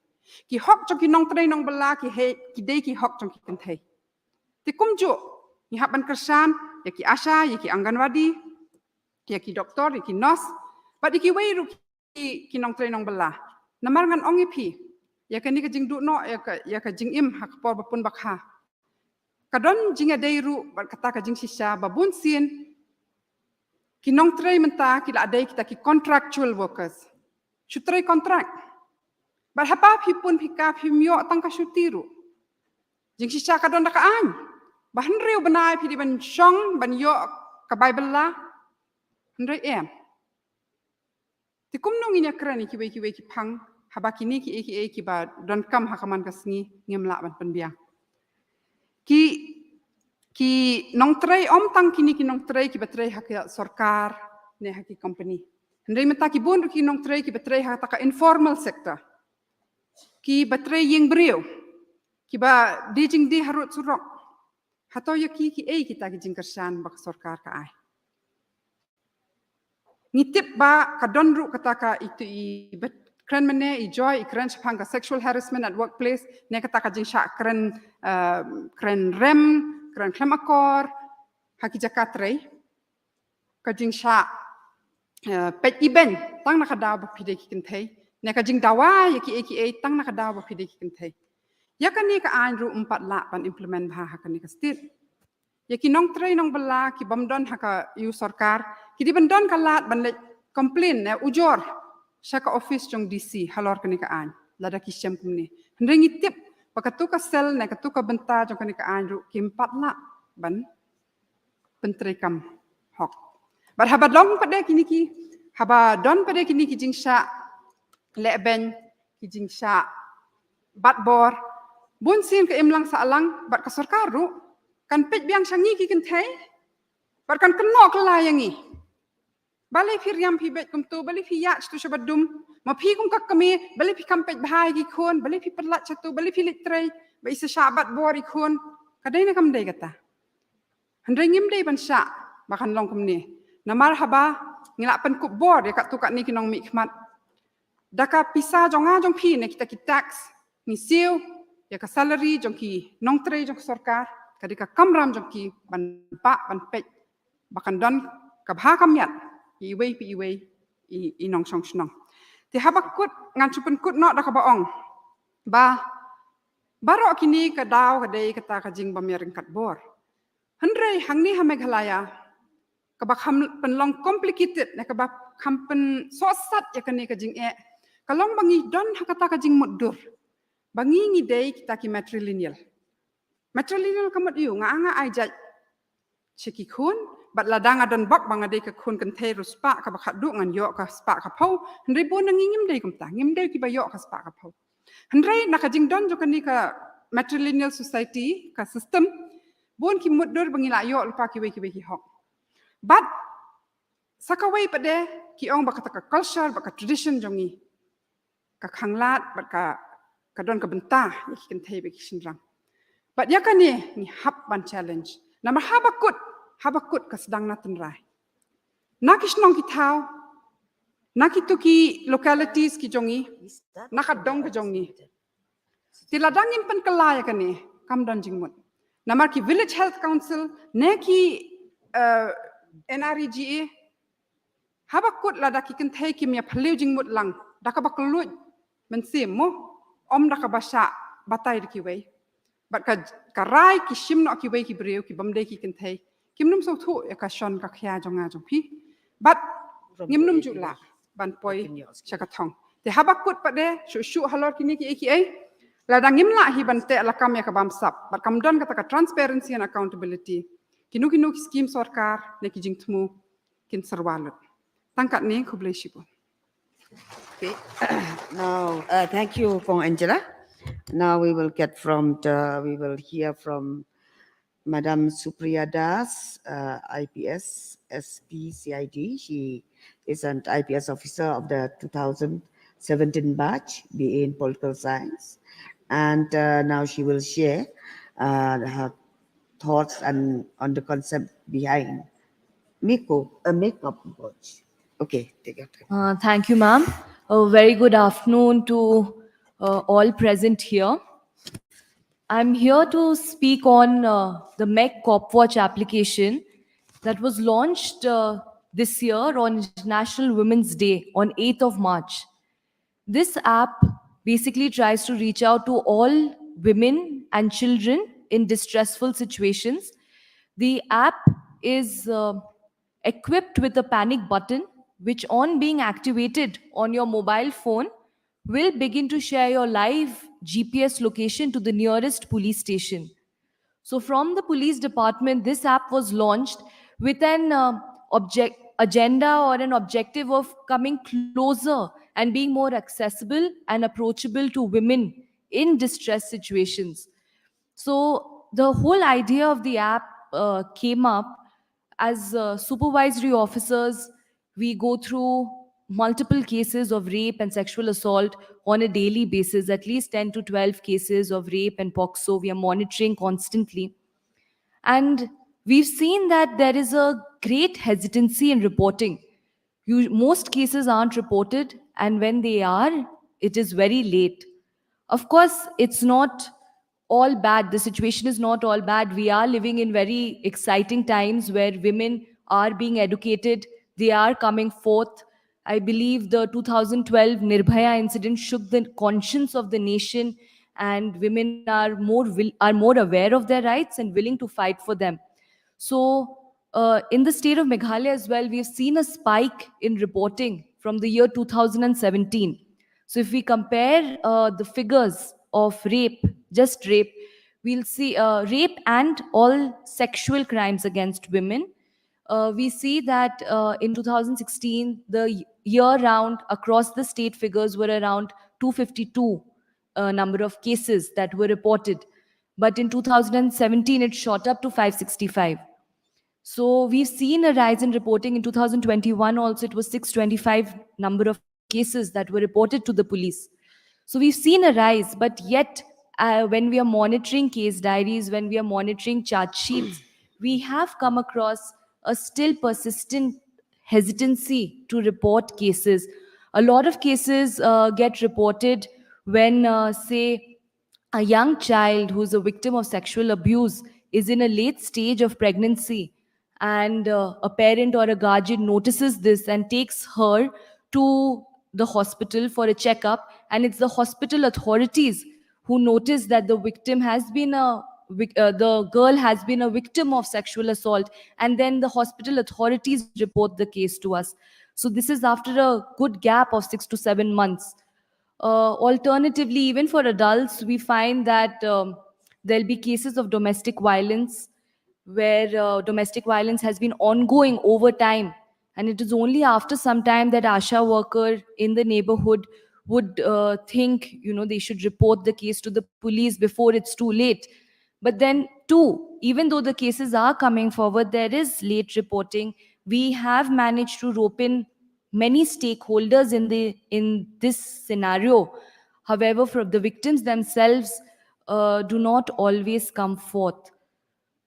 Ki hok jong ki nong trai nong bela ki he ki dei ki hok jong ki kentai. Ti kumju ni hap ban kersan ya ki asha ya ki anganwadi ya ki doktor ya ki nurse. Ba di ki wei ru ki nong trai nong bela. Namar ngan ongi pi. Ya ka ni ka jing du no ya ka jing im hak por bapun bakha. Kadon jing adai ru kata ka jing sisa babun sin kinong tray menta kila adai kita ki contractual workers. Shutray contract. Bar hapa pun pika pimyo tang ka shutiru. Jing sisa kadon da ka an. Bahan riu benai pi di ban shong ban yo ka bible la. Handrai em. Tikum nong inya krani ki wei ki pang haba kini ki ba don kam hakaman kasngi ngemla ban penbiang. Ki nong tray om tang kini ki nong tray ki batray hak sarkar ne hak company. Handai meta ki bun ki nong tray ki batray hak taka informal sector. Ki batray yeng brio. Ki ba dijing di harut surok. Hato ya ki kita ki jing kersan bak sarkar ka ai. Ngitip ba kadon ru kata ka itu i keren mene i joy i keren sepang ka sexual harassment at workplace ne kata ka jing syak keren rem keren klemakor haki jakatrai ka jing syak pet iben tang na kadaw ba pide ki kentai ne ka jing dawa ya ki tang na kadaw ba pide ki kentai ya kan ni ka an ru 4 la pan implement ba hakan ni ka state ya ki nong trai nong bela ki bamdon haka yu sarkar ki di bandon kalat ban le complain ne ujor Shaka office jong DC halor kani ka an lada ki syam kumni hendring tip pakatu ka sel na katu ka benta jong kani ka an ru ki 4 la ban pentri kam hok bar haba dong pade kini ki haba don pade kini ki jingsha leben ki jingsha bat bor bun sin ka imlang sa alang bar ka sarkar ru kan pet biang sangi ki kentai bar kan kenok la yangi balai firiam pi bet kum tu balai fi yak tu shabadum ma pi kum kak kami balai pi kampet bahai gi khon balai pi perlat chatu balai pi litrai ba isa shabat bori khon kadai na kam dai kata handai ngim dai ban sha bakan long kum ni na marhaba ngilak pen kup bor ya kat tu kat ni kinong mi khmat daka pisa jonga jong pi ne kita ki tax ni siu ya ka salary jong ki nong trai jong sarkar kadika kamram jong ki ban pa ban pet bakan don ka bha kamyat iwei i nong song snong te habakut ngan chupen kut no da ka baong ba baro kini ka daw ka dei kata ka jing ba mering kat bor handrei hangni ha Meghalaya ka ba kham pen long complicated na ka ba kham pen so sat ya kani ka jing ka long bangi don ha kata ka jing mudur bangi ngi dei kita ki matrilineal kamat yu nga ai jaj chiki khun bat ladang adon bak bang ade ka khun kan the ruspa ka bakhat du ngan yo ka spa ka phau hendrei bon ngim dei kum ta ngim dei ki ba yo ka spa ka phau hendrei na ka jing don jo kan ni ka matrilineal society ka system bon ki mudur bangila yo lupa ki wei ki hok bat sakawai pade ki ong bakata ka culture baka tradition jongi ka khanglat bat ka don ka benta ki kan thei be ki sinrang bat ya kan ni hap ban challenge nama habakut ka sedang na tenrai nakisnong ki thau nakituki localities ki jongi nakadong ka jongi tiladangin pen kalaya kani kam don jingmut namar ki village health council ne ki NREGA habakut lada ki kan thai ki mya phaliu jingmut lang daka bakluj men sim mo om daka basha batai ki wei bat ka rai ki shimno ki wei ki breu ki bamde ki kan thai kimnum so thu ya ka shon ka khya jonga jong phi bat ngimnum ju la ban poi chaka thong te habakut pade shu halor kini ki ai Ladang imla hi bante alakam ya kabam sap, but kamdan kata ka transparency and accountability. Kinu scheme sorkar ne kijing tmu kin sarwalut. Tangkat ni kublai shibu. Okay. Now, thank you, Pong Angela. Now we will hear from Madam Supriya Das, IPS SPCID. She is an IPS officer of the 2017 batch, BA in Political Science. And now she will share her thoughts on the concept behind makeup watch. Okay, take your time. Thank you, ma'am. A very good afternoon to all present here. I'm here to speak on the MEC CopWatch application that was launched this year on International Women's Day on 8th of March. This app basically tries to reach out to all women and children in distressful situations. The app is equipped with a panic button, which on being activated on your mobile phone will begin to share your live GPS location to the nearest police station. So from the police department, this app was launched with an agenda or an objective of coming closer and being more accessible and approachable to women in distress situations. So the whole idea of the app came up as supervisory officers. We go through multiple cases of rape and sexual assault on a daily basis, at least 10 to 12 cases of rape and POXO. We are monitoring constantly. And we've seen that there is a great hesitancy in reporting. Most cases aren't reported, and when they are, it is very late. Of course, it's not all bad. The situation is not all bad. We are living in very exciting times where women are being educated, they are coming forth. I believe the 2012 Nirbhaya incident shook the conscience of the nation, and women are more aware of their rights and willing to fight for them. So, in the state of Meghalaya as well, we've seen a spike in reporting from the year 2017. So, if we compare the figures of rape, just rape, we'll see rape and all sexual crimes against women. We see that in 2016, the year round across the state figures were around 252 number of cases that were reported. But in 2017, it shot up to 565. So we've seen a rise in reporting. In 2021 also, it was 625 number of cases that were reported to the police. So we've seen a rise, but yet when we are monitoring case diaries, when we are monitoring charge sheets, we have come across a still persistent hesitancy to report cases. A lot of cases get reported when, say, a young child who's a victim of sexual abuse is in a late stage of pregnancy, and a parent or a guardian notices this and takes her to the hospital for a checkup, and it's the hospital authorities who notice that the victim has been the girl has been a victim of sexual assault, and then the hospital authorities report the case to us. So this is after a good gap of 6 to 7 months. Alternatively, even for adults, we find that there'll be cases of domestic violence where domestic violence has been ongoing over time. And it is only after some time that ASHA worker in the neighborhood would think, they should report the case to the police before it's too late. But then too, even though the cases are coming forward, there is late reporting. We have managed to rope in many stakeholders in this scenario. However, from the victims themselves do not always come forth.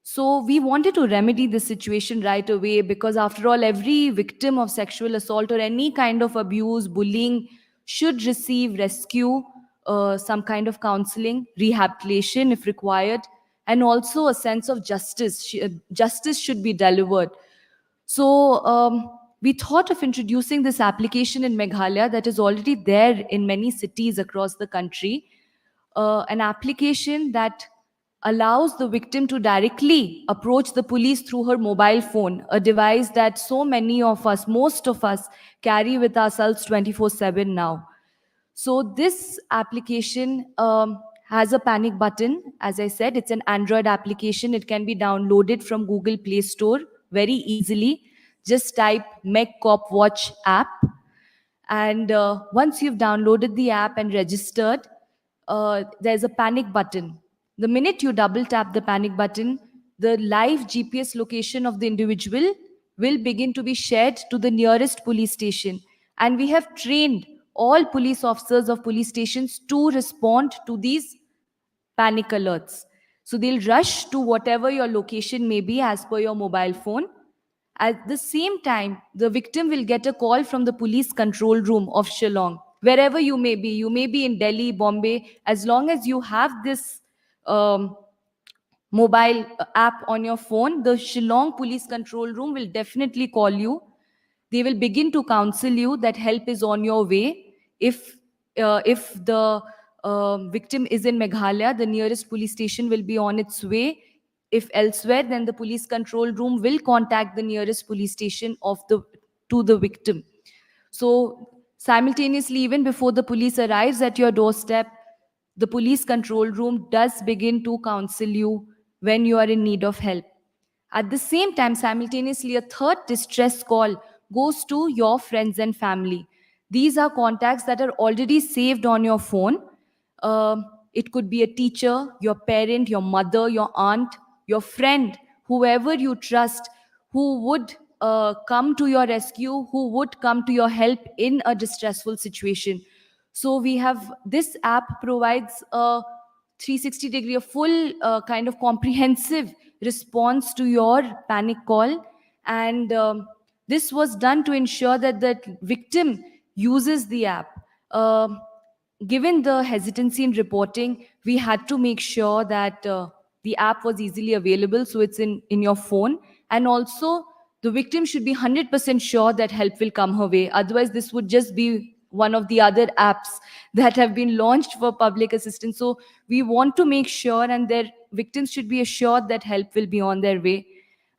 So we wanted to remedy this situation right away, because after all, every victim of sexual assault or any kind of abuse, bullying should receive rescue, some kind of counseling, rehabilitation if required, and also a sense of justice. Justice should be delivered. So we thought of introducing this application in Meghalaya that is already there in many cities across the country, an application that allows the victim to directly approach the police through her mobile phone, a device that so many of us, most of us, carry with ourselves 24/7 now. So this application has a panic button. As I said, it's an Android application. It can be downloaded from Google Play Store very easily. Just type Meg Cop Watch app. And once you've downloaded the app and registered, there's a panic button. The minute you double tap the panic button, the live GPS location of the individual will begin to be shared to the nearest police station. And we have trained all police officers of police stations to respond to these panic alerts. So they'll rush to whatever your location may be as per your mobile phone. At the same time, the victim will get a call from the police control room of Shillong. Wherever you may be in Delhi, Bombay, as long as you have this mobile app on your phone, the Shillong police control room will definitely call you. They will begin to counsel you that help is on your way. If the victim is in Meghalaya, the nearest police station will be on its way. If elsewhere, then the police control room will contact the nearest police station to the victim. So simultaneously, even before the police arrives at your doorstep, the police control room does begin to counsel you when you are in need of help. At the same time, simultaneously, a third distress call goes to your friends and family. These are contacts that are already saved on your phone. It could be a teacher, your parent, your mother, your aunt, your friend, whoever you trust, who would come to your rescue, who would come to your help in a distressful situation. So we have, this app provides a 360-degree, a full kind of comprehensive response to your panic call. And this was done to ensure that the victim uses the app. Given the hesitancy in reporting, we had to make sure that the app was easily available, so it's in your phone. And also, the victim should be 100% sure that help will come her way. Otherwise, this would just be one of the other apps that have been launched for public assistance. So we want to make sure, and their victims should be assured that help will be on their way.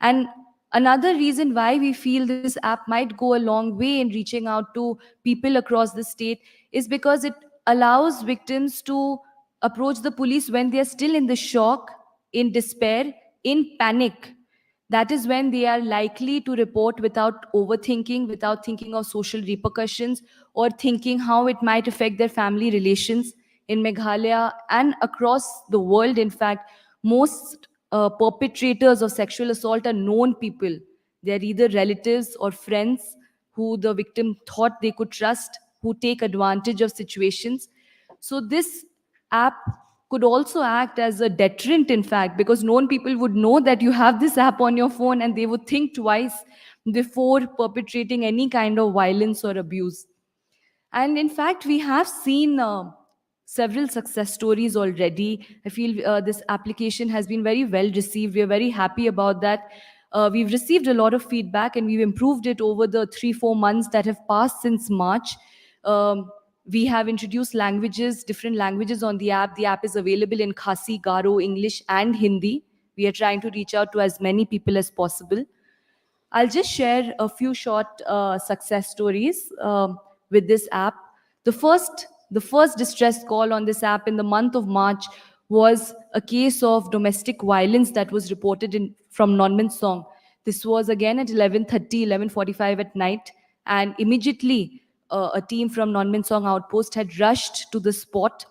And another reason why we feel this app might go a long way in reaching out to people across the state is because it allows victims to approach the police when they are still in the shock, in despair, in panic. That is when they are likely to report without overthinking, without thinking of social repercussions, or thinking how it might affect their family relations. In Meghalaya and across the world, in fact, most perpetrators of sexual assault are known people. They're either relatives or friends who the victim thought they could trust, who take advantage of situations. So this app could also act as a deterrent, in fact, because known people would know that you have this app on your phone and they would think twice before perpetrating any kind of violence or abuse. And in fact, we have seen several success stories already. I feel this application has been very well received. We are very happy about that. We've received a lot of feedback and we've improved it over the 3-4 months that have passed since March. We have introduced languages, different languages on the app. The app is available in Khasi, Garo, English, and Hindi. We are trying to reach out to as many people as possible. I'll just share a few short success stories with this app. The first distress call on this app in the month of March was a case of domestic violence that was reported from Nonman Song. This was again at 11:30, 11:45 at night, and immediately a team from Nonman Song outpost had rushed to the spot.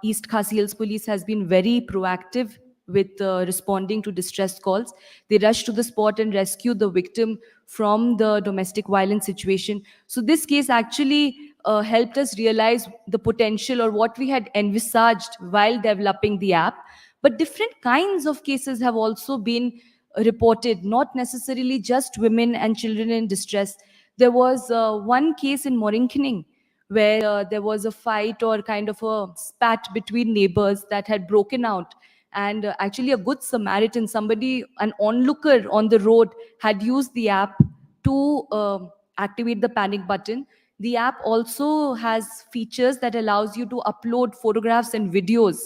East Khasi Hills Police has been very proactive with responding to distress calls. They rushed to the spot and rescued the victim from the domestic violence situation. So this case actually helped us realize the potential or what we had envisaged while developing the app. But different kinds of cases have also been reported, not necessarily just women and children in distress. There was one case in Morinkening where there was a fight or kind of a spat between neighbors that had broken out. And actually a good Samaritan, somebody, an onlooker on the road, had used the app to activate the panic button. The app also has features that allows you to upload photographs and videos.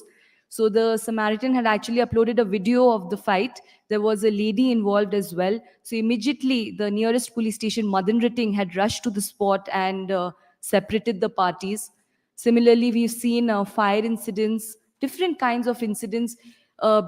So the Samaritan had actually uploaded a video of the fight. There was a lady involved as well. So immediately the nearest police station, Madan Riting, had rushed to the spot and separated the parties. Similarly, we've seen fire incidents, different kinds of incidents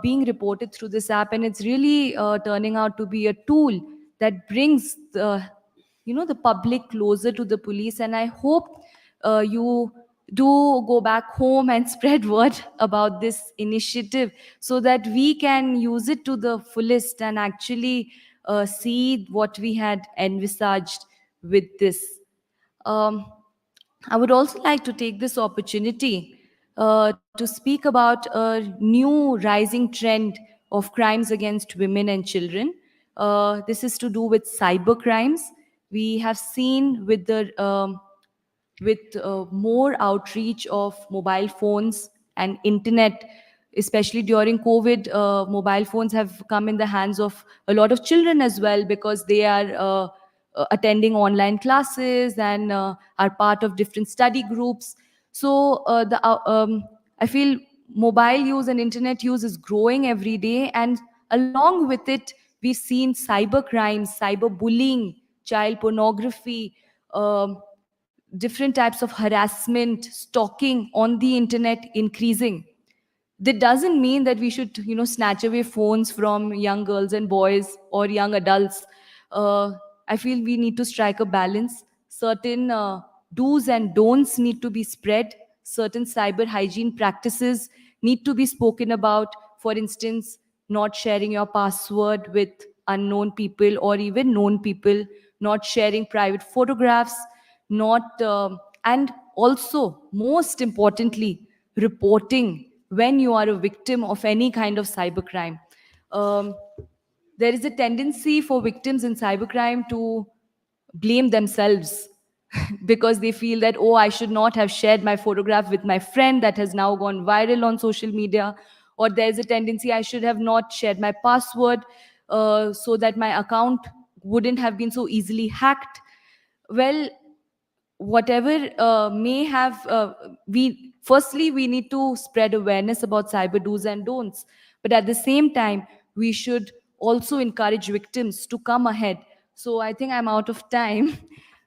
being reported through this app, and it's really turning out to be a tool that brings the public closer to the police. And I hope you do go back home and spread word about this initiative so that we can use it to the fullest and actually see what we had envisaged with this. Um, I would also like to take this opportunity to speak about a new rising trend of crimes against women and children. This is to do with cyber crimes. We have seen with more outreach of mobile phones and internet, especially during COVID, mobile phones have come in the hands of a lot of children as well, because they are attending online classes and are part of different study groups. So I feel mobile use and internet use is growing every day, and along with it, we've seen cyber crimes, cyber bullying, child pornography, different types of harassment, stalking on the internet increasing. That doesn't mean that we should snatch away phones from young girls and boys or young adults. I feel we need to strike a balance. Certain do's and don'ts need to be spread. Certain cyber hygiene practices need to be spoken about. For instance, not sharing your password with unknown people or even known people, not sharing private photographs, not and also, most importantly, reporting when you are a victim of any kind of cybercrime. Um, there is a tendency for victims in cybercrime to blame themselves because they feel that, oh, I should not have shared my photograph with my friend that has now gone viral on social media. Or there's a tendency, I should have not shared my password so that my account wouldn't have been so easily hacked. Well, whatever may have we need to spread awareness about cyber do's and don'ts, but at the same time we should also encourage victims to come ahead. So I think I'm out of time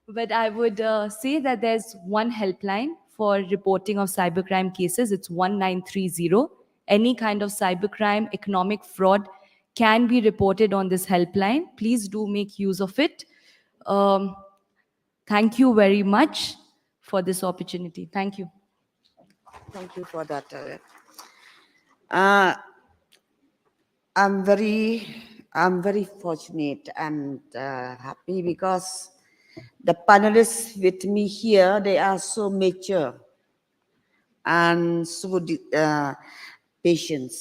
but I would say that there's one helpline for reporting of cybercrime cases. It's 1930. Any kind of cybercrime, economic fraud can be reported on this helpline. Please do make use of it. um, Thank you very much for this opportunity. Thank you. Thank you for that. Uh, I'm very fortunate and happy because the panelists with me here, they are so mature and so patient.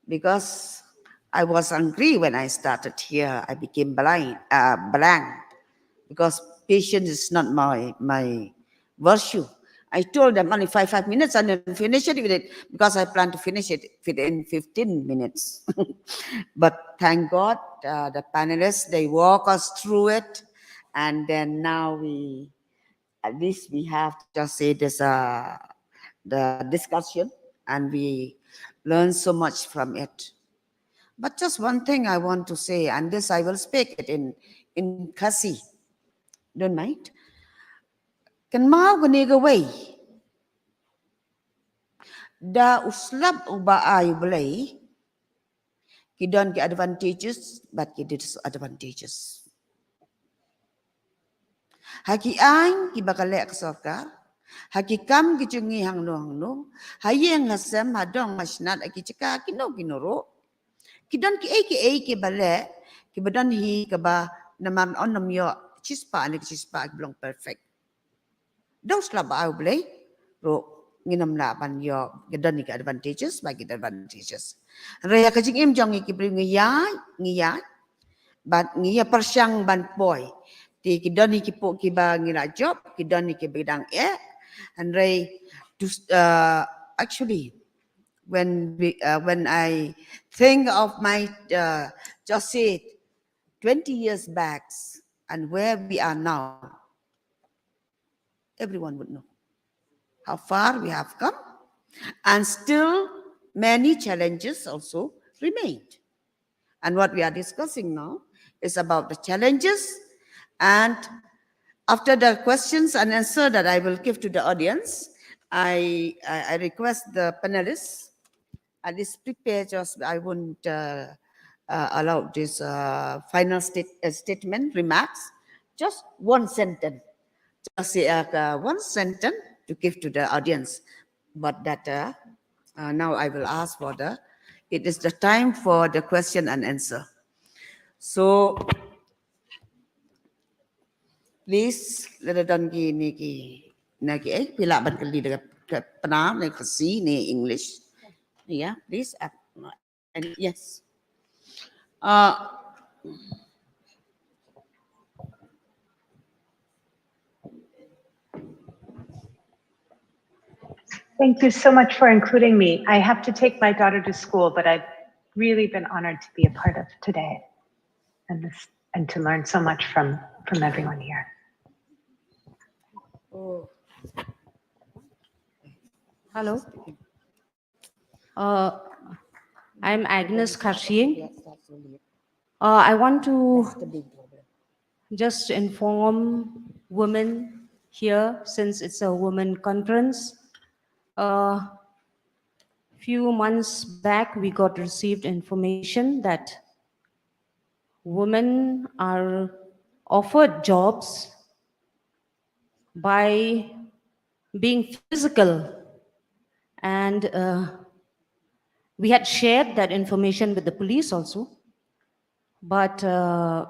Because I was angry when I started here, I became blank, because patience is not my virtue. I told them only 5 minutes and then finish it with it because I plan to finish it within 15 minutes. But thank God, the panelists, they walk us through it. And then now at least we have to just say this, the discussion, and we learn so much from it. But just one thing I want to say, and this I will speak it in Kasi. Don't mind. Kan mau ganiga way. Da uslab uba ay belay. Kidon ki advantages, but ki disadvantages. Haki ay ki bakalek sokar. Haki kam ki chungi hangno. Hayeng hasem hadong masnat aki chika kinoro. Kidon ki ki bale. Ki badan hi ka ba naman on yo chispa ni chispa belong perfect. Those laba belay ro nginam laban yo gadan ni advantages bagi advantages. Raya kajing im jong ki bring ngiya but ngiya persyang ban boy. Ti kidon ni ki po ki ba ngira job kidon ni ki bidang and ray actually when I think of my just say 20 years back and where we are now, everyone would know how far we have come, and still many challenges also remained. And what we are discussing now is about the challenges and After the questions and answer that I will give to the audience, I request the panelists at least prepare just, I won't allow this final statement, remarks, just one sentence. Just say one sentence to give to the audience. But that now I will ask for it is the time for the question and answer. So, please, let us nagi pila ban kali dengan pernah ni kasi ni English. Yeah, please. And yes. Thank you so much for including me. I have to take my daughter to school, but I've really been honored to be a part of today and to learn so much from everyone here. Hello. I'm Agnes Karshin. I want to just inform women here, since it's a women conference. Few months back, we got received information that women are offered jobs by being physical, and we had shared that information with the police also, but a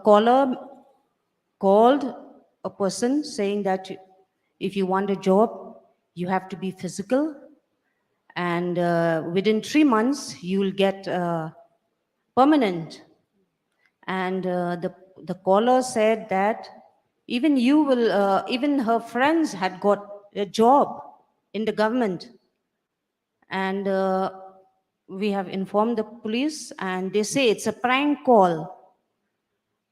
caller called a person saying that if you want a job, you have to be physical, and within 3 months you will get permanent. And the caller said that even her friends had got a job in the government, and we have informed the police, and they say it's a prank call.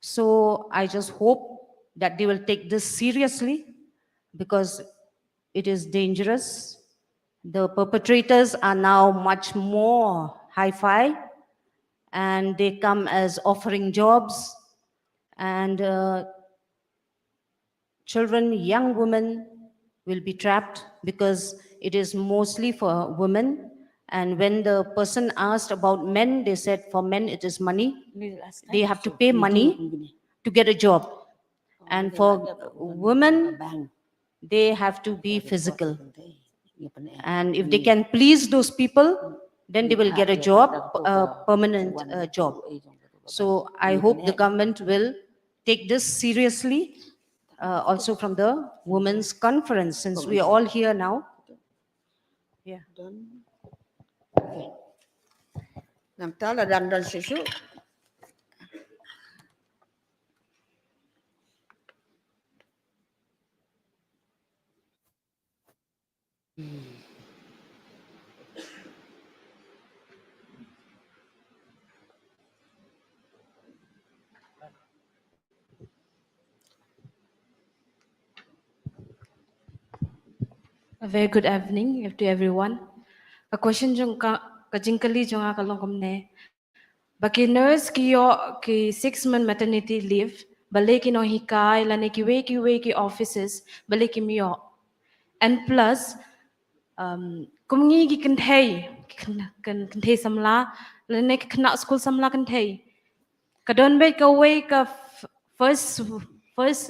So I just hope that they will take this seriously, because it is dangerous. The perpetrators are now much more hi-fi, and they come as offering jobs, and children, young women will be trapped, because it is mostly for women. And when the person asked about men, they said for men it is money. They have to pay money to get a job. And for women, they have to be physical. And if they can please those people, then they will get a job, a permanent job. So I hope the government will take this seriously, also from the women's conference, since we are all here now. Yeah. A very good evening to everyone. A question jong kajingkali jong akalong komne. Baki nurse ki 6-month maternity leave, balik ki no hikai lane ki we offices, balik ki mio. And plus, kumungi ki kantay samla, lane ki kena school samla kantay. Kadon bay ka way ka first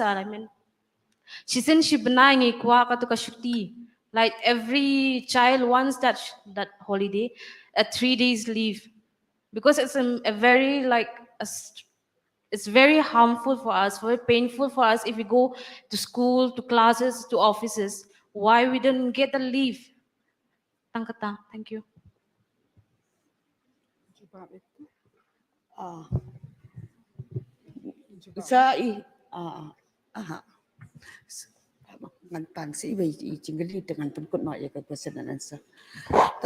I mean, she said she benai kwa ka to ka shuti. Like every child wants that holiday, a 3 days leave, because it's a very it's very harmful for us, very painful for us if we go to school, to classes, to offices. Why we don't get the leave? Tangkata, thank you. Ngan si ibai cinggali dengan penkut nak ya question and answer.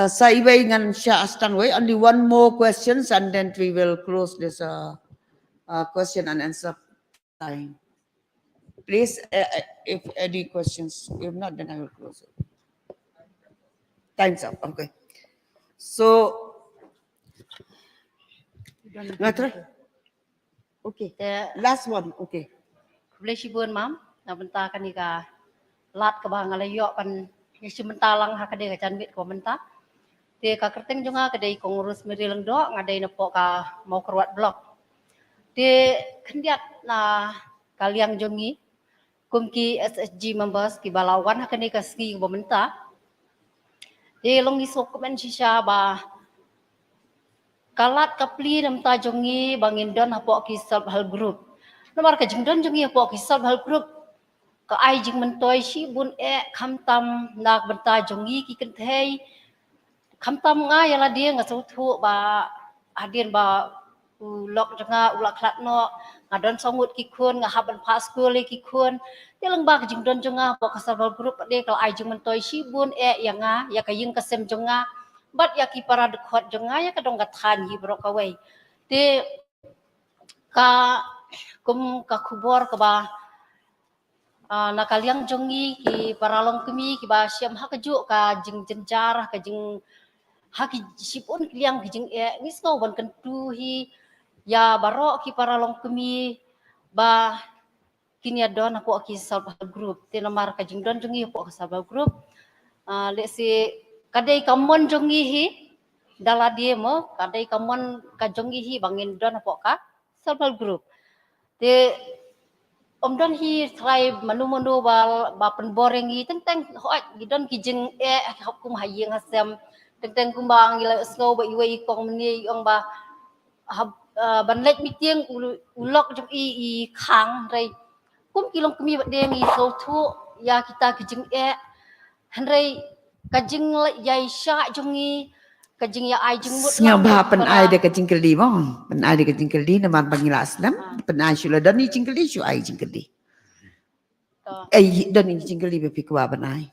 Sa ibai ngan Syah Astan way only one more questions and then we will close this question and answer time. Please, if any questions, if not, then I will close it. Time's up. Okay. So, okay. Last one. Okay. Boleh sibun mam, na benta kan ika lat ke bang alayo pan yesu benta lang ha kade ka canbit ko benta. Te ka kerteng jonga kade ko ngurus meri lang do ngadai na po ka mau keruat blok. Te kendiat na kaliang jongi kumki SSG members ki balawan ha kade ka ski ko benta. Te long isok men shisha ba kalat kapli nam ta jongi bangin don ha po ki self help group. Nomor ka jingdon jongi ha po ki self help group ka ai jing mentoi si bun kham tam nak benta jongi ki kenthei kham tam nga yala dia nga sau thu ba adien ba lok janga ulak klat no ngadon songut ki khun nga haban pas school ki khun telang ba jing don janga po kasabal group de kal ai jing mentoi si bun yanga ya ka ying kasem janga bat ya ki para dekhot janga ya ka dong ka than hi bro ka wei te ka kum ka khubor ka ba na kaliang jongi ki paralong kemi ki ba siam ha kaju ka jing jenjar ka jing ha ki sipun kliang ki jing ngis ngau ban kan tu hi ya baro ki paralong kemi ba kini adon aku ki self help group te nomar ka jing don jongi aku self help group let's say kadai kamon jongi hi dala dia mo kadai kamon ka jongi hi bangin don aku ka self help group te Om don hi try manu ba penboreng hi tentang hoat gidon kijeng hop kum hayeng hasem tentang kumbang gila snow ba iwe kong meni ong ba ban lek mitieng ulok jong i khang rai kum kilong kumi ba deng i so thu ya kita kijeng hanrai kajing yai sha jong i kajing ya ai jeng mut Nga ba pen ai de ka jingkeli mo pen ai de ka jingkeli na man bangila aslam pen ai shula dan ni jingkeli shu ai jingkeli dan ni jingkeli be pikwa pen ai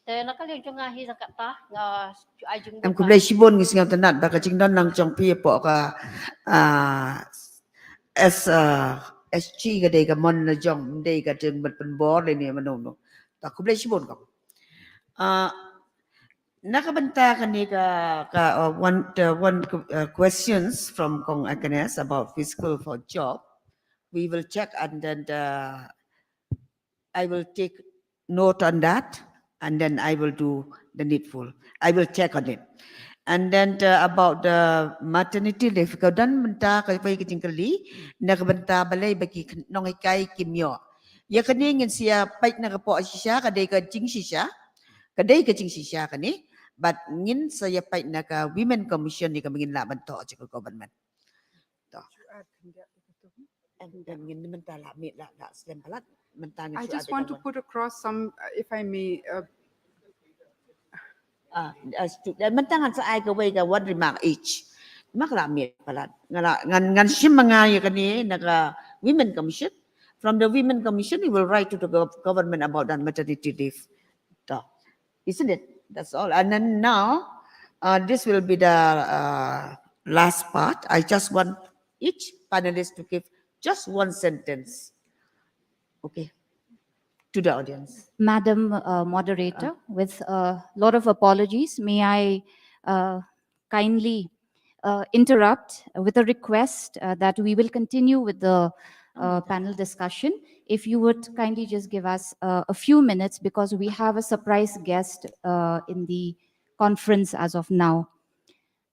te nakal yang jong hi zakat ta nga ai jeng am ku blai shibon ngis ngam tanat ba ka jing dan nang chong pi po ka as SG ka de ka mon na jong de ka jeng bat pen bor le ni manono ta ku blai shibon ko nakabanta ka ni ka one questions from Kong Agnes about fiscal for job. We will check and then I will take note on that and then I will do the needful. I will check on it. And then about the maternity leave, kau dan benta kau pergi kecing kali, nak benta balai bagi nong ikai kimyo. Ya kini ingin siap baik nak po sisa, kadai kecing sisa, kadai kecing sisa kini. But ngin saya pait nak women commission ni kami ngin la banto je ko government. To. And then ngin mentah la mit la slam palat mentah ni. I just want to put across some, if I may. Mentah ngan sa ai ka way ka one remark each. Mak la mit palat. Ngan sim mga ya kani nak women commission. From the women commission, we will write to the government about that maternity leave. To. Isn't it? That's all. And then now, this will be the last part. I just want each panelist to give just one sentence. Okay. To the audience. Madam Moderator, with a lot of apologies, may I kindly interrupt with a request that we will continue with the panel discussion. If you would kindly just give us a few minutes because we have a surprise guest in the conference as of now.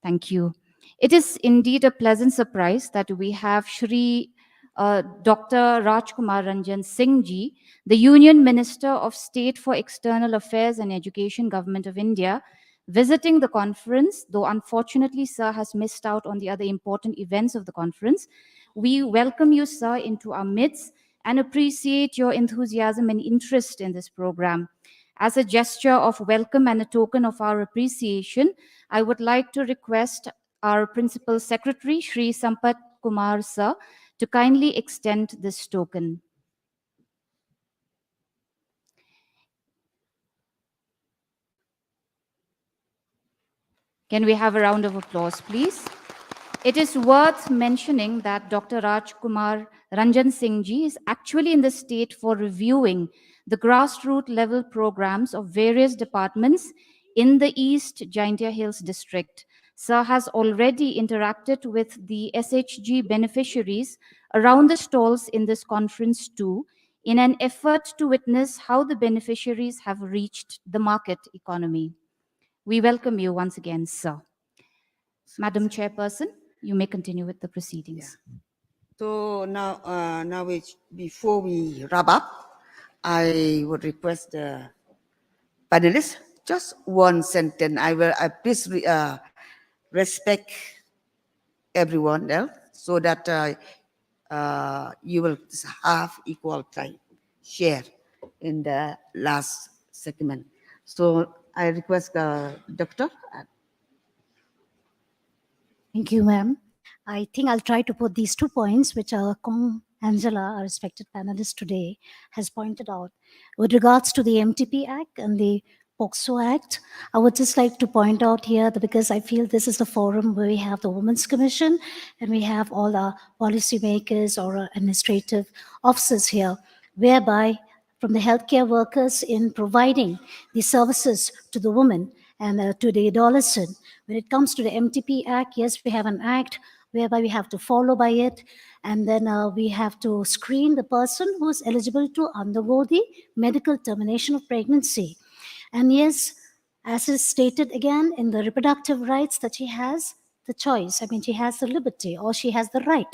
Thank you. It is indeed a pleasant surprise that we have Shri Dr. Rajkumar Ranjan Singh Ji, the Union Minister of State for External Affairs and Education, Government of India, visiting the conference, though unfortunately Sir has missed out on the other important events of the conference. We welcome you, Sir, into our midst and appreciate your enthusiasm and interest in this program. As a gesture of welcome and a token of our appreciation, I would like to request our Principal Secretary, Shri Sampat Kumar Sir, to kindly extend this token. Can we have a round of applause, please? It is worth mentioning that Dr. Rajkumar Ranjan Singh Ji is actually in the state for reviewing the grassroots level programs of various departments in the East Jaintia Hills district. Sir has already interacted with the SHG beneficiaries around the stalls in this conference too, in an effort to witness how the beneficiaries have reached the market economy. We welcome you once again, sir. Madam Chairperson, you may continue with the proceedings. So now before we wrap up, I would request the panelists just one sentence. I please respect everyone else so that you will have equal time share in the last segment. So I request Doctor. Thank you, ma'am. I think I'll try to put these 2 points, which our Angela, our respected panelist today, has pointed out. With regards to the MTP Act and the POCSO Act, I would just like to point out here that because I feel this is the forum where we have the Women's Commission and we have all our policymakers or administrative officers here, whereby from the healthcare workers in providing the services to the woman and to the adolescent. When it comes to the MTP Act, yes, we have an act whereby we have to follow by it, and then we have to screen the person who is eligible to undergo the medical termination of pregnancy. And yes, as is stated again in the reproductive rights, that she has the choice. I mean, she has the liberty or she has the right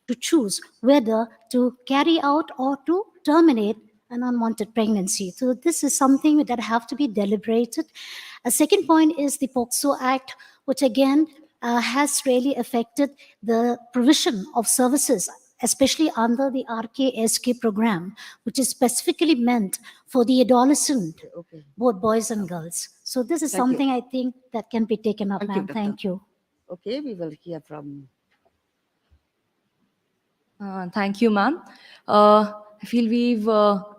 to choose whether to carry out or to terminate an unwanted pregnancy. So this is something that have to be deliberated. A second point is the POCSO Act, which again has really affected the provision of services, especially under the RKSK program, which is specifically meant for the adolescent, both boys and girls. So this is Thank you. something I think that can be taken up, ma'am. Thank you. Okay, we will hear from. Thank you, ma'am. I feel we've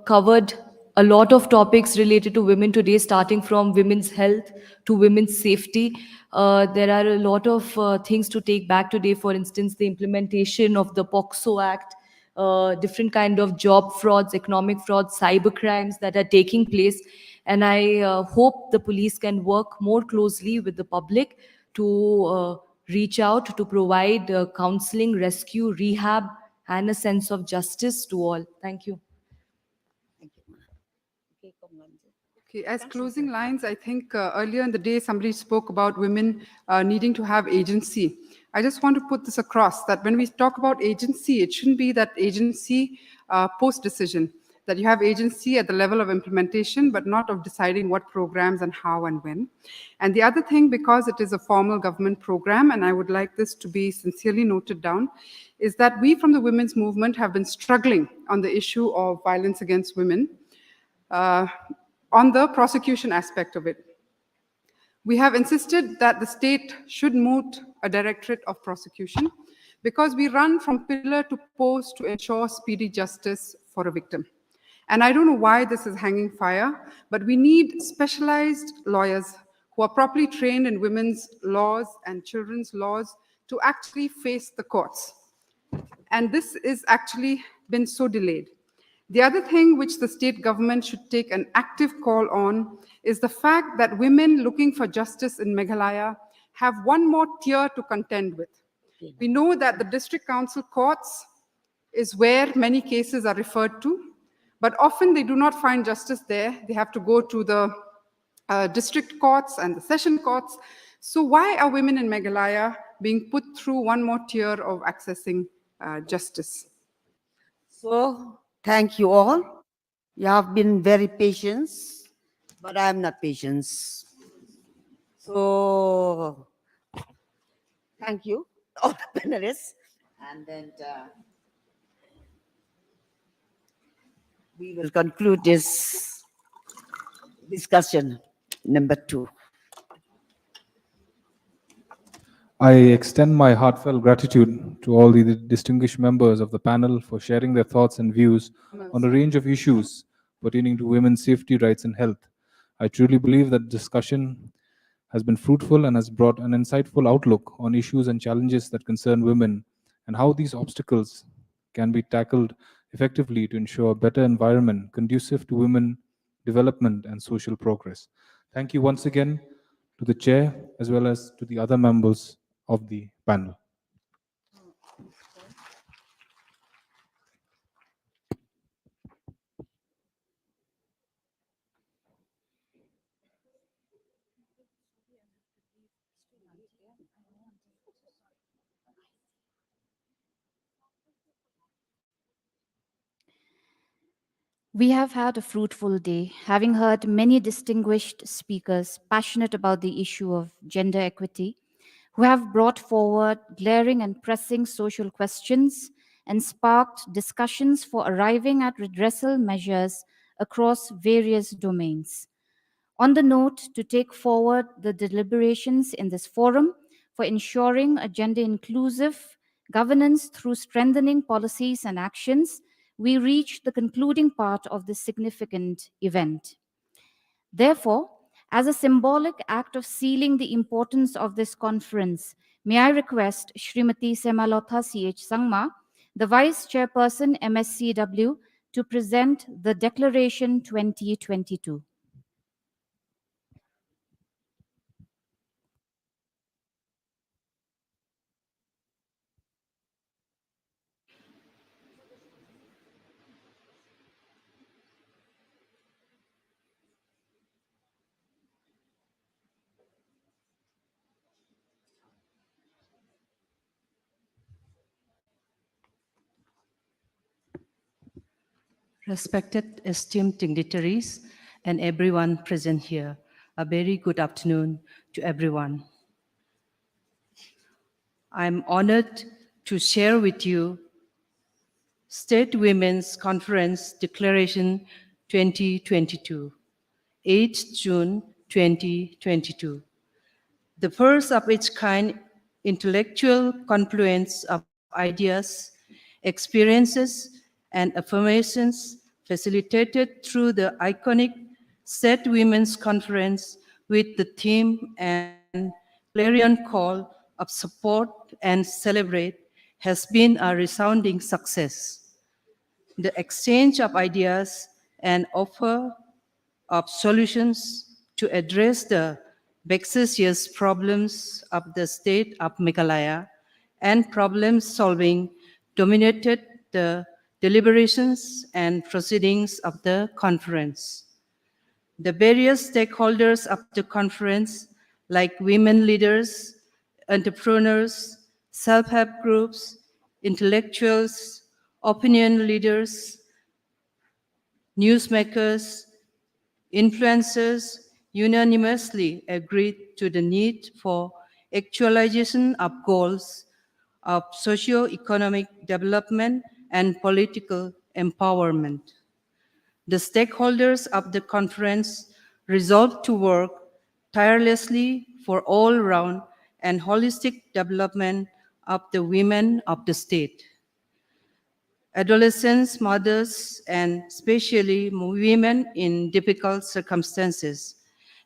covered a lot of topics related to women today, starting from women's health to women's safety. There are a lot of things to take back today. For instance, the implementation of the POCSO Act, different kind of job frauds, economic frauds, cyber crimes that are taking place. And I hope the police can work more closely with the public to reach out to provide counseling, rescue, rehab, and a sense of justice to all. Thank you. Okay, as closing lines, I think earlier in the day, somebody spoke about women needing to have agency. I just want to put this across, that when we talk about agency, it shouldn't be that agency post-decision, that you have agency at the level of implementation, but not of deciding what programs and how and when. And the other thing, because it is a formal government program, and I would like this to be sincerely noted down, is that we from the women's movement have been struggling on the issue of violence against women, on the prosecution aspect of it. We have insisted that the state should moot a directorate of prosecution because we run from pillar to post to ensure speedy justice for a victim. And I don't know why this is hanging fire, but we need specialized lawyers who are properly trained in women's laws and children's laws to actually face the courts. And this is actually been so delayed. The other thing which the state government should take an active call on is the fact that women looking for justice in Meghalaya have one more tier to contend with. We know that the district council courts is where many cases are referred to, but often they do not find justice there. They have to go to the district courts and the session courts. So why are women in Meghalaya being put through one more tier of accessing justice? So thank you all. You have been very patient, but I'm not patient. So thank you, all the panelists. And then we will conclude this discussion number 2. I extend my heartfelt gratitude to all the distinguished members of the panel for sharing their thoughts and views on a range of issues pertaining to women's safety, rights, and health. I truly believe that discussion has been fruitful and has brought an insightful outlook on issues and challenges that concern women and how these obstacles can be tackled effectively to ensure a better environment conducive to women development and social progress. Thank you once again to the chair as well as to the other members of the panel. We have had a fruitful day, having heard many distinguished speakers passionate about the issue of gender equity, who have brought forward glaring and pressing social questions and sparked discussions for arriving at redressal measures across various domains. On the note to take forward the deliberations in this forum for ensuring a gender inclusive governance through strengthening policies and actions, we reach the concluding part of this significant event. Therefore, as a symbolic act of sealing the importance of this conference, may I request Srimati Semalotha C.H. Sangma, the Vice Chairperson MSCW, to present the Declaration 2022. Respected, esteemed dignitaries, and everyone present here, a very good afternoon to everyone. I'm honored to share with you State Women's Conference Declaration 2022, 8 June 2022, the first of its kind intellectual confluence of ideas, experiences, and affirmations facilitated through the iconic State Women's Conference with the theme and clarion call of support and celebrate has been a resounding success. The exchange of ideas and offer of solutions to address the vexatious problems of the state of Meghalaya and problem solving dominated the deliberations and proceedings of the conference. The various stakeholders of the conference, like women leaders, entrepreneurs, self-help groups, intellectuals, opinion leaders, newsmakers, influencers unanimously agreed to the need for actualization of goals of socio-economic development and political empowerment. The stakeholders of the conference resolved to work tirelessly for all-round and holistic development of the women of the state. Adolescents, mothers, and especially women in difficult circumstances.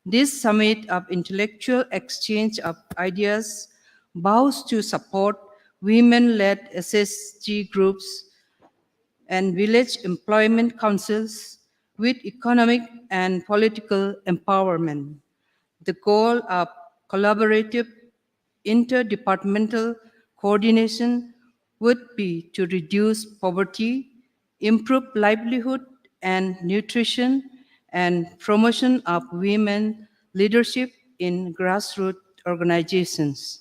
This summit of intellectual exchange of ideas vows to support women-led SSG groups and village employment councils with economic and political empowerment. The goal of collaborative interdepartmental coordination would be to reduce poverty, improve livelihood and nutrition, and promotion of women leadership in grassroots organizations.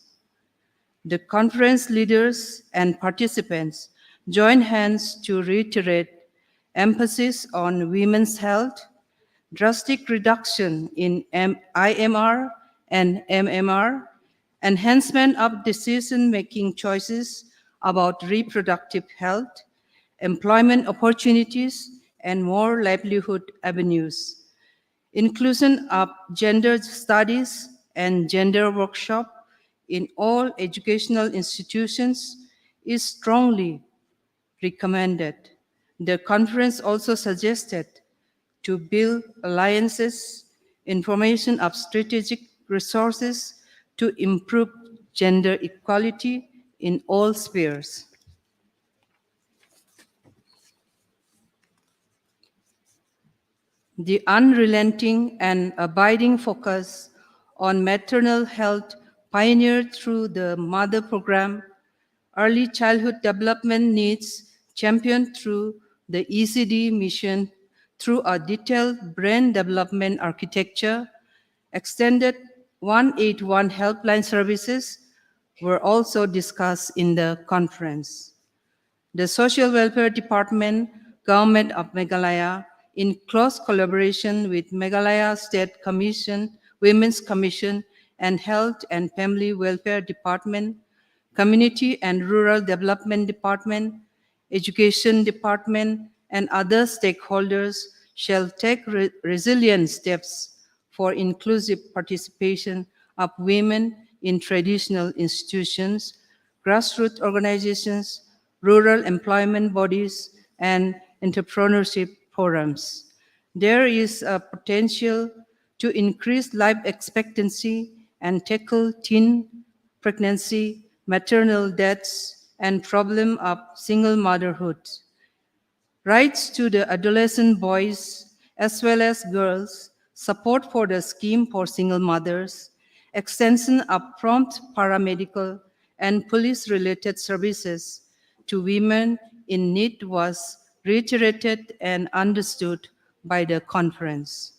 The conference leaders and participants join hands to reiterate emphasis on women's health, drastic reduction in IMR and MMR, enhancement of decision-making choices about reproductive health, employment opportunities, and more livelihood avenues. Inclusion of gender studies and gender workshop in all educational institutions is strongly recommended. The conference also suggested to build alliances, information of strategic resources to improve gender equality in all spheres. The unrelenting and abiding focus on maternal health pioneered through the Mother Program, early childhood development needs championed through the ECD mission through a detailed brain development architecture, extended 181 helpline services were also discussed in the conference. The Social Welfare Department, Government of Meghalaya, in close collaboration with Meghalaya State Commission, Women's Commission, and Health and Family Welfare Department, Community and Rural Development Department, Education Department, and other stakeholders shall take resilient steps for inclusive participation of women in traditional institutions, grassroots organizations, rural employment bodies, and entrepreneurship forums. There is a potential to increase life expectancy and tackle teen pregnancy, maternal deaths, and problem of single motherhood. Rights to the adolescent boys as well as girls, support for the scheme for single mothers, extension of prompt paramedical and police-related services to women in need was reiterated and understood by the conference.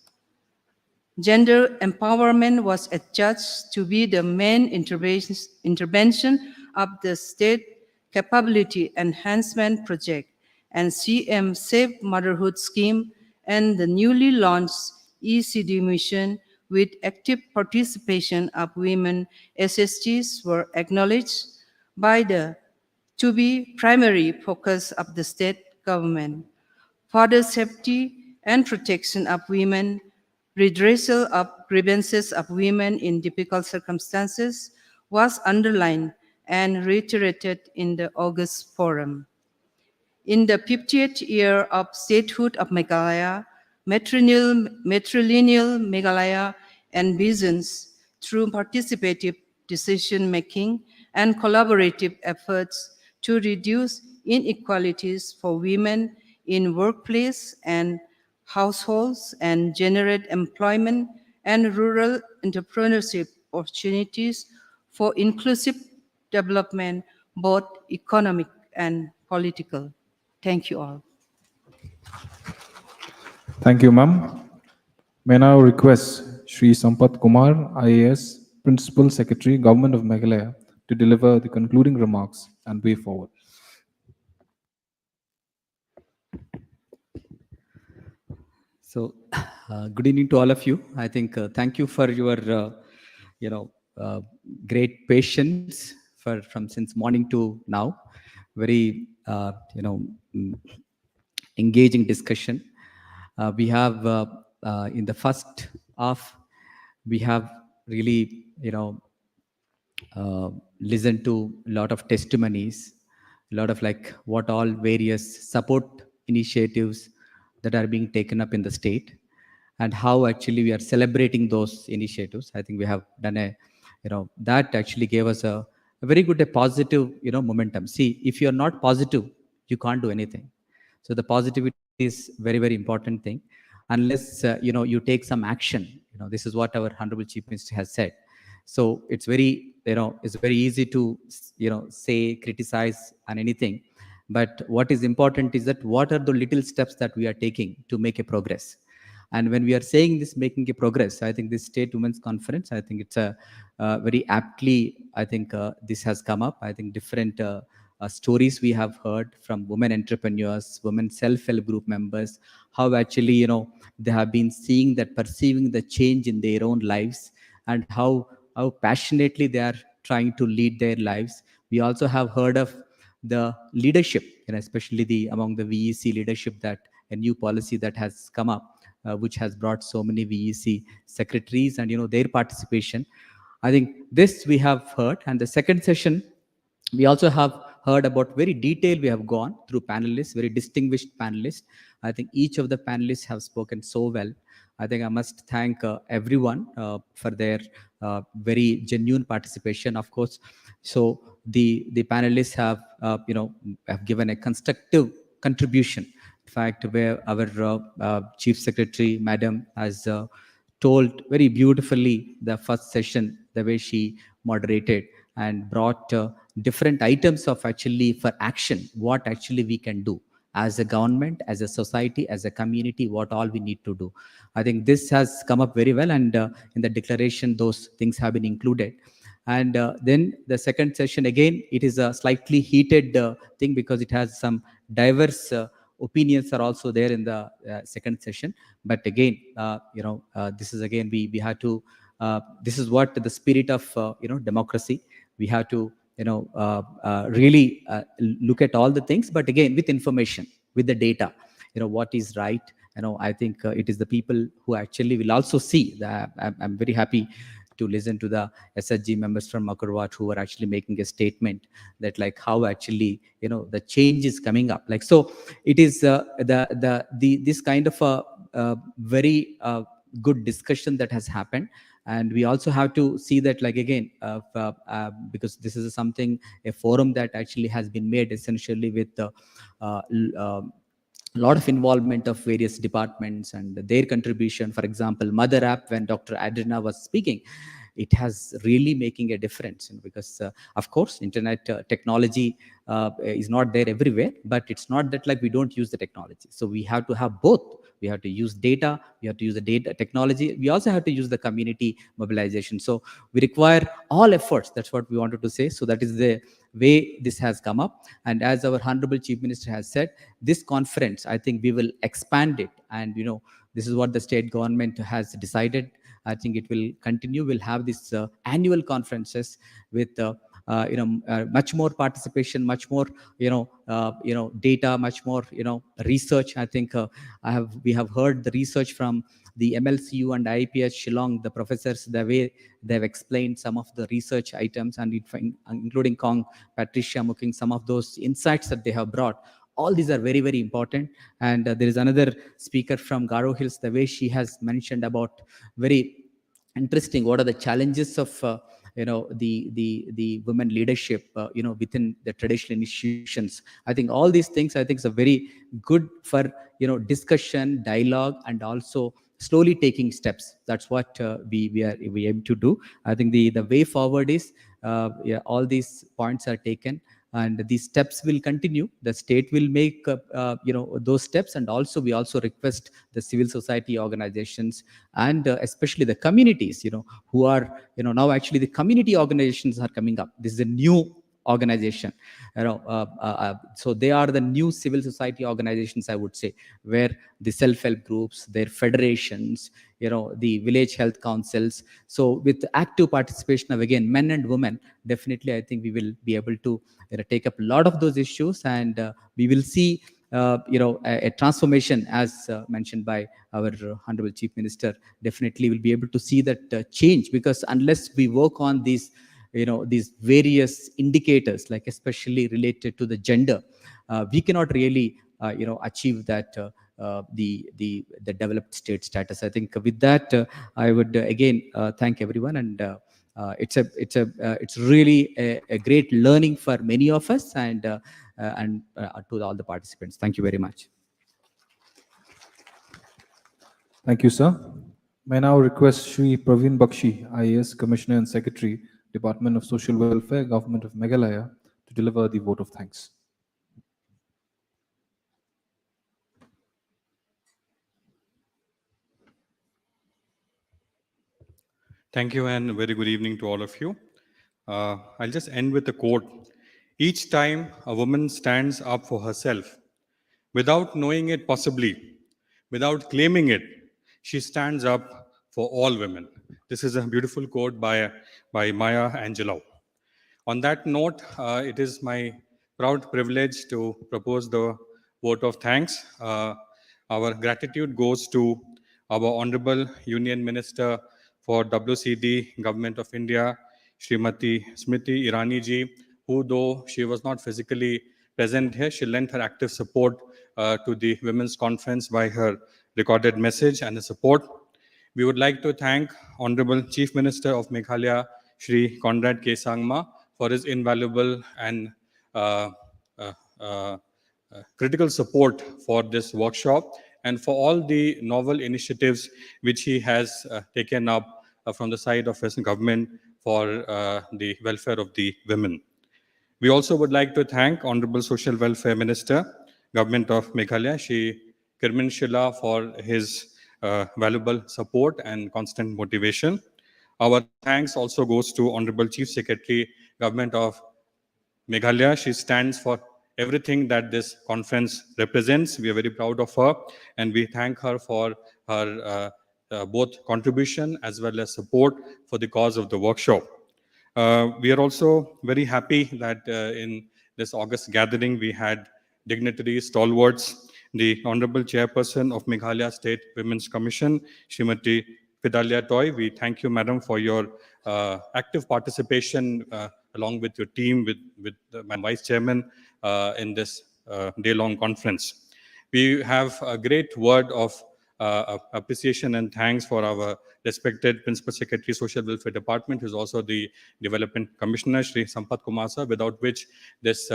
Gender empowerment was adjudged to be the main intervention of the State Capability Enhancement Project and CM Safe Motherhood Scheme and the newly launched ECD mission with active participation of women SSGs were acknowledged by the to be primary focus of the state government. Further safety and protection of women, redressal of grievances of women in difficult circumstances was underlined and reiterated in the August Forum. In the 50th year of statehood of Meghalaya, matrilineal Meghalaya envisions through participative decision-making and collaborative efforts to reduce inequalities for women in workplace and households and generate employment and rural entrepreneurship opportunities for inclusive development, both economic and political. Thank you all. Thank you, ma'am. May now request Shri Sampath Kumar, IAS, Principal Secretary, Government of Meghalaya, to deliver the concluding remarks and way forward. So, good evening to all of you. I think thank you for your, great patience from since morning to now. Very, engaging discussion. We have in the first half, we have really, listened to a lot of testimonies, a lot of like what all various support initiatives that are being taken up in the state, and how actually we are celebrating those initiatives. I think we have done that actually gave us a very good, a positive, momentum. See, if you are not positive, you can't do anything. So the positivity is very, very important thing. Unless, you take some action, this is what our Honorable Chief Minister has said. So it's very, it's very easy to, say, criticize and anything. But what is important is that what are the little steps that we are taking to make a progress. And when we are saying this, making a progress, I think this State Women's Conference, I think it's a very aptly, I think this has come up. I think different stories we have heard from women entrepreneurs, women self-help group members, how actually, they have been seeing that, perceiving the change in their own lives, and how passionately they are trying to lead their lives. We also have heard of the leadership, especially among the VEC leadership, that a new policy that has come up, which has brought so many VEC secretaries and their participation. I think this we have heard. And the second session, we also have heard about very detailed. We have gone through panelists, very distinguished panelists. I think each of the panelists have spoken so well. I think I must thank everyone for their very genuine participation, of course. So the panelists have, have given a constructive contribution. In fact, where our Chief Secretary, Madam, has told very beautifully the first session, the way she moderated and brought different items of actually for action, what actually we can do as a government, as a society, as a community, what all we need to do. I think this has come up very well, and in the declaration, those things have been included. And then the second session, again, it is a slightly heated thing because it has some diverse opinions are also there in the second session. But again, this is again, we have to, this is what the spirit of, democracy. We have to, really look at all the things, but again, with information, with the data, what is right. I think it is the people who actually will also see that. I'm very happy to listen to the SSG members from Makurwat who are actually making a statement that like how actually, the change is coming up. Like, so it is this kind of a very good discussion that has happened. And we also have to see that, like, again, because this is something, a forum that actually has been made essentially with lot of involvement of various departments and their contribution. For example, Mother app, when Dr. Adrina was speaking, it has really making a difference, because of course internet technology is not there everywhere, but it's not that like we don't use the technology. So we have to have both. We have to use data, we have to use the data technology, we also have to use the community mobilization. So we require all efforts. That's what we wanted to say. So that is the way this has come up. And as our Honorable Chief Minister has said, this conference, I think we will expand it. And, this is what the state government has decided. I think it will continue. We'll have these annual conferences with, much more participation, much more, data, much more, research. I think we have heard the research from the MLCU and IPS Shillong, the professors, the way they've explained some of the research items, and including Kong, Patricia Muking, some of those insights that they have brought. All these are very, very important. And there is another speaker from Garo Hills, the way she has mentioned about very interesting, what are the challenges of the women leadership within the traditional institutions. I think all these things, I think, is a very good for discussion, dialogue, and also slowly taking steps. That's what we aim to do. I think the way forward is all these points are taken, and these steps will continue. The state will make those steps, and also we also request the civil society organizations and especially the communities who are now actually the community organizations are coming up. This is a new organization, so they are the new civil society organizations, I would say, where the self-help groups, their federations, the village health councils. So with active participation of, again, men and women, definitely I think we will be able to take up a lot of those issues, and we will see a transformation, as mentioned by our Honorable Chief Minister. Definitely will be able to see that change, because unless we work on these these various indicators, like especially related to the gender, we cannot really achieve that the developed state status. I think with that, I would again thank everyone, and it's really a great learning for many of us, and to all the participants. Thank you very much. Thank you, sir. May I now request Shri Praveen Bakshi, IAS Commissioner and Secretary, Department of Social Welfare, Government of Meghalaya, to deliver the vote of thanks. Thank you, and a very good evening to all of you. I'll just end with a quote. Each time a woman stands up for herself, without knowing it possibly, without claiming it, she stands up for all women. This is a beautiful quote by Maya Angelou. On that note, it is my proud privilege to propose the vote of thanks. Our gratitude goes to our Honorable Union Minister for WCD, Government of India, Srimati Smriti Irani ji, who, though she was not physically present here, she lent her active support to the Women's Conference by her recorded message and the support. We would like to thank Honorable Chief Minister of Meghalaya, Shri Conrad K. Sangma, for his invaluable and critical support for this workshop. and for all the novel initiatives which he has taken up from the side of Western government for the welfare of the women. We also would like to thank Honorable Social Welfare Minister, Government of Meghalaya, Shri Kirman Shila, for his valuable support and constant motivation. Our thanks also goes to Honorable Chief Secretary, Government of Meghalaya. She stands for everything that this conference represents. We are very proud of her, and we thank her for her both contribution as well as support for the cause of the workshop. We are also very happy that in this August gathering, we had dignitaries, stalwarts, the Honorable Chairperson of Meghalaya State Women's Commission, Srimati Fidalia Toy. We thank you, Madam, for your active participation along with your team, with my Vice Chairman in this day-long conference. We have a great word of appreciation and thanks for our respected Principal Secretary, Social Welfare Department, who is also the Development Commissioner, Shri Sampath Kumasa, without which this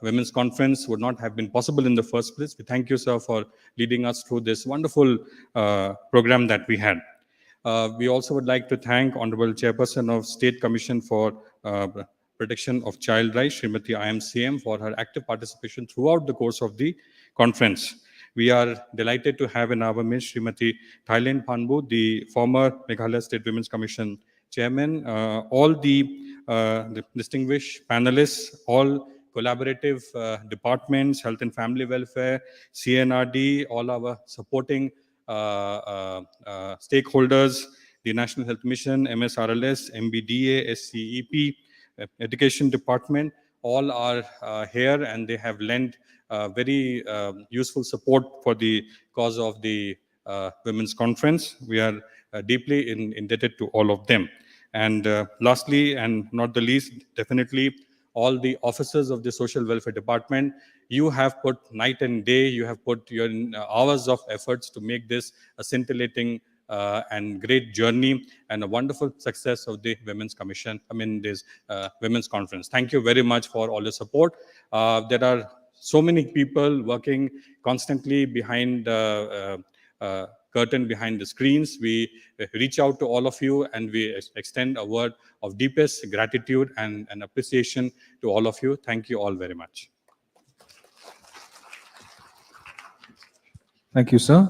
Women's Conference would not have been possible in the first place. We thank you, sir, for leading us through this wonderful program that we had. We also would like to thank Honorable Chairperson of State Commission for Protection of Child Rights, Srimati IMCM, for her active participation throughout the course of the conference. We are delighted to have in our midst Srimati Thailand Panbu, the former Meghalaya State Women's Commission Chairman, all the distinguished panelists, all collaborative departments, Health and Family Welfare, CNRD, all our supporting stakeholders, the National Health Mission, MSRLS, MBDA, SCEP, Education Department, all are here, and they have lent very useful support for the cause of the Women's Conference. We are deeply indebted to all of them. And lastly, and not the least, definitely all the officers of the Social Welfare Department. You have put night and day, you have put your hours of efforts to make this a scintillating and great journey and a wonderful success of the Women's Commission, this Women's Conference. Thank you very much for all your support. There are so many people working constantly behind curtain, behind the screens. We reach out to all of you, and we extend a word of deepest gratitude and appreciation to all of you. Thank you all very much. Thank you, sir.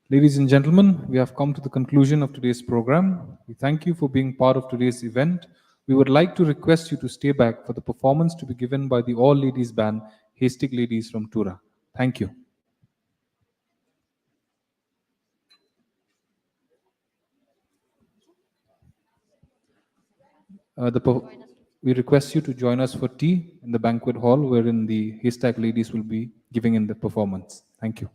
Ladies and gentlemen, we have come to the conclusion of today's program. We thank you for being part of today's event. We would like to request you to stay back for the performance to be given by the All Ladies Band, Hastic Ladies from Tura. Thank you. We request you to join us for tea in the banquet hall, wherein the Haystack Ladies will be giving in the performance. Thank you.